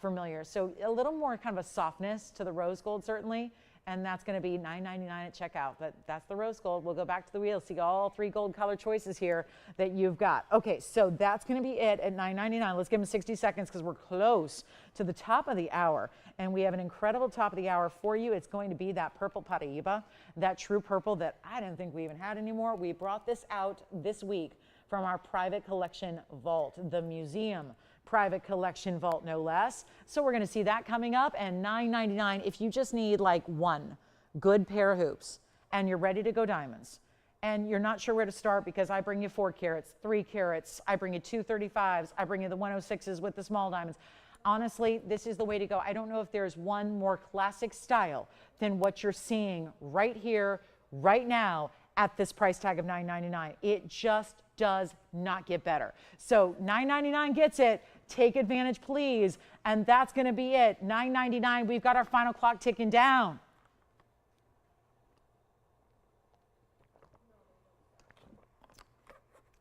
Speaker 1: familiar. So a little more kind of a softness to the rose gold, certainly. And that's going to be $9.99 at checkout. But that's the rose gold. We'll go back to the wheel, see all 3 gold color choices here that you've got. Okay, so that's going to be it at $9.99. Let's give them 60 seconds because we're close to the top of the hour. And we have an incredible top of the hour for you. It's going to be that purple Paraíba, that true purple that I didn't think we even had anymore. We brought this out this week from our private collection vault, the museum private collection vault, no less. So we're going to see that coming up, and $9.99 if you just need like one good pair of hoops and you're ready to go diamonds and you're not sure where to start because I bring you 4 carats, 3 carats, I bring you 235s, I bring you the 106s with the small diamonds. Honestly, this is the way to go. I don't know if there's one more classic style than what you're seeing right here, right now at this price tag of $9.99. It just does not get better. So $9.99 gets it. Take advantage, please. And that's going to be it. $9.99. We've got our final clock ticking down.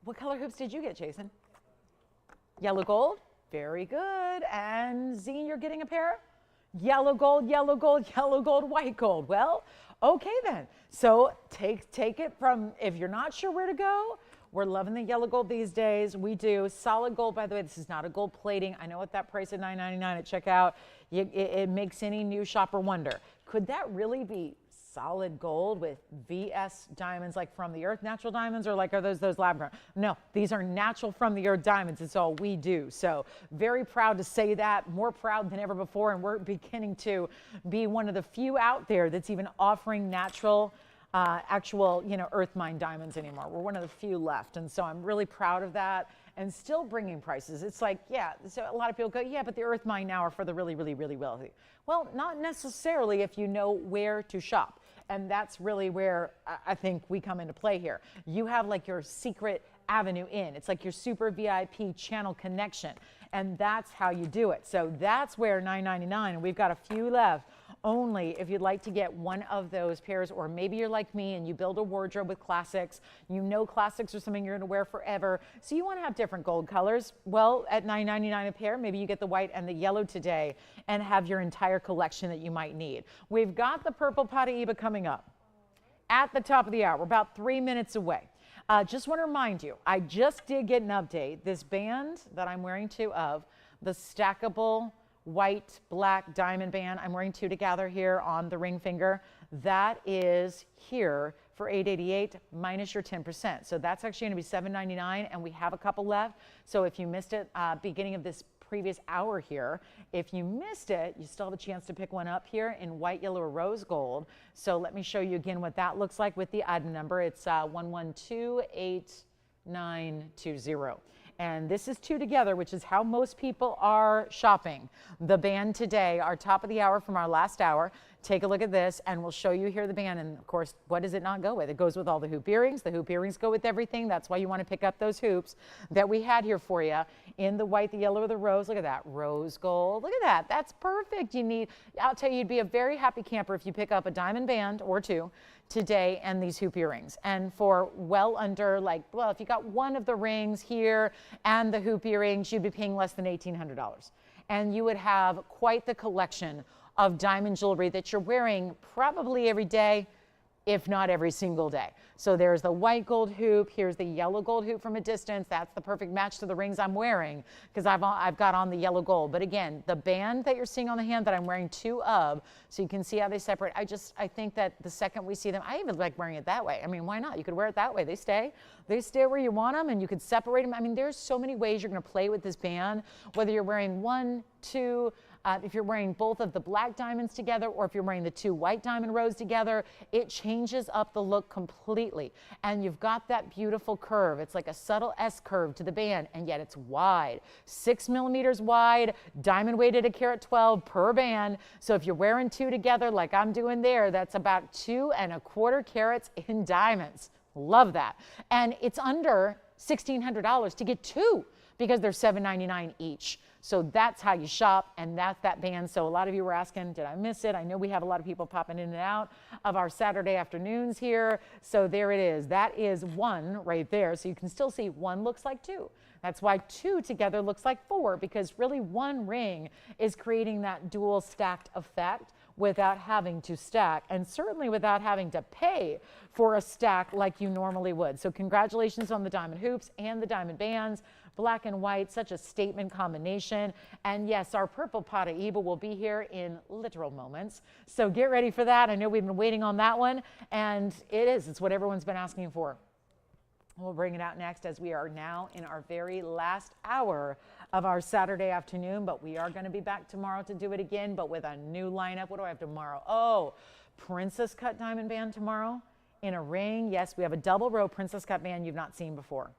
Speaker 1: What color hoops did you get, Jason? Yellow gold? Very good. And Zine, you're getting a pair? Yellow gold, yellow gold, yellow gold, white gold. Well, okay then. So take it from, if you're not sure where to go, we're loving the yellow gold these days. We do. Solid gold, by the way, this is not a gold plating. I know what that price at $9.99 at checkout, it makes any new shopper wonder. Could that really be solid gold with VS diamonds like from the earth, natural diamonds, or like are those lab grown? No, these are natural from the earth diamonds. It's all we do. So very proud to say that, more proud than ever before, and we're beginning to be one of the few out there that's even offering natural actual, earth mine diamonds anymore. We're one of the few left. And so I'm really proud of that and still bringing prices. It's like, yeah, so a lot of people go, yeah, but the earth mine now are for the really, really, really wealthy. Well, not necessarily if you know where to shop. And that's really where I think we come into play here. You have like your secret avenue in. It's like your super VIP channel connection. And that's how you do it. So that's where $9.99, and we've got a few left only if you'd like to get one of those pairs, or maybe you're like me and you build a wardrobe with classics. You know classics are something you're going to wear forever, so you want to have different gold colors. Well, at $9.99 a pair, maybe you get the white and the yellow today and have your entire collection that you might need. We've got the purple Paraiba coming up at the top of the hour. We're about 3 minutes away. Just want to remind you, I just did get an update. This band that I'm wearing two of, the stackable white, black diamond band, I'm wearing two together here on the ring finger. That is here for $888 minus your 10%. So that's actually going to be $799, and we have a couple left. So if you missed it, beginning of this previous hour here, if you missed it, you still have a chance to pick one up here in white, yellow, or rose gold. So let me show you again what that looks like with the item number. It's 1128,920. And this is two together, which is how most people are shopping the band today. Our top of the hour from our last hour. Take a look at this, and we'll show you here the band. And of course, what does it not go with? It goes with all the hoop earrings. The hoop earrings go with everything. That's why you want to pick up those hoops that we had here for you in the white, the yellow, or the rose. Look at that, rose gold. Look at that. That's perfect. I'll tell you, you'd be a very happy camper if you pick up a diamond band or two today and these hoop earrings. And for well under, well, if you got one of the rings here and the hoop earrings, you'd be paying less than $1,800. And you would have quite the collection of diamond jewelry that you're wearing probably every day, if not every single day. So there's the white gold hoop. Here's the yellow gold hoop from a distance. That's the perfect match to the rings I'm wearing because I've got on the yellow gold. But again, the band that you're seeing on the hand that I'm wearing two of, so you can see how they separate. I think that the second we see them, I even like wearing it that way. I mean, why not? You could wear it that way. They stay where you want them, and you could separate them. I mean, there's so many ways you're going to play with this band, whether you're wearing one, two, if you're wearing both of the black diamonds together, or if you're wearing the two white diamond rows together, it changes up the look completely. And you've got that beautiful curve. It's like a subtle S curve to the band, and yet it's wide. 6 millimeters wide, diamond weighted at carat 12 per band. So if you're wearing two together like I'm doing there, that's about 2 1/4 carats in diamonds. Love that. And it's under $1,600 to get two because they're $799 each. So that's how you shop, and that's that band. So a lot of you were asking, did I miss it? I know we have a lot of people popping in and out of our Saturday afternoons here. So there it is. That is one right there. So you can still see one looks like two. That's why two together looks like four, because really one ring is creating that dual stacked effect without having to stack, and certainly without having to pay for a stack like you normally would. So congratulations on the diamond hoops and the diamond bands. Black and white, such a statement combination. And yes, our purple Paraiba will be here in literal moments. So get ready for that. I know we've been waiting on that one, and it's what everyone's been asking for. We'll bring it out next as we are now in our very last hour of our Saturday afternoon, but we are going to be back tomorrow to do it again, but with a new lineup. What do I have tomorrow? Oh, princess cut diamond band tomorrow in a ring. Yes, we have a double row princess cut band you've not seen before.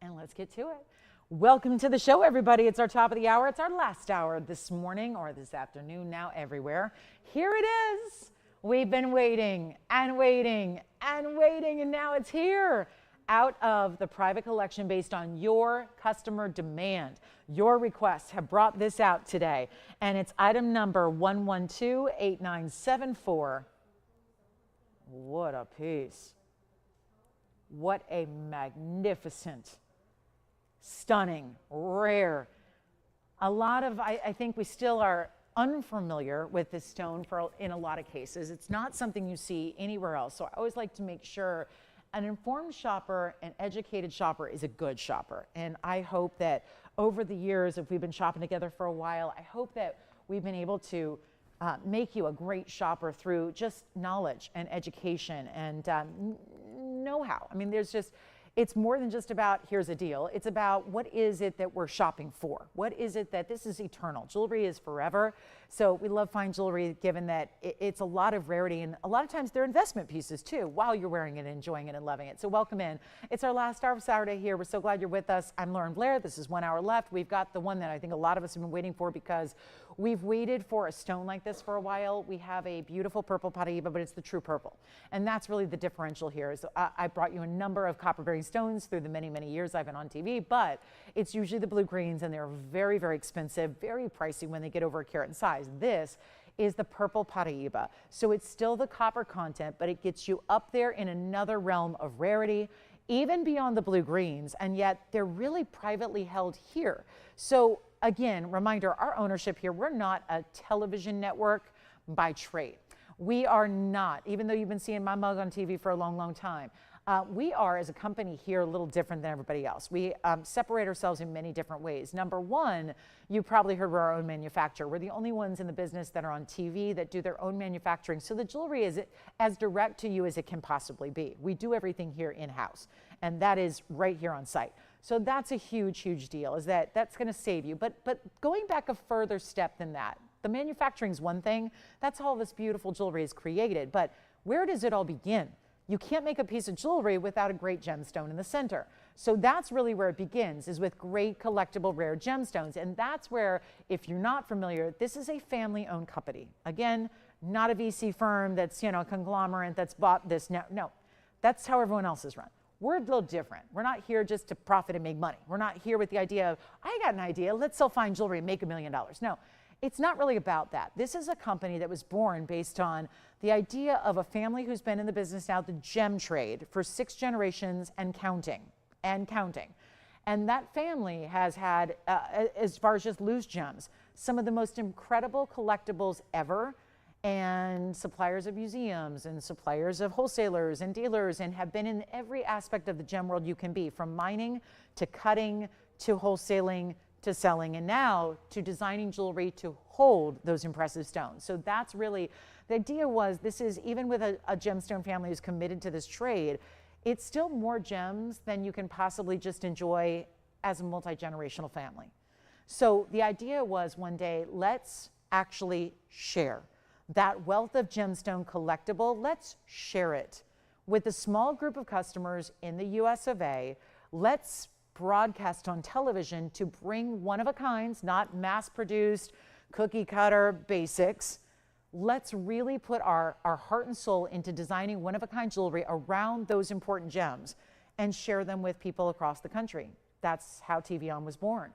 Speaker 1: And let's get to it. Welcome to the show, everybody. It's our top of the hour. It's our last hour this morning or this afternoon now everywhere. Here it is. We've been waiting and waiting and waiting, and now it's here. Out of the private collection based on your customer demand. Your requests have brought this out today, and it's item number 1128974. What a piece. What a magnificent, stunning, rare. A lot of, I think we still are unfamiliar with this stone in a lot of cases. It's not something you see anywhere else. So I always like to make sure an informed shopper, an educated shopper is a good shopper. And I hope that over the years, if we've been shopping together for a while, I hope that we've been able to make you a great shopper through just knowledge and education and know-how. I mean, it's more than just about here's a deal. It's about what is it that we're shopping for? What is it that this is eternal? Jewelry is forever. So we love fine jewelry given that it's a lot of rarity, and a lot of times they're investment pieces too while you're wearing it, enjoying it, and loving it. So welcome in. It's our last hour of Saturday here. We're so glad you're with us. I'm Lauren Blair. This is 1 hour left. We've got the one that I think a lot of us have been waiting for because we've waited for a stone like this for a while. We have a beautiful purple Paraiba, but it's the true purple. And that's really the differential here. Is I brought you a number of copper bearing jewelry stones through the many, many years I've been on TV, but it's usually the blue greens, and they're very, very expensive, very pricey when they get over a carat in size. This is the purple Paraíba. So it's still the copper content, but it gets you up there in another realm of rarity, even beyond the blue greens, and yet they're really privately held here. So again, reminder, our ownership here, we're not a television network by trade. We are not, even though you've been seeing my mug on TV for a long, long time. We are, as a company here, a little different than everybody else. We separate ourselves in many different ways. Number one, you probably heard we're our own manufacturer. We're the only ones in the business that are on TV that do their own manufacturing. So the jewelry is as direct to you as it can possibly be. We do everything here in-house, and that is right here on site. So that's a huge, huge deal, is that's going to save you. But going back a further step than that, the manufacturing is one thing. That's how all this beautiful jewelry is created. But where does it all begin? You can't make a piece of jewelry without a great gemstone in the center. So that's really where it begins, is with great collectible rare gemstones. And that's where, if you're not familiar, this is a family-owned company. Again, not a VC firm that's, a conglomerate that's bought this. No, that's how everyone else is run. We're a little different. We're not here just to profit and make money. We're not here with the idea of, I got an idea, let's sell fine jewelry and make $1 million. No. It's not really about that. This is a company that was born based on the idea of a family who's been in the business now, the gem trade, for 6 generations and counting, And that family has had, as far as just loose gems, some of the most incredible collectibles ever, and suppliers of museums and suppliers of wholesalers and dealers, and have been in every aspect of the gem world you can be, from mining to cutting to wholesaling to selling, and now to designing jewelry to hold those impressive stones. So that's really, the idea was, this is, even with a gemstone family who's committed to this trade, it's still more gems than you can possibly just enjoy as a multi-generational family. So the idea was, one day, let's actually share that wealth of gemstone collectible. Let's share it with a small group of customers in the US of A. Let's broadcast on television to bring one-of-a-kinds, not mass-produced, cookie-cutter basics. Let's really put our heart and soul into designing one-of-a-kind jewelry around those important gems and share them with people across the country. That's how TVON was born.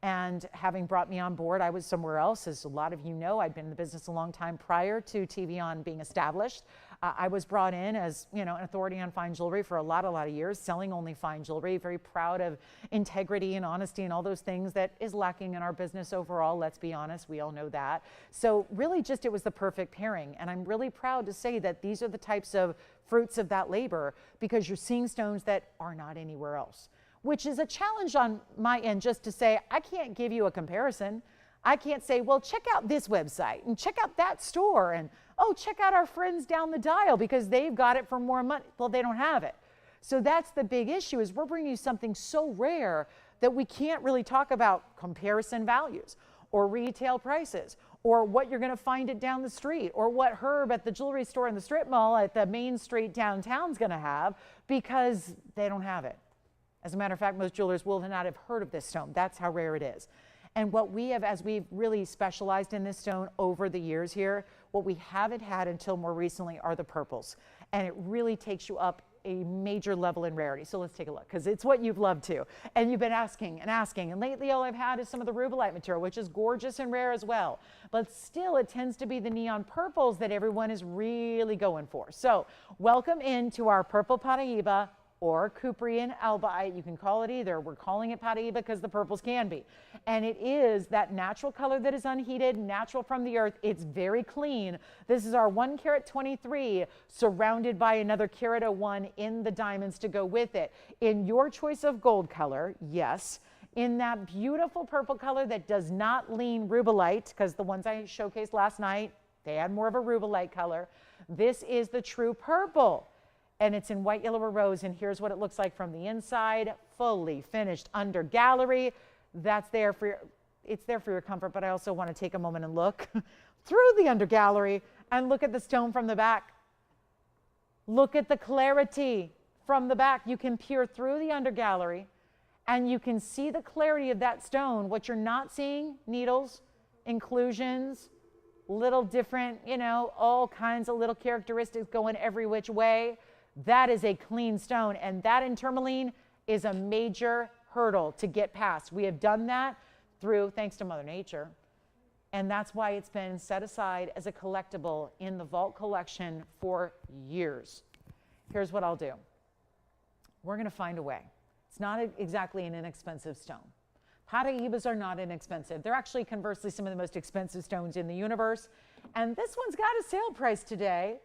Speaker 1: And having brought me on board, I was somewhere else. As a lot of you know, I'd been in the business a long time prior to TVON being established. I was brought in as, an authority on fine jewelry for a lot of years, selling only fine jewelry, very proud of integrity and honesty and all those things that is lacking in our business overall. Let's be honest, we all know that. So really just, it was the perfect pairing. And I'm really proud to say that these are the types of fruits of that labor, because you're seeing stones that are not anywhere else, which is a challenge on my end, just to say, I can't give you a comparison. I can't say, well, check out this website and check out that store, and oh, check out our friends down the dial because they've got it for more money. Well, they don't have it. So that's the big issue, is we're bringing you something so rare that we can't really talk about comparison values or retail prices or what you're going to find it down the street or what Herb at the jewelry store in the strip mall at the main street downtown is going to have, because they don't have it. As a matter of fact, most jewelers will not have heard of this stone. That's how rare it is. And what we have, as we've really specialized in this stone over the years here, what we haven't had until more recently are the purples. And it really takes you up a major level in rarity. So let's take a look, because it's what you've loved to. And you've been asking and asking. And lately all I've had is some of the Rubellite material, which is gorgeous and rare as well. But still, it tends to be the neon purples that everyone is really going for. So welcome into our purple Paraíba, or Cuprian albite. You can call it either. We're calling it Paraíba because the purples can be. And it is that natural color that is unheated, natural from the earth. It's very clean. This is our 1 carat 23 surrounded by another carat 01 in the diamonds to go with it. In your choice of gold color, yes. In that beautiful purple color that does not lean Rubellite, because the ones I showcased last night, they had more of a Rubellite color. This is the true purple. And it's in white, yellow, or rose, and here's what it looks like from the inside, fully finished under gallery. That's there for it's there for your comfort, but I also want to take a moment and look through the under gallery and look at the stone from the back. Look at the clarity from the back. You can peer through the under gallery and you can see the clarity of that stone. What you're not seeing, needles, inclusions, little different, all kinds of little characteristics going every which way. That is a clean stone, and that in tourmaline is a major hurdle to get past. We have done that through, thanks to Mother Nature, and that's why it's been set aside as a collectible in the vault collection for years. Here's what I'll do. We're going to find a way. It's not exactly an inexpensive stone. Paraibas are not inexpensive. They're actually, conversely, some of the most expensive stones in the universe. And this one's got a sale price today,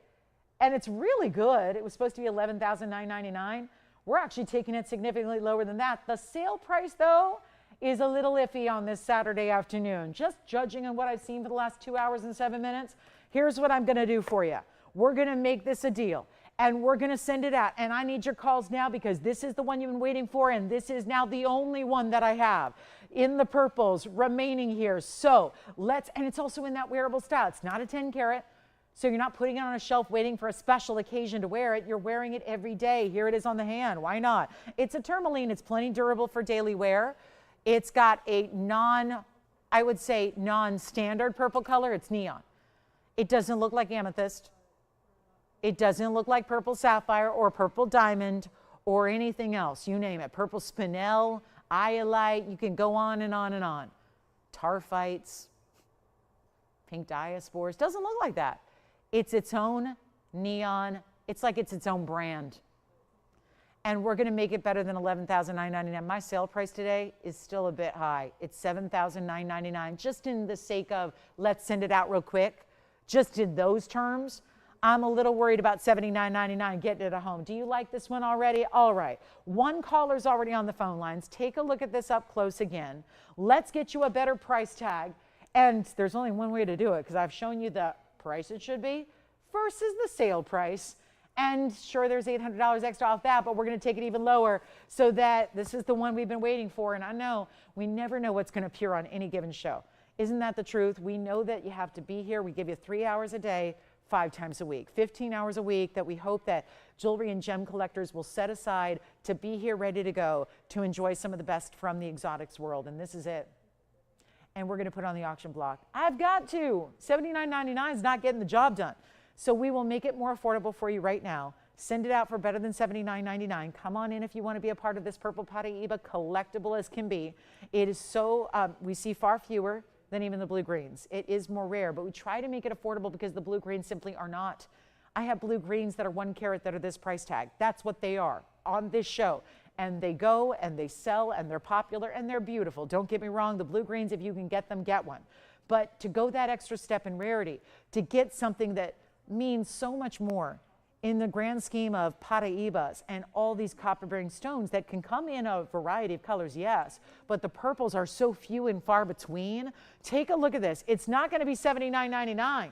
Speaker 1: and it's really good. It was supposed to be $11,999. We're actually taking it significantly lower than that. The sale price, though, is a little iffy on this Saturday afternoon. Just judging on what I've seen for the last 2 hours and 7 minutes, here's what I'm going to do for you. We're going to make this a deal, and we're going to send it out. And I need your calls now because this is the one you've been waiting for, and this is now the only one that I have in the purples remaining here. So let's, and it's also in that wearable style. It's not a 10 karat. So you're not putting it on a shelf waiting for a special occasion to wear it. You're wearing it every day. Here it is on the hand. Why not? It's a tourmaline. It's plenty durable for daily wear. It's got a I would say non-standard purple color. It's neon. It doesn't look like amethyst. It doesn't look like purple sapphire or purple diamond or anything else. You name it. Purple spinel, iolite. You can go on and on and on. Tarphites, pink diaspores. Doesn't look like that. It's its own neon. It's like it's its own brand. And we're going to make it better than $11,999. My sale price today is still a bit high. It's $7,999. Just in the sake of let's send it out real quick. Just in those terms, I'm a little worried about $79.99 getting it at home. Do you like this one already? All right. One caller's already on the phone lines. Take a look at this up close again. Let's get you a better price tag. And there's only one way to do it because I've shown you the price it should be versus the sale price. And sure, there's $800 extra off that, but we're going to take it even lower so that this is the one we've been waiting for. And I know we never know what's going to appear on any given show. Isn't that the truth? We know that you have to be here. We give you 3 hours a day, 5 times a week, 15 hours a week that we hope that jewelry and gem collectors will set aside to be here ready to go to enjoy some of the best from the exotics world. And this is it. And we're going to put it on the auction block. I've got to. $79.99 is not getting the job done. So we will make it more affordable for you right now. Send it out for better than $79.99. Come on in if you want to be a part of this Purple Paraíba, collectible as can be. It is so, we see far fewer than even the blue greens. It is more rare, but we try to make it affordable because the blue greens simply are not. I have blue greens that are 1 carat that are this price tag. That's what they are on this show. And they go and they sell and they're popular and they're beautiful. Don't get me wrong, the blue greens, if you can get them, get one. But to go that extra step in rarity, to get something that means so much more in the grand scheme of Paraibas and all these copper-bearing stones that can come in a variety of colors, yes, but the purples are so few and far between. Take a look at this. It's not going to be $79.99.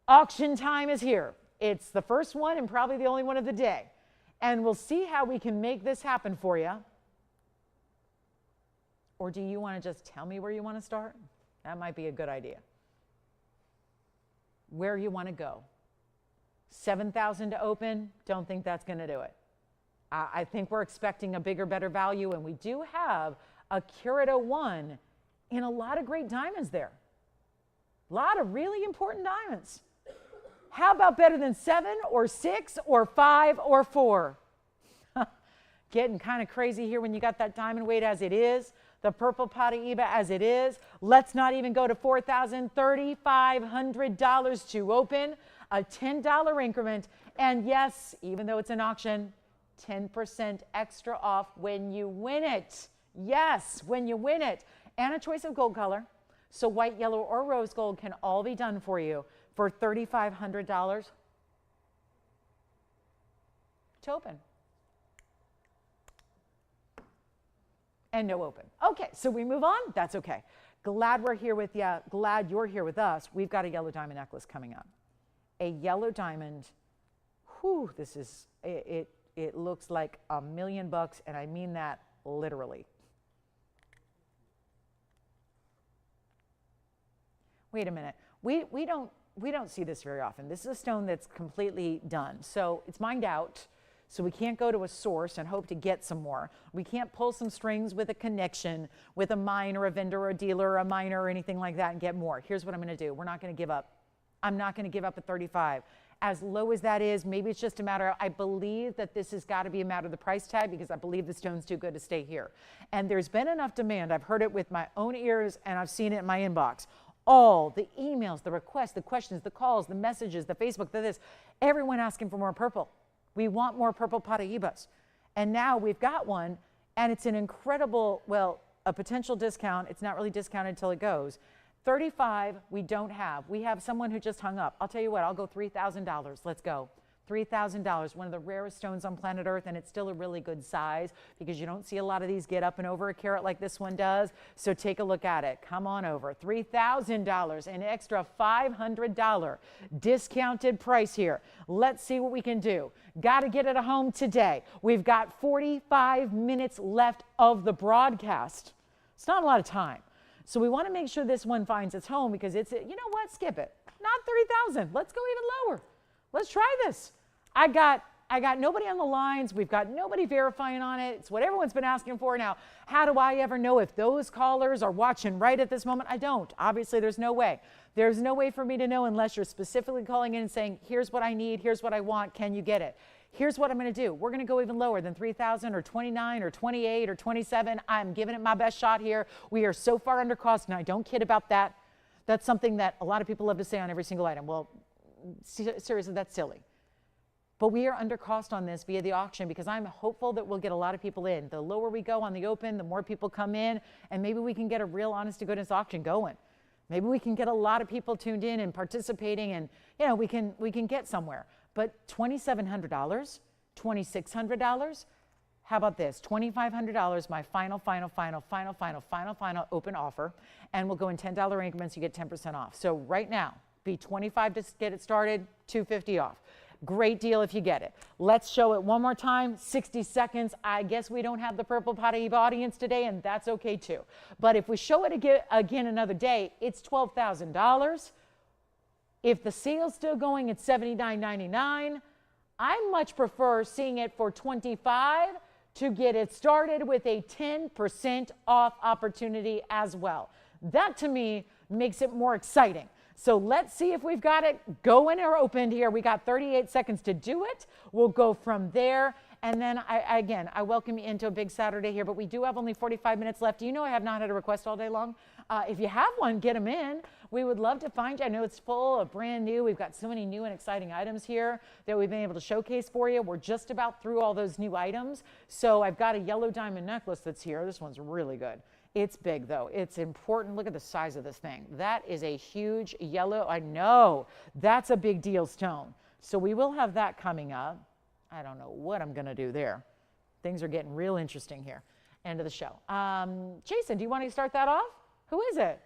Speaker 1: Auction time is here. It's the first one and probably the only one of the day. And we'll see how we can make this happen for you. Or do you want to just tell me where you want to start? That might be a good idea. Where you want to go. 7,000 to open, don't think that's going to do it. I think we're expecting a bigger, better value, and we do have a carat 01 in a lot of great diamonds there. A lot of really important diamonds. How about better than 7 or 6 or 5 or 4? Getting kind of crazy here when you got that diamond weight as it is, the Purple Paraíba as it is. Let's not even go to $4,000, $3,500 to open, a $10 increment. And yes, even though it's an auction, 10% extra off when you win it. Yes, when you win it. And a choice of gold color. So white, yellow, or rose gold can all be done for you for $3,500 to open. And no open. Okay, so we move on. That's okay. Glad we're here with you. Glad you're here with us. We've got a yellow diamond necklace coming up. A yellow diamond. Whew, this is, it looks like $1 million, and I mean that literally. Wait a minute. We don't see this very often. This is a stone that's completely done. So it's mined out. So we can't go to a source and hope to get some more. We can't pull some strings with a connection with a mine or a vendor or a dealer or a miner or anything like that and get more. Here's what I'm going to do. We're not going to give up. I'm not going to give up at 35. as low as that is, maybe it's just a matter of, I believe that this has got to be a matter of the price tag, because I believe the stone's too good to stay here. And there's been enough demand. I've heard it with my own ears, and I've seen it in my inbox. All the emails, the requests, the questions, the calls, the messages, the Facebook, the this, everyone asking for more purple. We want more purple Paraibas. And now we've got one, and it's an incredible, well, a potential discount. It's not really discounted until it goes. 35 we don't have. We have someone who just hung up. I'll tell you what, I'll go $3,000. Let's go. $3,000, one of the rarest stones on planet Earth, and it's still a really good size, because you don't see a lot of these get up and over a carat like this one does. So take a look at it. Come on over. $3,000, an extra $500 discounted price here. Let's see what we can do. Got to get it home today. We've got 45 minutes left of the broadcast. It's not a lot of time. So we want to make sure this one finds its home, because it's, you know what, skip it. Not 3,000. Let's go even lower. Let's try this. I got nobody on the lines. We've got nobody verifying on it. It's what everyone's been asking for. Now, how do I ever know if those callers are watching right at this moment? I don't. Obviously, there's no way. There's no way for me to know unless you're specifically calling in and saying, here's what I need, here's what I want, can you get it? Here's what I'm going to do. We're going to go even lower than 3,000 or 29 or 28 or 27. I'm giving it my best shot here. We are so far under cost, and I don't kid about that. That's something that a lot of people love to say on every single item. Well, seriously, that's silly. But we are under cost on this via the auction, because I'm hopeful that we'll get a lot of people in. The lower we go on the open, the more people come in, and maybe we can get a real honest to goodness auction going. Maybe we can get a lot of people tuned in and participating, and you know, we can get somewhere. But $2,700, $2,600, how about this? $2,500, my final open offer, and we'll go in $10 increments. You get 10% off. So right now, be $25 to get it started, $250 off. Great deal if you get it. Let's show it one more time, 60 seconds. I guess we don't have the Purple Paraíba audience today, and that's okay too. But if we show it again another day, it's $12,000. If the sale's still going at $79.99, I much prefer seeing it for $25 to get it started with a 10% off opportunity as well. That to me makes it more exciting. So let's see if we've got it going or opened here. We got 38 seconds to do it. We'll go from there. And then I welcome you into a big Saturday here, but we do have only 45 minutes left. Do you know I have not had a request all day long? If you have one, get them in. We would love to find you. I know it's full of brand new. We've got so many new and exciting items here that we've been able to showcase for you. We're just about through all those new items. So I've got a yellow diamond necklace that's here. This one's really good. It's big though. It's important. Look at the size of this thing. That is a huge yellow. I know that's a big deal stone. So we will have that coming up. I don't know what I'm going to do there. Things are getting real interesting here. End of the show. Jason, do you want to start that off? Who is it?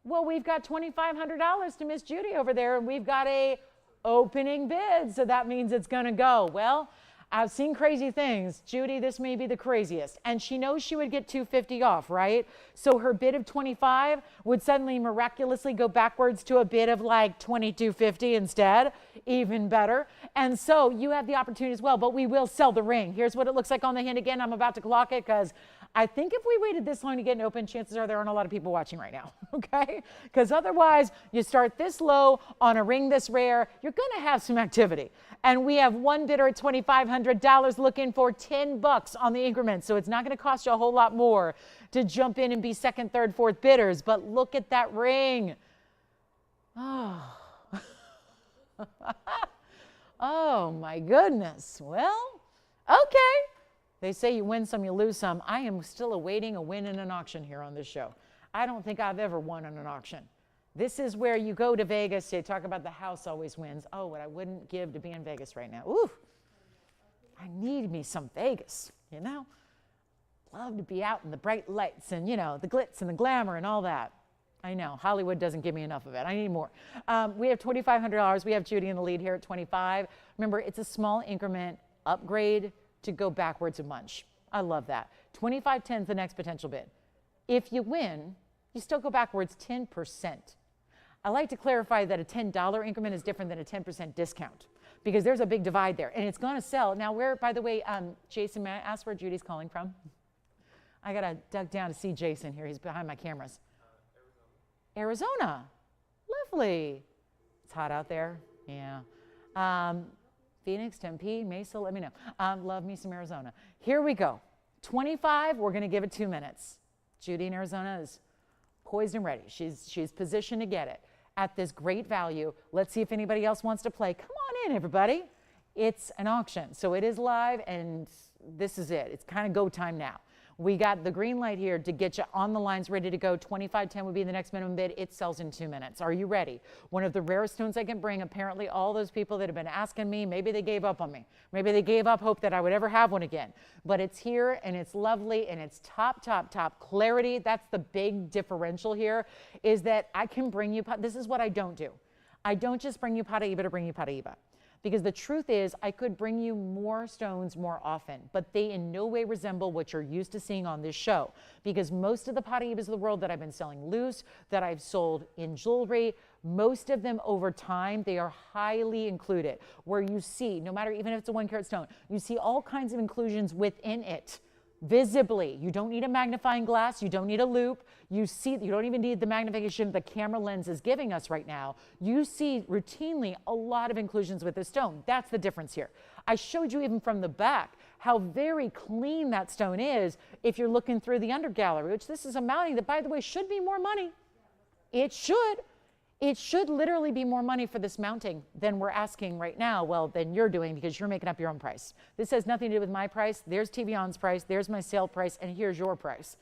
Speaker 1: Well, we've got $2,500 to Miss Judy over there, and we've got a opening bid, so that means it's going to go. Well, I've seen crazy things. Judy, this may be the craziest. And she knows she would get $250 off, right? So her bid of $25 would suddenly miraculously go backwards to a bid of like $22.50 instead. Even better. And so you have the opportunity as well, but we will sell the ring. Here's what it looks like on the hand again. I'm about to clock it because I think if we waited this long to get an open, chances are there aren't a lot of people watching right now, okay? Because otherwise, you start this low on a ring this rare, you're going to have some activity. And we have one bidder at $2,500 looking for $10 on the increment. So it's not going to cost you a whole lot more to jump in and be second, third, fourth bidders. But look at that ring. Oh. Oh my goodness. Well, okay. They say you win some, you lose some. I am still awaiting a win in an auction here on this show. I don't think I've ever won in an auction. This is where you go to Vegas. They talk about the house always wins. Oh, what I wouldn't give to be in Vegas right now. Ooh, I need me some Vegas, you know? Love to be out in the bright lights and, you know, the glitz and the glamour and all that. I know, Hollywood doesn't give me enough of it. I need more. We have $2,500. We have Judy in the lead here at $25. Remember, it's a small increment upgrade to go backwards a bunch. I love that. $25.10 is the next potential bid. If you win, you still go backwards 10%. I like to clarify that a $10 increment is different than a 10% discount because there's a big divide there and it's going to sell. Now, where, by the way, Jason, may I ask where Judy's calling from? I got to duck down to see Jason here. He's behind my cameras. Arizona. Lovely. It's hot out there. Yeah. Phoenix, Tempe, Mesa, let me know. Love me some Arizona. Here we go. 25, we're going to give it 2 minutes. Judy in Arizona is poised and ready. She's positioned to get it at this great value. Let's see if anybody else wants to play. Come on in, everybody. It's an auction, so it is live, and this is it. It's kind of go time now. We got the green light here to get you on the lines ready to go. 25.10 would be the next minimum bid. It sells in 2 minutes. Are you ready? One of the rarest stones I can bring. Apparently, all those people that have been asking me, maybe they gave up on me. Maybe they gave up hope that I would ever have one again. But it's here, and it's lovely, and it's top clarity. That's the big differential here, is that I can bring you, this is what I don't do. I don't just bring you Paraíba to bring you Paraíba. Because the truth is, I could bring you more stones more often, but they in no way resemble what you're used to seeing on this show. Because most of the Paraíbas of the world that I've been selling loose, that I've sold in jewelry, most of them over time, they are highly included. Where you see, no matter even if it's a 1 carat stone, you see all kinds of inclusions within it. Visibly, you don't need a magnifying glass, you don't need a loop, you don't even need the magnification the camera lens is giving us right now. You see routinely a lot of inclusions with this stone. That's the difference here. I showed you even from the back how very clean that stone is if you're looking through the under gallery, which this is a mounting that, by the way, should be more money. It should. It should literally be more money for this mounting than we're asking right now. Well, than you're doing, because you're making up your own price. This has nothing to do with my price. There's TVON's price. There's my sale price. And here's your price.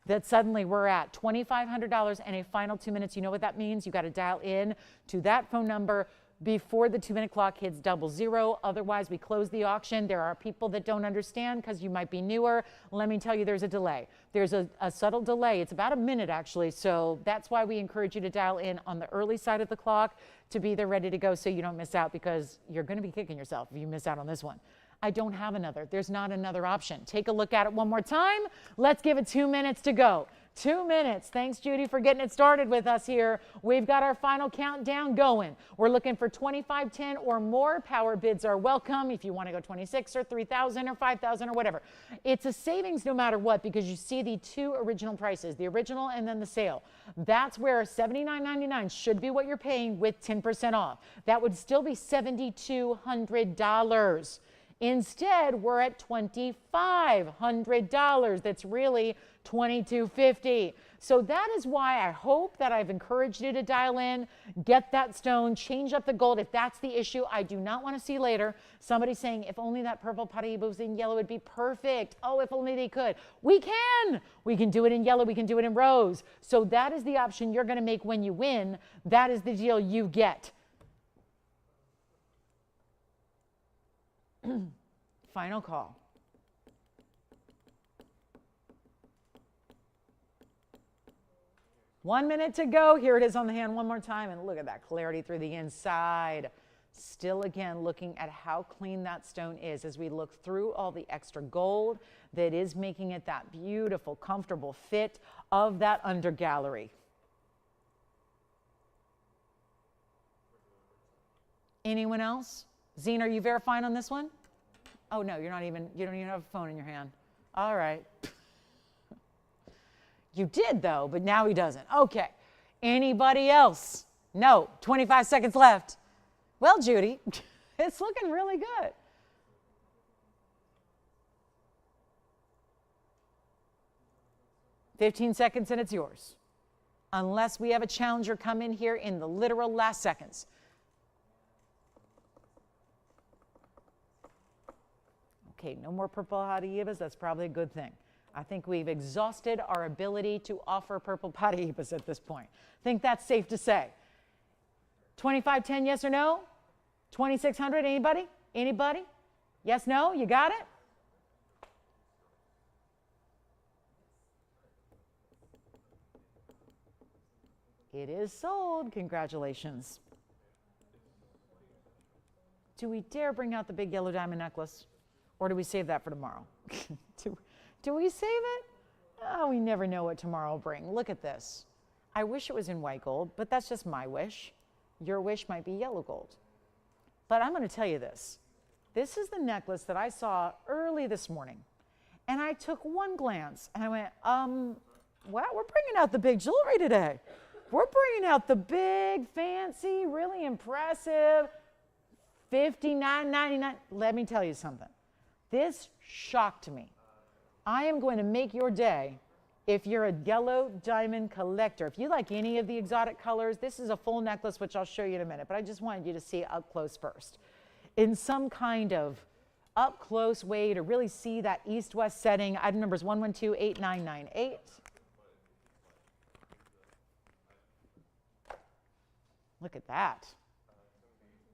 Speaker 1: That suddenly we're at $2,500 and a final 2 minutes. You know what that means? You got to dial in to that phone number before the 2 minute clock hits 00. Otherwise, we close the auction. There are people that don't understand because you might be newer. Let me tell you, there's a delay. There's a subtle delay. It's about a minute, actually. So that's why we encourage you to dial in on the early side of the clock to be there ready to go so you don't miss out, because you're going to be kicking yourself if you miss out on this one. I don't have another. There's not another option. Take a look at it one more time. Let's give it 2 minutes to go. 2 minutes. Thanks, Judy, for getting it started with us here. We've got our final countdown going. We're looking for 2510 or more. Power bids are welcome if you want to go 26 or 3,000 or 5,000 or whatever. It's a savings no matter what, because you see the two original prices, the original and then the sale. That's where $79.99 should be what you're paying with 10% off. That would still be $7,200. Instead, we're at $2,500. That's really $2,250. So that is why I hope that I've encouraged you to dial in, get that stone, change up the gold if that's the issue. I do not want to see later somebody saying, if only that purple Paraíba was in yellow, it'd be perfect. Oh, if only they could. We can. We can do it in yellow. We can do it in rose. So that is the option you're going to make when you win. That is the deal you get. Final call. One minute to go. Here it is on the hand one more time. And look at that clarity through the inside. Still, again, looking at how clean that stone is as we look through all the extra gold that is making it that beautiful, comfortable fit of that under gallery. Anyone else? Zine, are you verifying on this one? Oh, no, you don't even have a phone in your hand. All right. You did, though, but now he doesn't. Okay. Anybody else? No. 25 seconds left. Well, Judy, it's looking really good. "15 seconds and it's yours. Unless we have a challenger come in here in the literal last seconds. Okay, no more purple Paraíbas. That's probably a good thing. I think we've exhausted our ability to offer purple Paraíbas at this point. I think that's safe to say. 2510, yes or no? 2600, anybody? Anybody? Yes, no? You got it? It is sold. Congratulations. Do we dare bring out the big yellow diamond necklace? Or do we save that for tomorrow? Do we save it? Oh, we never know what tomorrow will bring. Look at this. I wish it was in white gold, but that's just my wish. Your wish might be yellow gold. But I'm going to tell you this. This is the necklace that I saw early this morning. And I took one glance and I went, wow, we're bringing out the big jewelry today. We're bringing out the big, fancy, really impressive. $59.99. Let me tell you something. This shocked me. I am going to make your day if you're a yellow diamond collector. If you like any of the exotic colors, this is a full necklace, which I'll show you in a minute, but I just wanted you to see it up close first. In some kind of up close way to really see that east-west setting. Item number is 1128998. Look at that.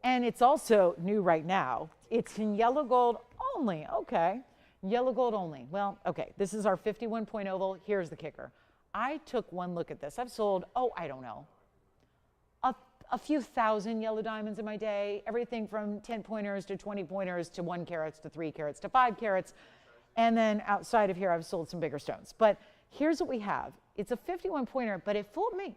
Speaker 1: And it's also new right now. It's in yellow gold only. Okay. Yellow gold only. Well, okay. This is our 51-point oval. Here's the kicker. I took one look at this. I've sold, I don't know, a few thousand yellow diamonds in my day. Everything from 10-pointers to 20-pointers to 1 carats to 3 carats to 5 carats. And then outside of here, I've sold some bigger stones. But here's what we have. It's a 51-pointer, but it fooled me.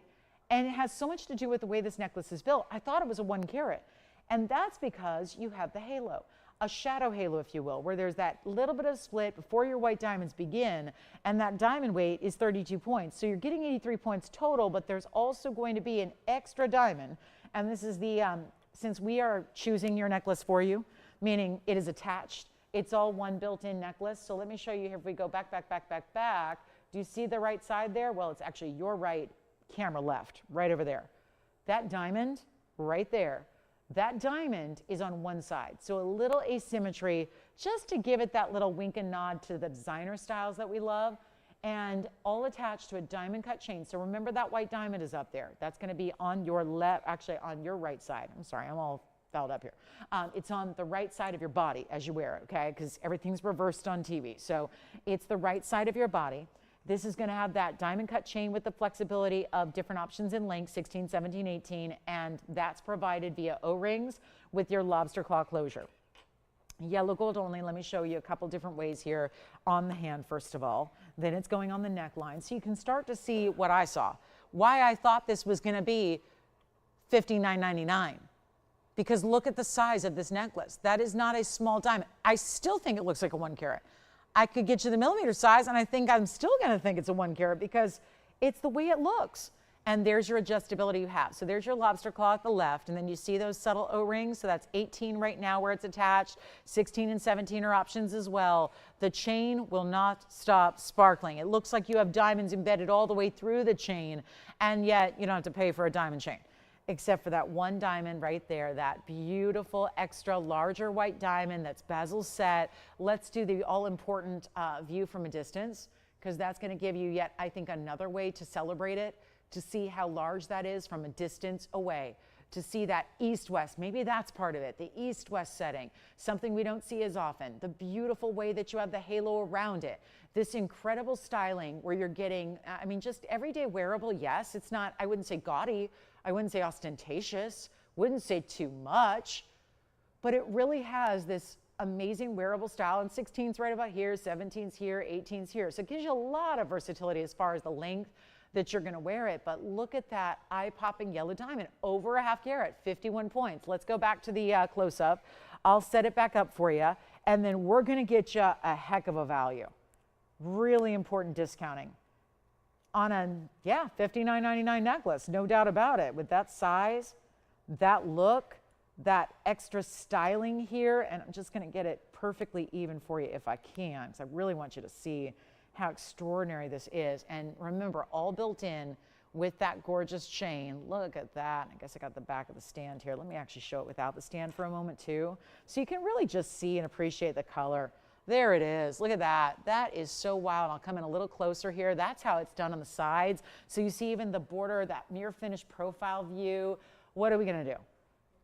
Speaker 1: And it has so much to do with the way this necklace is built. I thought it was a 1 carat. And that's because you have the halo, a shadow halo, if you will, where there's that little bit of split before your white diamonds begin, and that diamond weight is 32 points. So you're getting 83 points total, but there's also going to be an extra diamond. And this is the, since we are choosing your necklace for you, meaning it is attached, it's all one built-in necklace. So let me show you here. If we go back, do you see the right side there? Well, it's actually your right, camera left, right over there. That diamond right there, that diamond is on one side. So a little asymmetry just to give it that little wink and nod to the designer styles that we love, and all attached to a diamond cut chain. So remember that white diamond is up there. That's going to be on your left, actually on your right side. I'm sorry, I'm all fouled up here. It's on the right side of your body as you wear it, okay? Because everything's reversed on TV. So it's the right side of your body. This is going to have that diamond cut chain with the flexibility of different options in length, 16, 17, 18, and that's provided via O-rings with your lobster claw closure. Yellow gold only. Let me show you a couple different ways here on the hand, first of all. Then it's going on the neckline. So you can start to see what I saw. Why I thought this was going to be $59.99. Because look at the size of this necklace. That is not a small diamond. I still think it looks like a 1 carat. I could get you the millimeter size, and I think I'm still going to think it's a 1 carat because it's the way it looks. And there's your adjustability you have. So there's your lobster claw at the left, and then you see those subtle O-rings. So that's 18 right now where it's attached. 16 and 17 are options as well. The chain will not stop sparkling. It looks like you have diamonds embedded all the way through the chain, and yet you don't have to pay for a diamond chain, except for that one diamond right there, that beautiful extra larger white diamond that's bezel set. Let's do the all-important view from a distance, because that's going to give you yet, I think, another way to celebrate it, to see how large that is from a distance away, to see that east-west. Maybe that's part of it, the east-west setting, something we don't see as often. The beautiful way that you have the halo around it. This incredible styling where you're getting, I mean, just everyday wearable, yes. It's not, I wouldn't say gaudy. I wouldn't say ostentatious, wouldn't say too much, but it really has this amazing wearable style, and 16's right about here, 17's here, 18's here. So it gives you a lot of versatility as far as the length that you're gonna wear it, but look at that eye-popping yellow diamond, over a 1/2 carat, 51 points. Let's go back to the close-up. I'll set it back up for you, and then we're gonna get you a heck of a value. Really important discounting on a, $59.99 necklace, no doubt about it, with that size, that look, that extra styling here, and I'm just gonna get it perfectly even for you if I can, because I really want you to see how extraordinary this is. And remember, all built in with that gorgeous chain. Look at that. I guess I got the back of the stand here. Let me actually show it without the stand for a moment too, so you can really just see and appreciate the color. There it is. Look at that. That is so wild. I'll come in a little closer here. That's how it's done on the sides. So you see even the border, that near finished profile view. What are we going to do?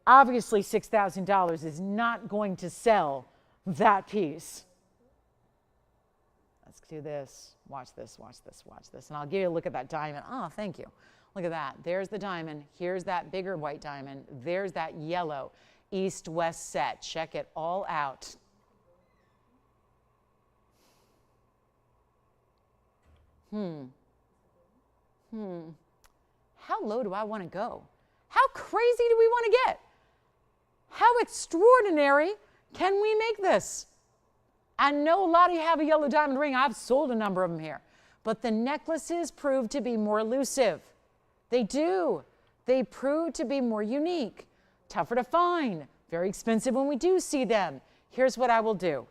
Speaker 1: Obviously, $6,000 is not going to sell that piece. Let's do this. Watch this, watch this, watch this. And I'll give you a look at that diamond. Oh, thank you. Look at that. There's the diamond. Here's that bigger white diamond. There's that yellow east-west set. Check it all out. How low do I want to go? How crazy do we want to get? How extraordinary can we make this? I know a lot of you have a yellow diamond ring. I've sold a number of them here. But the necklaces prove to be more elusive. They do. They prove to be more unique, tougher to find, very expensive when we do see them. Here's what I will do.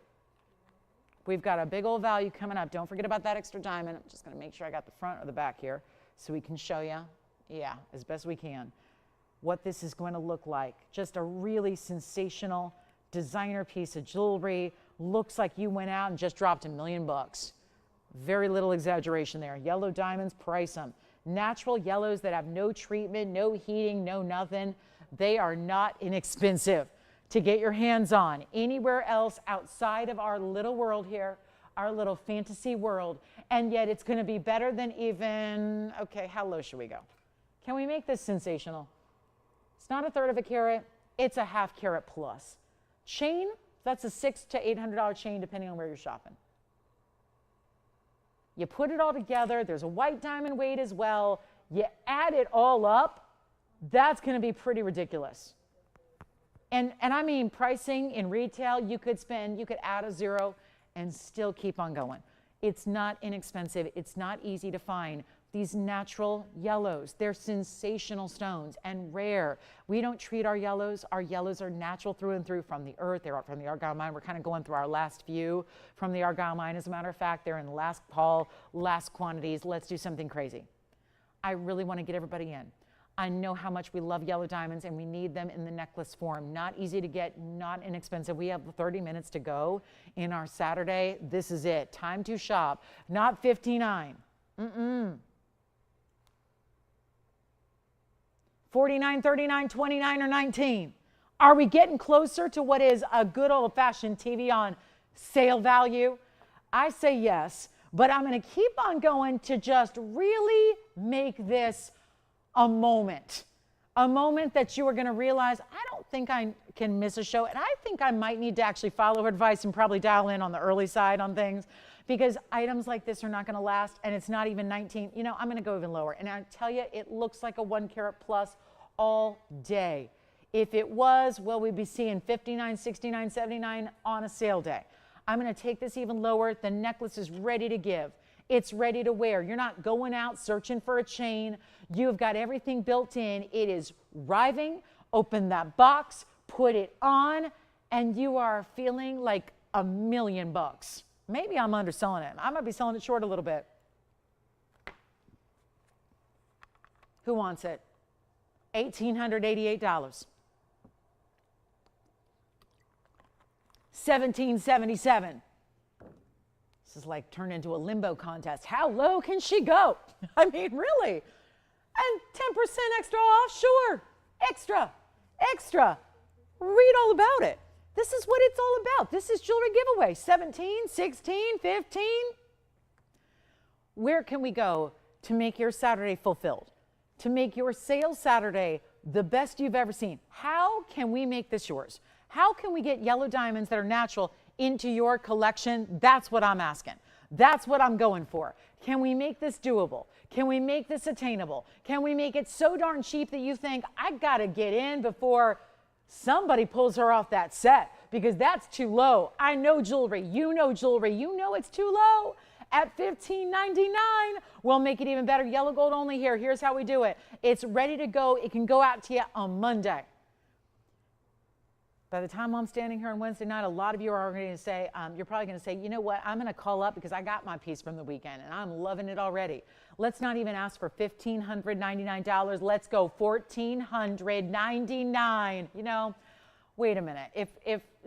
Speaker 1: We've got a big old value coming up. Don't forget about that extra diamond. I'm just going to make sure I got the front or the back here so we can show you, yeah, as best we can, what this is going to look like. Just a really sensational designer piece of jewelry. Looks like you went out and just dropped $1 million. Very little exaggeration there. Yellow diamonds, price them. Natural yellows that have no treatment, no heating, no nothing. They are not inexpensive to get your hands on anywhere else outside of our little world here, our little fantasy world. And yet it's going to be better than even, okay, how low should we go? Can we make this sensational? It's not 1/3 of a carat. It's a 1/2 carat plus. Chain, that's a $600 to $800 chain depending on where you're shopping. You put it all together. There's a white diamond weight as well. You add it all up. That's going to be pretty ridiculous. And I mean pricing in retail, you could add a zero and still keep on going. It's not inexpensive. It's not easy to find. These natural yellows, they're sensational stones and rare. We don't treat our yellows. Our yellows are natural through and through from the earth. They're from the Argyle mine. We're kind of going through our last few from the Argyle mine. As a matter of fact, they're in the last haul, last quantities. Let's do something crazy. I really want to get everybody in. I know how much we love yellow diamonds and we need them in the necklace form. Not easy to get, not inexpensive. We have 30 minutes to go in our Saturday. This is it. Time to shop. Not 59. 49, 39, 29, or 19. Are we getting closer to what is a good old-fashioned TVON sale value? I say yes, but I'm going to keep on going to just really make this a moment that you are going to realize, I don't think I can miss a show, and I think I might need to actually follow her advice and probably dial in on the early side on things, because items like this are not going to last, and it's not even 19. You know, I'm going to go even lower, and I tell you, it looks like a 1 carat plus all day. If it was, well, we'd be seeing 59, 69, 79 on a sale day. I'm going to take this even lower. The necklace is ready to give. It's ready to wear. You're not going out searching for a chain. You've got everything built in. It is arriving. Open that box, put it on, and you are feeling like $1 million. Maybe I'm underselling it. I might be selling it short a little bit. Who wants it? $1,888. $1,777. This is like turned into a limbo contest. How low can she go? I mean, really? And 10% extra off? Sure. Extra. Read all about it. This is what it's all about. This is jewelry giveaway. 17, 16, 15. Where can we go to make your Saturday fulfilled? To make your sale Saturday the best you've ever seen? How can we make this yours? How can we get yellow diamonds that are natural into your collection? That's what I'm asking. That's what I'm going for. Can we make this doable? Can we make this attainable? Can we make it so darn cheap that you think, I gotta get in before somebody pulls her off that set, because that's too low. I know jewelry, you know it's too low. At $15.99, we'll make it even better. Yellow gold only here. Here's how we do it. It's ready to go. It can go out to you on Monday. By the time I'm standing here on Wednesday night, a lot of you are going to say, you're probably going to say, you know what, I'm going to call up because I got my piece from the weekend and I'm loving it already. Let's not even ask for $1,599. Let's go $1,499. You know, wait a minute. If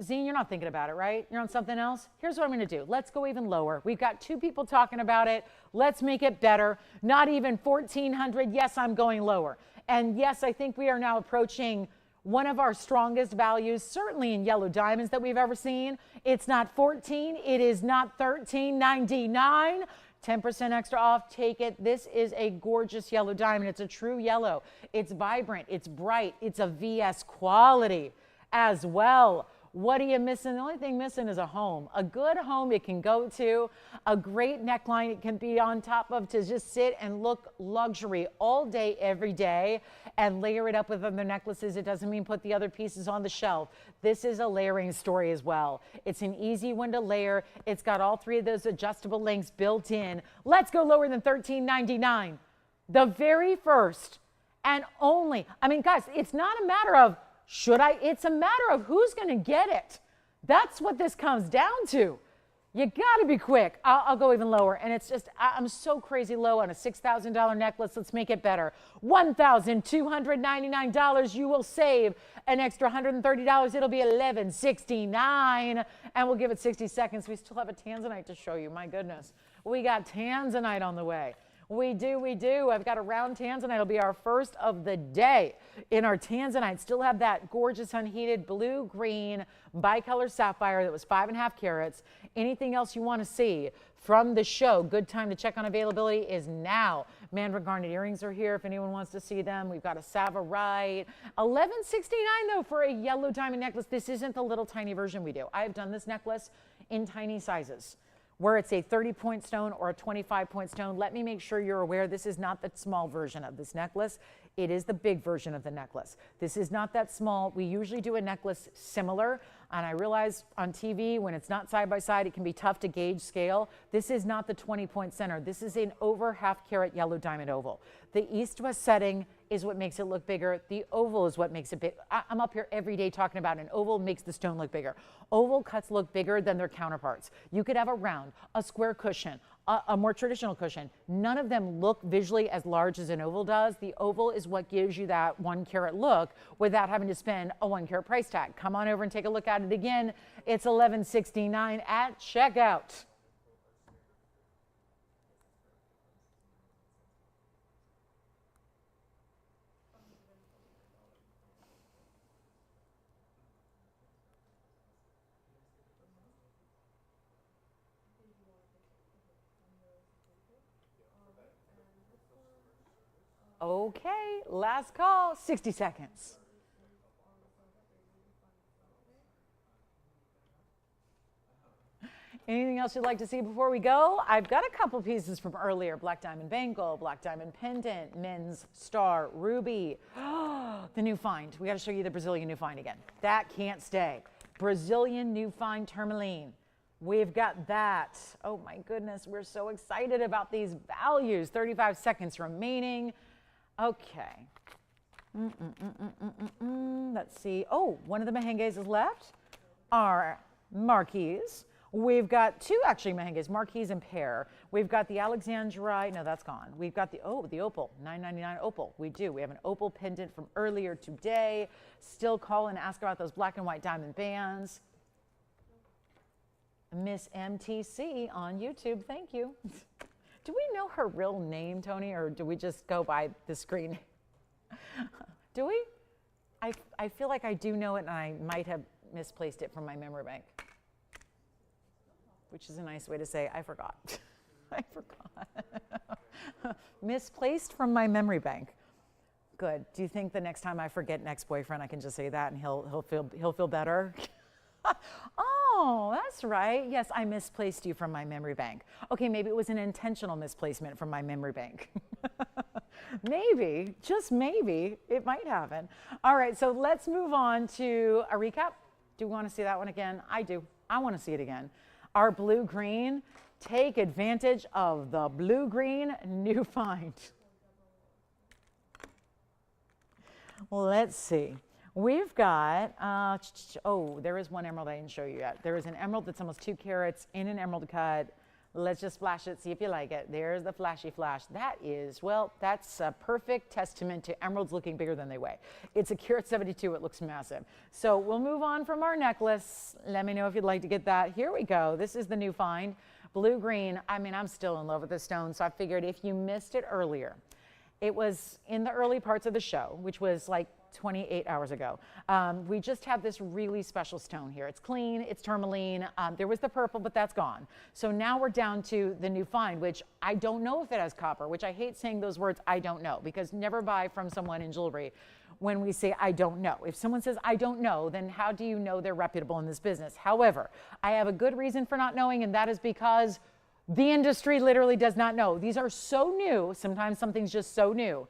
Speaker 1: Zine, you're not thinking about it, right? You're on something else? Here's what I'm going to do. Let's go even lower. We've got 2 people talking about it. Let's make it better. Not even $1,400. Yes, I'm going lower. And yes, I think we are now approaching one of our strongest values, certainly in yellow diamonds, that we've ever seen. It's not $14. It is not $13.99. 10% extra off. Take it. This is a gorgeous yellow diamond. It's a true yellow. It's vibrant. It's bright. It's a VS quality as well. What are you missing? The only thing missing is a home. A good home it can go to. A great neckline it can be on top of to just sit and look luxury all day, every day, and layer it up with other necklaces. It doesn't mean put the other pieces on the shelf. This is a layering story as well. It's an easy one to layer. It's got all 3 of those adjustable links built in. Let's go lower than $13.99. The very first and only. I mean, guys, it's not a matter of Should I? It's a matter of who's going to get it. That's what this comes down to. You got to be quick. I'll go even lower. And it's just, I'm so crazy low on a $6,000 necklace. Let's make it better. $1,299. You will save an extra $130. It'll be $1,169. And we'll give it 60 seconds. We still have a Tanzanite to show you. My goodness. We got Tanzanite on the way. We do. I've got a round Tanzanite. It'll be our first of the day in our Tanzanite. Still have that gorgeous unheated blue-green bicolor sapphire that was 5.5 carats. Anything else you want to see from the show, good time to check on availability is now. Mandarin garnet earrings are here if anyone wants to see them. We've got a Zambaran. $11.69 though for a yellow diamond necklace. This isn't the little tiny version we do. I have done this necklace in tiny sizes, where it's a 30-point stone or a 25-point stone. Let me make sure you're aware this is not the small version of this necklace. It is the big version of the necklace. This is not that small. We usually do a necklace similar, and I realize on TV when it's not side by side, it can be tough to gauge scale. This is not the 20-point center. This is an over half-carat yellow diamond oval. The east-west setting is what makes it look bigger. The oval is what makes it big. I'm up here every day talking about an oval makes the stone look bigger. Oval cuts look bigger than their counterparts. You could have a round, a square cushion, a more traditional cushion. None of them look visually as large as an oval does. The oval is what gives you that 1 carat look without having to spend a 1 carat price tag. Come on over and take a look at it again. It's $11.69 at checkout. Okay, last call, 60 seconds. Anything else you'd like to see before we go? I've got a couple pieces from earlier. Black diamond bangle, black diamond pendant, men's star ruby. The new find. We got to show you the Brazilian new find again. That can't stay. Brazilian new find tourmaline. We've got that. Oh my goodness, we're so excited about these values. 35 seconds remaining. Okay. Let's see. Oh, one of the Mahenges is left. Our marquise. We've got two actually Mahenges, marquise and pear. We've got the alexandrite. No, that's gone. We've got the opal, $9.99 opal. We do. We have an opal pendant from earlier today. Still call and ask about those black and white diamond bands. Miss MTC on YouTube. Thank you. Do we know her real name, Tony, or do we just go by the screen? Do we? I feel like I do know it, and I might have misplaced it from my memory bank, which is a nice way to say I forgot. I forgot. Misplaced from my memory bank. Good. Do you think the next time I forget an ex-boyfriend, I can just say that and he'll feel better? Oh, that's right. Yes, I misplaced you from my memory bank. Okay, maybe it was an intentional misplacement from my memory bank. Maybe, just maybe, it might happen. All right, so let's move on to a recap. Do we want to see that one again? I do. I want to see it again. Our blue-green, take advantage of the blue-green new find. Well, let's see. We've got, oh, there is one emerald I didn't show you yet. There is an emerald that's almost 2 carats in an emerald cut. Let's just flash it, see if you like it. There's the flashy flash. That is, well, that's a perfect testament to emeralds looking bigger than they weigh. It's a carat 72, it looks massive. So we'll move on from our necklace. Let me know if you'd like to get that. Here we go. This is the new find. Blue-green. I mean, I'm still in love with this stone, so I figured if you missed it earlier, it was in the early parts of the show, which was like 28 hours ago. We just have this really special stone here. It's clean, it's tourmaline. There was the purple, but that's gone. So now we're down to the new find, which I don't know if it has copper, which I hate saying those words, I don't know, because never buy from someone in jewelry when we say, I don't know. If someone says, I don't know, then how do you know they're reputable in this business? However, I have a good reason for not knowing, and that is because the industry literally does not know. These are so new, sometimes something's just so new,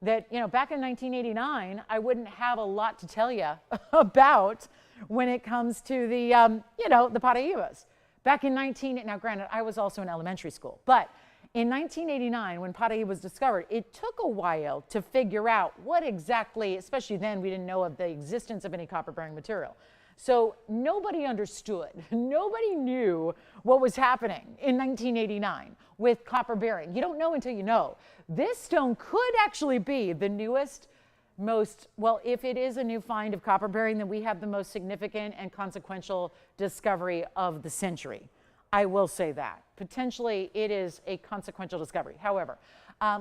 Speaker 1: that, you know, back in 1989, I wouldn't have a lot to tell you about when it comes to the, you know, the Paraibas. Back in now granted, I was also in elementary school, but In 1989, when Paraíba was discovered, it took a while to figure out what exactly, especially then we didn't know of the existence of any copper-bearing material. So nobody understood, nobody knew what was happening in 1989 with copper bearing. You don't know until you know. This stone could actually be the newest, well, if it is a new find of copper bearing, then we have the most significant and consequential discovery of the century. I will say that. Potentially it is a consequential discovery. However,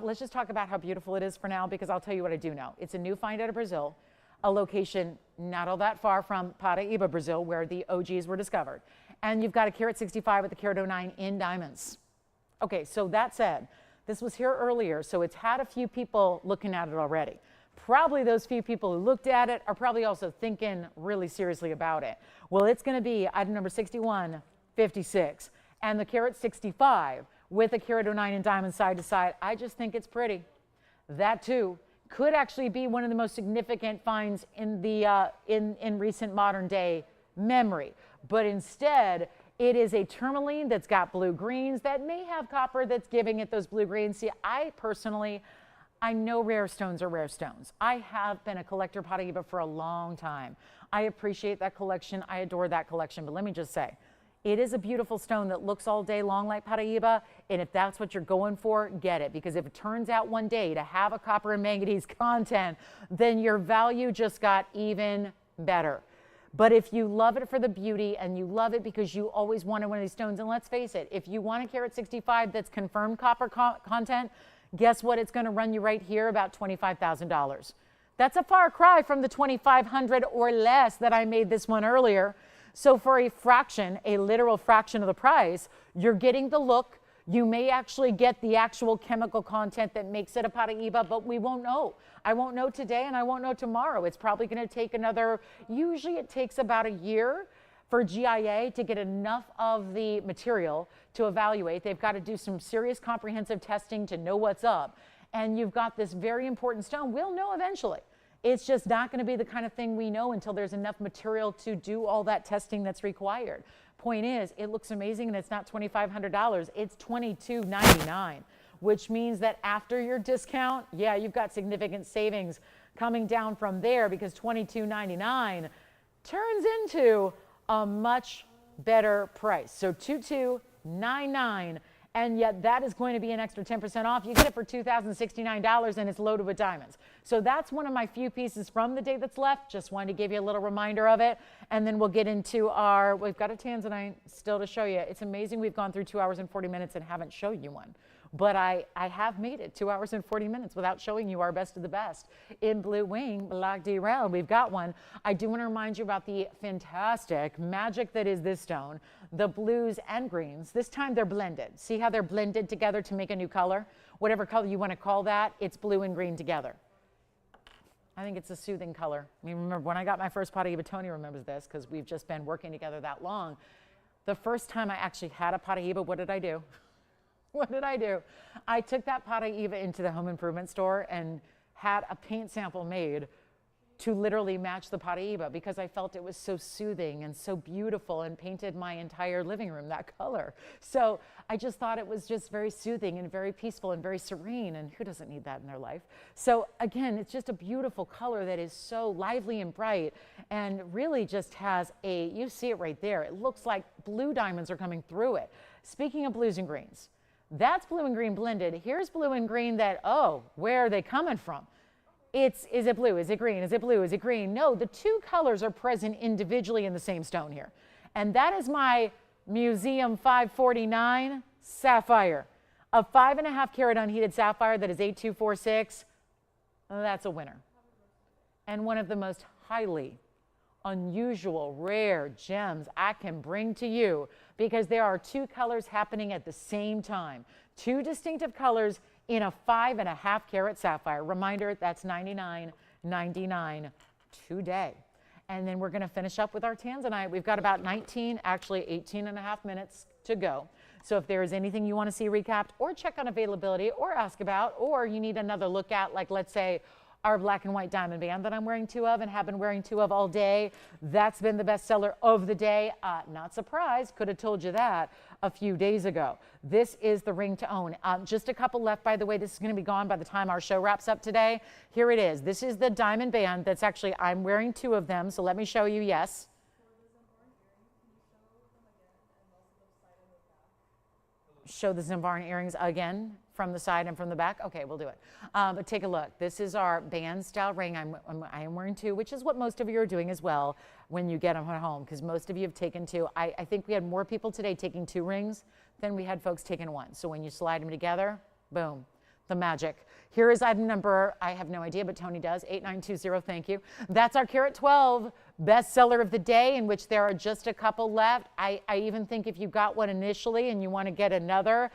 Speaker 1: let's just talk about how beautiful it is for now, because I'll tell you what I do know. It's a new find out of Brazil, a location not all that far from Paraíba, Brazil, where the OGs were discovered. And you've got a carat 65 with a carat 09 in diamonds. Okay, so that said, this was here earlier, so it's had a few people looking at it already. Probably those few people who looked at it are probably also thinking really seriously about it. Well, it's going to be item number 6156 and the carat 65 with a carat 09 in diamonds side to side. I just think it's pretty. That too could actually be one of the most significant finds in the in recent modern day memory. But instead, it is a tourmaline that's got blue greens that may have copper that's giving it those blue greens. See, I know rare stones are rare stones. I have been a collector of Paraíba for a long time. I appreciate that collection. I adore that collection. But let me just say, it is a beautiful stone that looks all day long like Paraíba, and if that's what you're going for, get it. Because if it turns out one day to have a copper and manganese content, then your value just got even better. But if you love it for the beauty and you love it because you always wanted one of these stones, and let's face it, if you want a carat 65 that's confirmed copper content, guess what? It's going to run you right here about $25,000. That's a far cry from the $2,500 or less that I made this one earlier. So for a fraction, a literal fraction of the price, you're getting the look. You may actually get the actual chemical content that makes it a Paraíba, but we won't know. I won't know today and I won't know tomorrow. It's probably going to take usually it takes about a year for GIA to get enough of the material to evaluate. They've got to do some serious comprehensive testing to know what's up. And you've got this very important stone. We'll know eventually. It's just not going to be the kind of thing we know until there's enough material to do all that testing that's required. Point is, it looks amazing and it's not $2,500, it's $2,299, which means that after your discount, yeah, you've got significant savings coming down from there, because $2,299 turns into a much better price. So $2,299, and yet that is going to be an extra 10% off. You get it for $2,069 and it's loaded with diamonds. So that's one of my few pieces from the day that's left. Just wanted to give you a little reminder of it. And then we'll get into we've got a Tanzanite still to show you. It's amazing we've gone through 2 hours and 40 minutes and haven't shown you one. But I have made it 2 hours and 40 minutes without showing you our best of the best. In Blue Wing, Black derailed, we've got one. I do want to remind you about the fantastic magic that is this stone, the blues and greens. This time they're blended. See how they're blended together to make a new color? Whatever color you want to call that, it's blue and green together. I think it's a soothing color. I mean, remember when I got my first Paraíba, Tony remembers this because we've just been working together that long. The first time I actually had a Paraíba, what did I do? What did I do? I took that Paraíba into the home improvement store and had a paint sample made to literally match the Paraíba because I felt it was so soothing and so beautiful, and painted my entire living room that color. So I just thought it was just very soothing and very peaceful and very serene, and who doesn't need that in their life? So again, it's just a beautiful color that is so lively and bright, and really just has you see it right there. It looks like blue diamonds are coming through it. Speaking of blues and greens, that's blue and green blended. Here's blue and green that, where are they coming from? Is it blue? Is it green? Is it blue? Is it green? No, the two colors are present individually in the same stone here. And that is my Museum 549 sapphire. A 5.5 carat unheated sapphire that is 8246. That's a winner. And one of the most highly unusual, rare gems I can bring to you, because there are two colors happening at the same time. Two distinctive colors in a 5.5 carat sapphire. Reminder, that's $99.99 today. And then we're going to finish up with our Tanzanite. We've got about 18 and a half minutes to go. So if there is anything you want to see recapped or check on availability or ask about, or you need another look at, like let's say our black and white diamond band that I'm wearing 2 of and have been wearing 2 of all day. That's been the best seller of the day. Not surprised, could have told you that a few days ago. This is the ring to own. Just a couple left, by the way. This is going to be gone by the time our show wraps up today. Here it is. This is the diamond band that's actually, I'm wearing 2 of them, so let me show you, yes. Show the Zambaran earrings again from the side and from the back. Okay, we'll do it. But take a look. This is our band style ring. I am wearing 2, which is what most of you are doing as well when you get them at home, because most of you have taken 2. I think we had more people today taking 2 rings than we had folks taking 1. So when you slide them together, boom, the magic. Here is item number, I have no idea, but Tony does, 8920, thank you. That's our carat 12 bestseller of the day, in which there are just a couple left. I even think if you got one initially and you want to get another,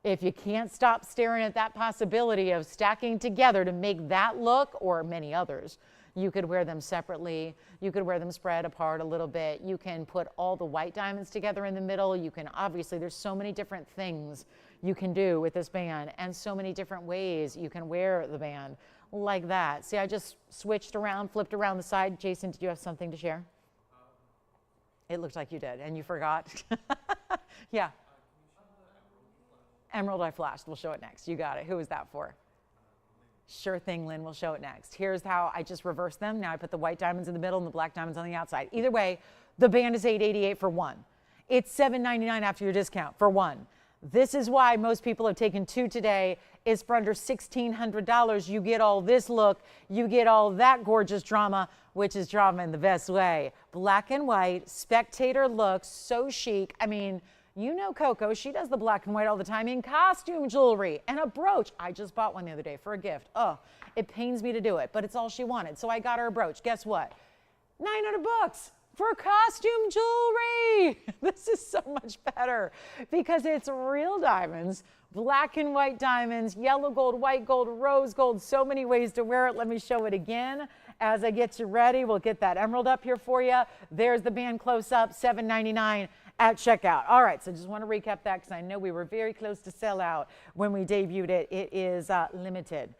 Speaker 1: if you can't stop staring at that possibility of stacking together to make that look, or many others, you could wear them separately. You could wear them spread apart a little bit. You can put all the white diamonds together in the middle. You can, obviously, there's so many different things you can do with this band, and so many different ways you can wear the band like that. See, I just switched around, flipped around the side. Jason, did you have something to share? It looked like you did, and you forgot. Yeah. Emerald I flashed. We'll show it next. You got it. Who was that for? Sure thing, Lynn. We'll show it next. Here's how I just reversed them. Now I put the white diamonds in the middle and the black diamonds on the outside. Either way, the band is $888 for 1. It's $799 after your discount for 1. This is why most people have taken 2 today, is for under $1,600. You get all this look, you get all that gorgeous drama, which is drama in the best way. Black and white, spectator look, so chic. I mean, you know Coco, she does the black and white all the time in costume jewelry and a brooch. I just bought one the other day for a gift. Oh, it pains me to do it, but it's all she wanted. So I got her a brooch. Guess what? $900 for costume jewelry. This is so much better because it's real diamonds, black and white diamonds, yellow gold, white gold, rose gold, so many ways to wear it. Let me show it again. As I get you ready, we'll get that emerald up here for you. There's the band close up, $799 at checkout. All right, so just want to recap that because I know we were very close to sell out when we debuted it. It is limited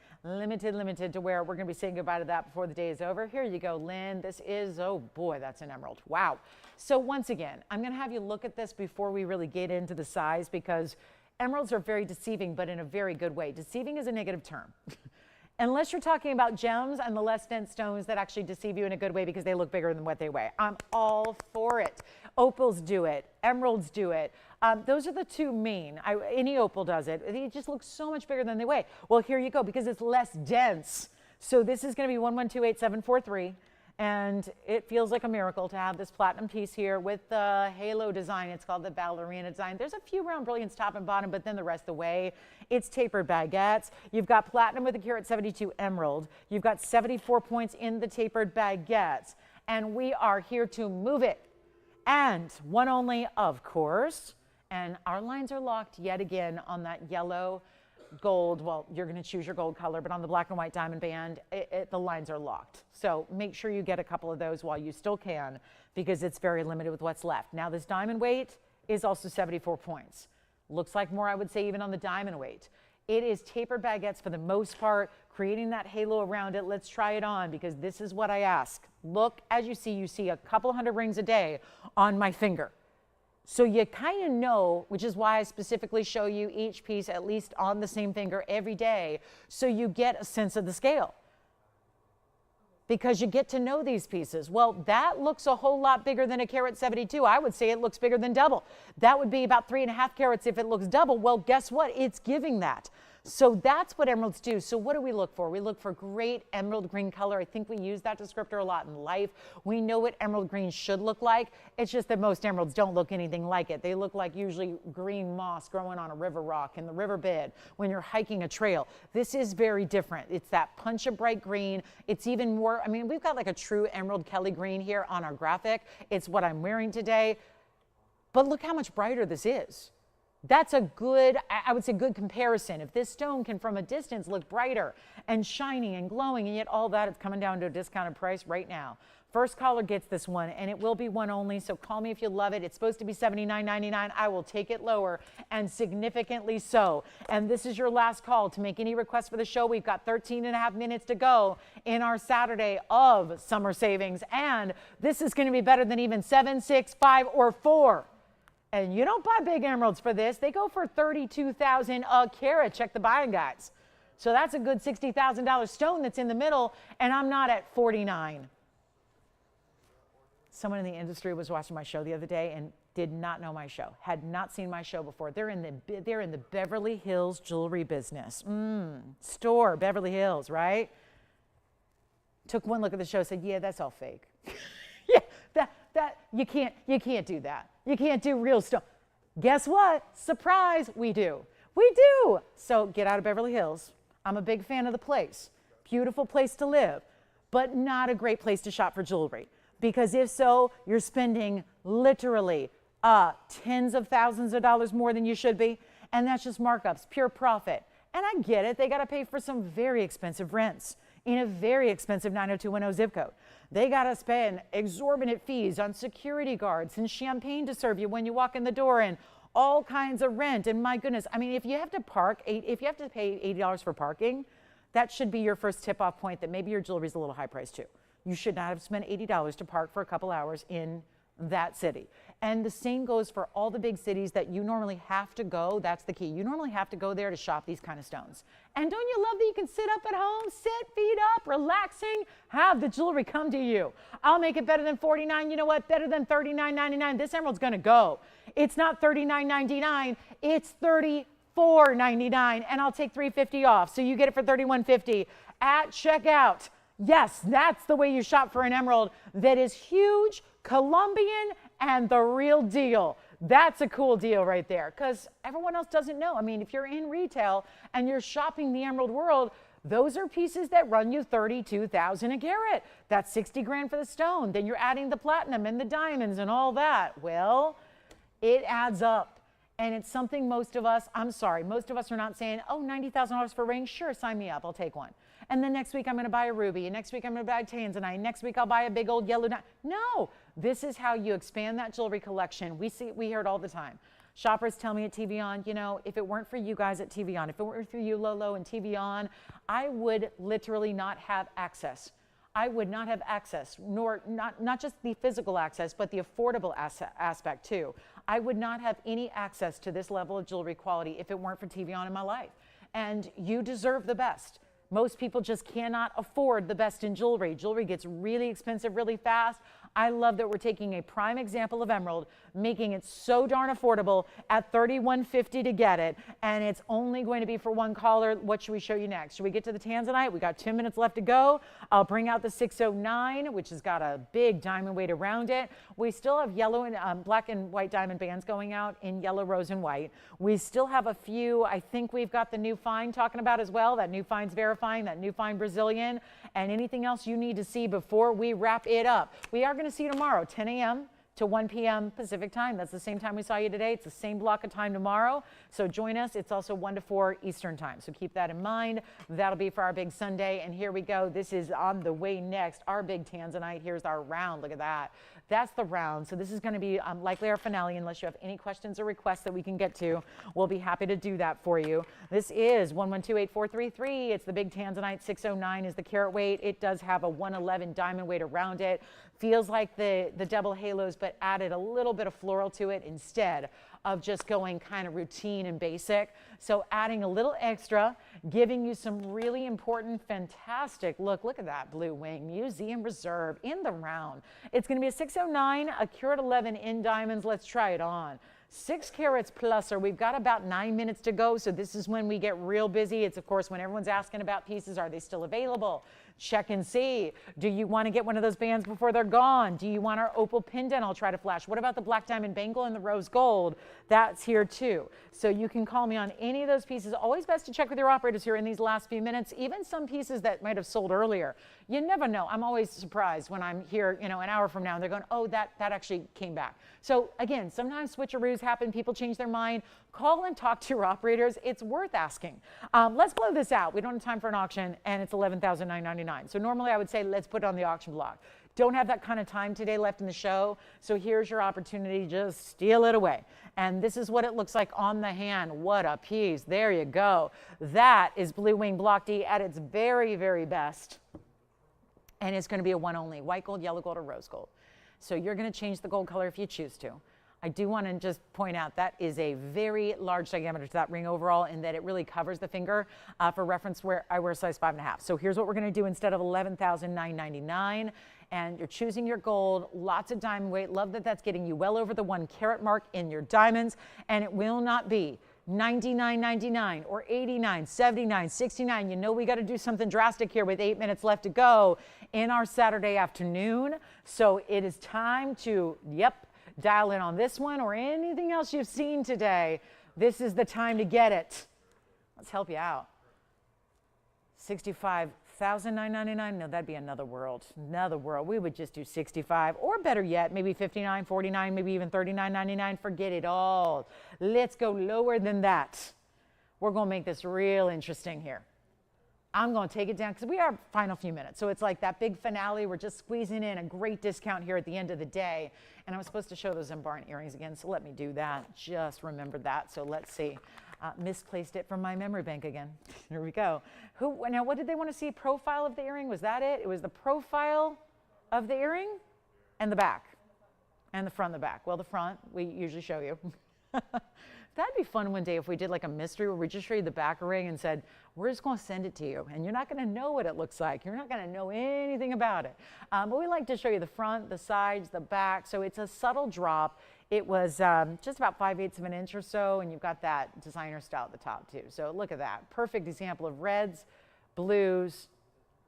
Speaker 1: to where we're going to be saying goodbye to that before the day is over. Here you go, Lynn. This is, oh boy, that's an emerald. Wow. So once again, I'm going to have you look at this before we really get into the size, because emeralds are very deceiving, but in a very good way. Deceiving is a negative term. Unless you're talking about gems and the less dense stones that actually deceive you in a good way because they look bigger than what they weigh. I'm all for it. Opals do it. Emeralds do it. Those are the 2 main. Any opal does it. They just look so much bigger than they weigh. Well, here you go, because it's less dense. So this is going to be 1128,743. And it feels like a miracle to have this platinum piece here with the halo design. It's called the ballerina design. There's a few round brilliants top and bottom, but then the rest of the way, it's tapered baguettes. You've got platinum with a carat 72 emerald. You've got 74 points in the tapered baguettes. And we are here to move it. And one only, of course. And our lines are locked yet again on that yellow gold. Well, you're going to choose your gold color, but on the black and white diamond band, the lines are locked. So make sure you get a couple of those while you still can, because it's very limited with what's left. Now, this diamond weight is also 74 points. Looks like more, I would say, even on the diamond weight. It is tapered baguettes for the most part, creating that halo around it. Let's try it on, because this is what I ask. Look, as you see a couple hundred rings a day on my finger. So you kind of know, which is why I specifically show you each piece at least on the same finger every day, so you get a sense of the scale. Because you get to know these pieces. Well, that looks a whole lot bigger than a carat 72. I would say it looks bigger than double. That would be about 3.5 carats if it looks double. Well, guess what? It's giving that. So that's what emeralds do. So what do we look for? We look for great emerald green color. I think we use that descriptor a lot in life. We know what emerald green should look like. It's just that most emeralds don't look anything like it. They look like usually green moss growing on a river rock in the riverbed when you're hiking a trail. This is very different. It's that punch of bright green. It's even more, I mean, we've got like a true emerald Kelly green here on our graphic. It's what I'm wearing today. But look how much brighter this is. That's a good, I would say, good comparison. If this stone can from a distance look brighter and shiny and glowing, and yet all that is coming down to a discounted price right now First caller gets this one, and it will be one only, so call me if you love it. It's supposed to be $79.99. I will take it lower, and significantly so. And this is your last call to make any requests for the show. We've got 13 and a half minutes to go in our Saturday of summer savings, and this is going to be better than even 7, 6, 5, or 4. And you don't buy big emeralds for this. They go for $32,000 a carat. Check the buying guides. So that's a good $60,000 stone that's in the middle, and I'm not at 49. Someone in the industry was watching my show the other day and did not know my show, had not seen my show before. They're in the Beverly Hills jewelry business. Store, Beverly Hills, right? Took one look at the show, said, yeah, that's all fake. Yeah, that you can't do that. You can't do real stone. Guess what? Surprise, we do. We do. So get out of Beverly Hills. I'm a big fan of the place. Beautiful place to live, but not a great place to shop for jewelry. Because if so, you're spending literally tens of thousands of dollars more than you should be. And that's just markups, pure profit. And I get it. They got to pay for some very expensive rents in a very expensive 90210 zip code. They got to spend exorbitant fees on security guards and champagne to serve you when you walk in the door and all kinds of rent. And my goodness, I mean, if you have to if you have to pay $80 for parking, that should be your first tip-off point that maybe your jewelry's a little high priced too. You should not have spent $80 to park for a couple hours in that city. And the same goes for all the big cities that you normally have to go. That's the key. You normally have to go there to shop these kind of stones. And don't you love that you can sit up at home, sit, feet up, relaxing, have the jewelry come to you? I'll make it better than $49. You know what? Better than $39.99. This emerald's going to go. It's not $39.99. It's $34.99. And I'll take $3.50 off. So you get it for $31.50 at checkout. Yes, that's the way you shop for an emerald that is huge, Colombian, and the real deal. That's a cool deal right there because everyone else doesn't know. I mean, if you're in retail and you're shopping the emerald world, those are pieces that run you $32,000 a carat. That's 60 grand for the stone. Then you're adding the platinum and the diamonds and all that. Well, it adds up. And it's something most of us are not saying, oh, $90,000 for a ring. Sure, sign me up. I'll take one. And then next week I'm going to buy a ruby. And next week I'm going to buy a Tanzanite. Next week I'll buy a big old yellow diamond. No, this is how you expand that jewelry collection. We hear it all the time. Shoppers tell me at TVON, you know, if it weren't for you guys at TVON, if it weren't for you, Lolo, and TVON, I would literally not have access. I would not have access, not just the physical access, but the affordable aspect too. I would not have any access to this level of jewelry quality if it weren't for TVON in my life. And you deserve the best. Most people just cannot afford the best in jewelry. Jewelry gets really expensive really fast. I love that we're taking a prime example of emerald, making it so darn affordable at $31.50 to get it, and it's only going to be for one caller. What should we show you next? Should we get to the Tanzanite? We got 10 minutes left to go. I'll bring out the 609, which has got a big diamond weight around it. We still have yellow and black and white diamond bands going out in yellow, rose, and white. We still have a few. I think we've got the new fine talking about as well. That new fine's verifying, that new fine Brazilian, and anything else you need to see before we wrap it up. We are going to see you tomorrow, 10 a.m. to 1 p.m. Pacific time. That's the same time we saw you today. It's the same block of time tomorrow. So join us. It's also 1 to 4 Eastern time. So keep that in mind. That'll be for our big Sunday. And here we go. This is on the way next. Our big Tanzanite. Here's our round. Look at that. That's the round. So this is going to be likely our finale unless you have any questions or requests that we can get to. We'll be happy to do that for you. This is 1128433. It's the big Tanzanite. 609 is the carat weight. It does have a 111 diamond weight around it. Feels like the double halos, but added a little bit of floral to it instead of just going kind of routine and basic. So adding a little extra, giving you some really important, fantastic look. Look at that blue wing, museum reserve in the round. It's going to be a 609, a carat 11 in diamonds. Let's try it on. 6 carats plus, or we've got about 9 minutes to go. So this is when we get real busy. It's of course when everyone's asking about pieces. Are they still available? Check and see. Do you want to get one of those bands before they're gone? Do you want our opal pendant? I'll try to flash. What about the black diamond bangle and the rose gold? That's here too. So you can call me on any of those pieces. Always best to check with your operators here in these last few minutes. Even some pieces that might have sold earlier. You never know. I'm always surprised when I'm here, you know, an hour from now and they're going, oh, that actually came back. So again, sometimes switcheroos happen. People change their mind. Call and talk to your operators. It's worth asking. Let's blow this out. We don't have time for an auction, and it's $11,999. So normally I would say let's put it on the auction block. Don't have that kind of time today left in the show, so here's your opportunity. Just steal it away. And this is what it looks like on the hand. What a piece. There you go. That is Blue Wing Block D at its very, very best. And it's going to be a one only, white gold, yellow gold, or rose gold. So you're going to change the gold color if you choose to. I do want to just point out that is a very large diameter to that ring overall, in that it really covers the finger. For reference, I wear a size 5.5. So here's what we're going to do instead of $11,999. And you're choosing your gold, lots of diamond weight. Love that that's getting you well over the 1 carat mark in your diamonds. And it will not be $99.99 or $89, $79, $69. You know we got to do something drastic here with 8 minutes left to go in our Saturday afternoon. So it is time to, dial in on this one or anything else you've seen today. This is the time to get it. Let's help you out. $65,999. No, that'd be another world. Another world. We would just do 65, or better yet, maybe 59, 49, maybe even 39.99. Forget it all. Let's go lower than that. We're going to make this real interesting here. I'm going to take it down because we are final few minutes. So it's like that big finale. We're just squeezing in a great discount here at the end of the day. And I was supposed to show those Zambaran earrings again, so let me do that. Just remembered that. So let's see. Misplaced it from my memory bank again. Here we go. Now, what did they want to see? Profile of the earring? Was that it? It was the profile of the earring and the back and the front and the back. Well, the front, we usually show you. That'd be fun one day if we did like a mystery where we just show you the back ring and said, we're just going to send it to you. And you're not going to know what it looks like. You're not going to know anything about it. But we like to show you the front, the sides, the back. So it's a subtle drop. It was just about 5/8 of an inch or so. And you've got that designer style at the top too. So look at that. Perfect example of reds, blues,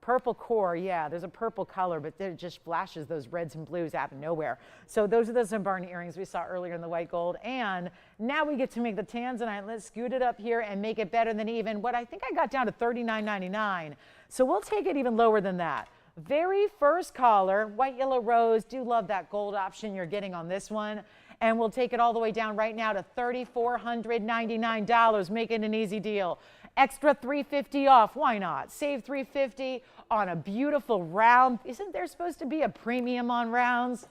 Speaker 1: purple core. Yeah, there's a purple color, but it just flashes those reds and blues out of nowhere. So those are the Zambaran earrings we saw earlier in the white gold. And now we get to make the Tanzanite. Let's scoot it up here and make it better than even what I think I got down to $39.99. So we'll take it even lower than that. Very first collar, white, yellow, rose. Do love that gold option you're getting on this one. And we'll take it all the way down right now to $3,499. Make it an easy deal. Extra $350 off. Why not? Save $350 on a beautiful round. Isn't there supposed to be a premium on rounds?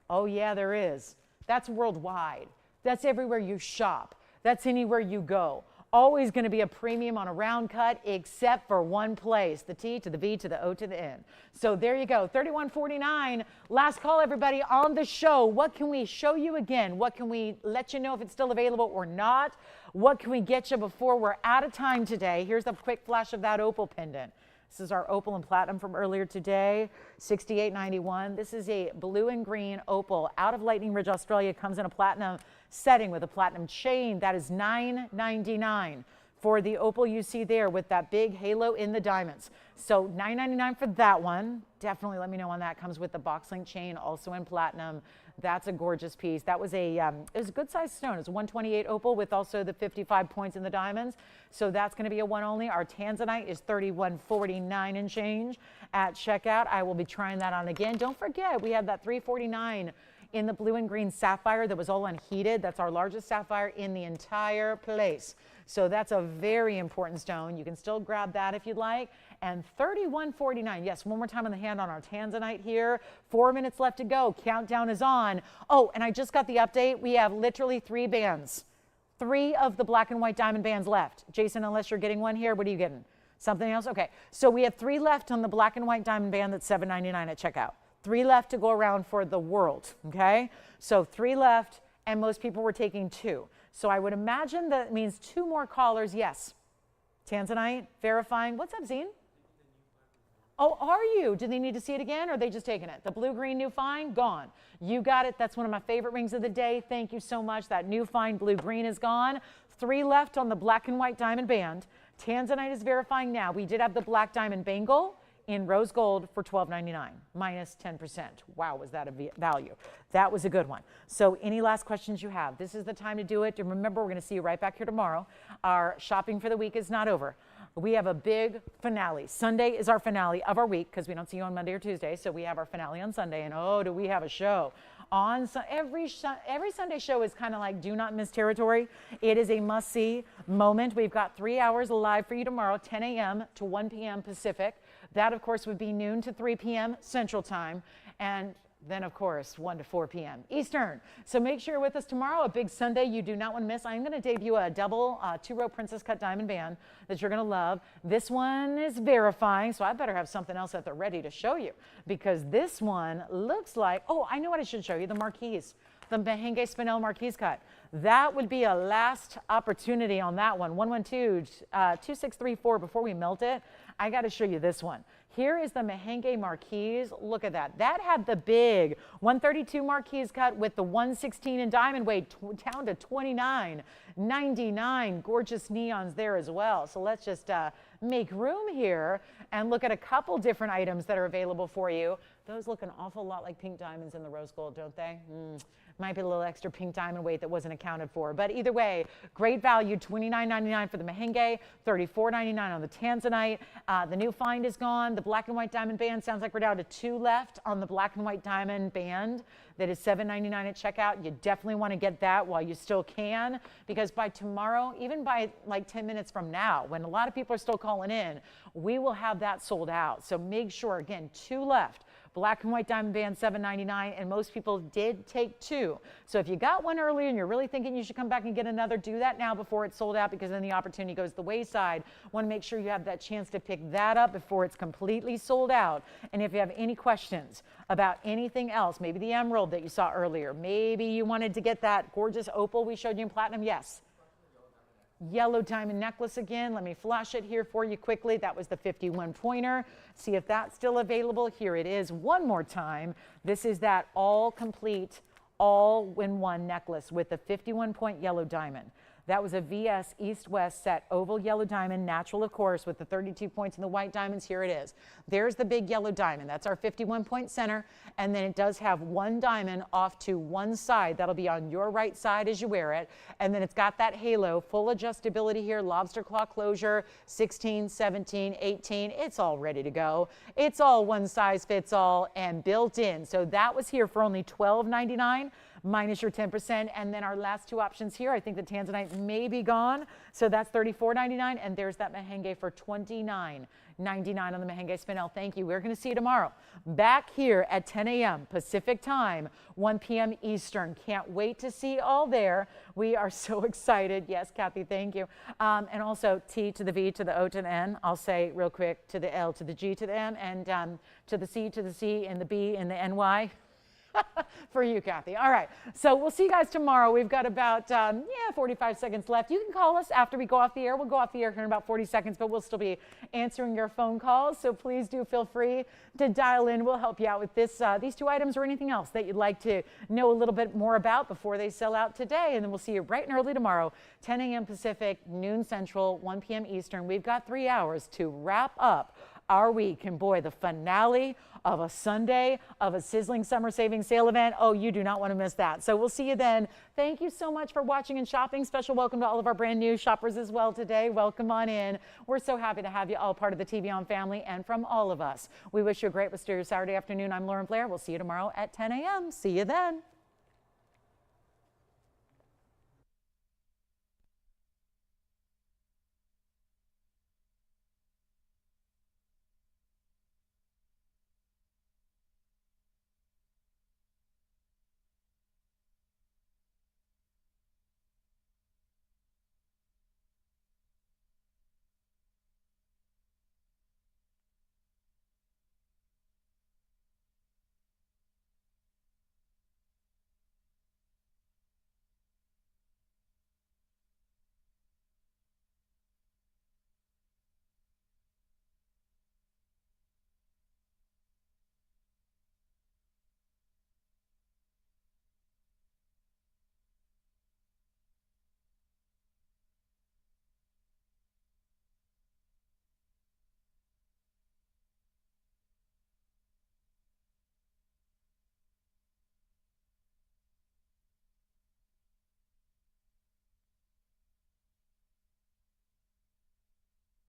Speaker 1: Oh, yeah, there is. That's worldwide. That's everywhere you shop. That's anywhere you go. Always going to be a premium on a round cut, except for one place, the T to the V to the O to the N. So there you go, $31.49. Last call, everybody, on the show. What can we show you again? What can we let you know if it's still available or not? What can we get you before we're out of time today? Here's a quick flash of that opal pendant. This is our opal and platinum from earlier today, $68.91. This is a blue and green opal out of Lightning Ridge, Australia. Comes in a platinum setting with a platinum chain. That is $9.99 for the opal you see there with that big halo in the diamonds. So $9.99 for that one. Definitely let me know on that. Comes with the box link chain, also in platinum. That's a gorgeous piece. That was it was a good sized stone. It's a 128 opal with also the 55 points in the diamonds. So that's going to be a one only. Our Tanzanite is $31.49 and change at checkout. I will be trying that on again. Don't forget, we have that $349 in the blue and green sapphire that was all unheated. That's our largest sapphire in the entire place. So that's a very important stone. You can still grab that if you'd like. And $31.49. Yes, one more time on the hand on our Tanzanite here. 4 minutes left to go. Countdown is on. Oh, and I just got the update. We have literally 3 bands. 3 of the black and white diamond bands left. Jason, unless you're getting one here, what are you getting? Something else? Okay. So we have 3 left on the black and white diamond band that's $7.99 at checkout. 3 left to go around for the world. Okay. So 3 left, and most people were taking 2. So I would imagine that means 2 more callers. Yes. Tanzanite, verifying. What's up, Zine? Oh, are you? Do they need to see it again, or are they just taking it? The blue-green new fine, gone. You got it. That's one of my favorite rings of the day. Thank you so much. That new fine blue-green is gone. 3 left on the black and white diamond band. Tanzanite is verifying now. We did have the black diamond bangle in rose gold for $12.99, minus 10%. Wow, was that a value? That was a good one. So any last questions you have, this is the time to do it. And remember, we're going to see you right back here tomorrow. Our shopping for the week is not over. We have a big finale. Sunday is our finale of our week because we don't see you on Monday or Tuesday. So we have our finale on Sunday. And oh, do we have a show. Every Sunday show is kind of like do not miss territory. It is a must-see moment. We've got 3 hours live for you tomorrow, 10 a.m. to 1 p.m. Pacific. That, of course, would be noon to 3 p.m. Central Time. And then, of course, 1 to 4 p.m. Eastern. So make sure you're with us tomorrow, a big Sunday you do not want to miss. I'm going to debut a double 2-row princess cut diamond band that you're going to love. This one is verifying, so I better have something else that they're ready to show you, because this one looks like, oh, I know what I should show you, the marquise. The Mahen Spinel marquise cut. That would be a last opportunity on that one. 112-2634 before we melt it. I got to show you this one. Here is the Mahen marquise. Look at that. That had the big 132 marquise cut with the 116 in diamond weight down to $29.99. Gorgeous neons there as well. So let's just make room here and look at a couple different items that are available for you. Those look an awful lot like pink diamonds in the rose gold, don't they? Might be a little extra pink diamond weight that wasn't accounted for. But either way, great value, $29.99 for the Mahen, $34.99 on the Tanzanite. The new find is gone. The black and white diamond band, sounds like we're down to 2 left on the black and white diamond band. That is $7.99 at checkout. You definitely want to get that while you still can, because by tomorrow, even by like 10 minutes from now, when a lot of people are still calling in, we will have that sold out. So make sure, again, 2 left. Black and white diamond band, $7.99, and most people did take 2. So if you got one earlier and you're really thinking you should come back and get another, do that now before it's sold out, because then the opportunity goes to the wayside. Want to make sure you have that chance to pick that up before it's completely sold out. And if you have any questions about anything else, maybe the emerald that you saw earlier, maybe you wanted to get that gorgeous opal we showed you in platinum, yes. Yellow diamond necklace again. Let me flash it here for you quickly. That was the 51 pointer. See if that's still available. Here it is one more time. This is that all complete, all-in-one necklace with the 51 point yellow diamond. That was a VS East-West set, oval yellow diamond, natural of course, with the 32 points in the white diamonds. Here it is. There's the big yellow diamond. That's our 51 point center. And then it does have one diamond off to one side. That'll be on your right side as you wear it. And then it's got that halo, full adjustability here, lobster claw closure, 16, 17, 18. It's all ready to go. It's all one size fits all and built in. So that was here for only $12.99. minus your 10%. And then our last 2 options here, I think the Tanzanite may be gone. So that's $34.99. And there's that Mahen for $29.99 on the Mahen Spinel. Thank you. We're going to see you tomorrow back here at 10 a.m. Pacific time, 1 p.m. Eastern. Can't wait to see you all there. We are so excited. Yes, Kathy, thank you. And also T to the V to the O to the N. I'll say real quick, to the L to the G to the M, and to the C and the B and the NY. For you, Kathy. All right. So we'll see you guys tomorrow. We've got about 45 seconds left. You can call us after we go off the air. We'll go off the air here in about 40 seconds, but we'll still be answering your phone calls. So please do feel free to dial in. We'll help you out with this, these 2 items or anything else that you'd like to know a little bit more about before they sell out today. And then we'll see you bright and early tomorrow, 10 a.m. Pacific, noon Central, 1 p.m. Eastern. We've got 3 hours to wrap up our week. And boy, the finale of a Sunday of a sizzling summer savings sale event. Oh, you do not want to miss that. So we'll see you then. Thank you so much for watching and shopping. Special welcome to all of our brand new shoppers as well today. Welcome on in. We're so happy to have you all part of the TVON family, and from all of us, we wish you a great rest of your Saturday afternoon. I'm Lauren Blair. We'll see you tomorrow at 10 a.m. See you then.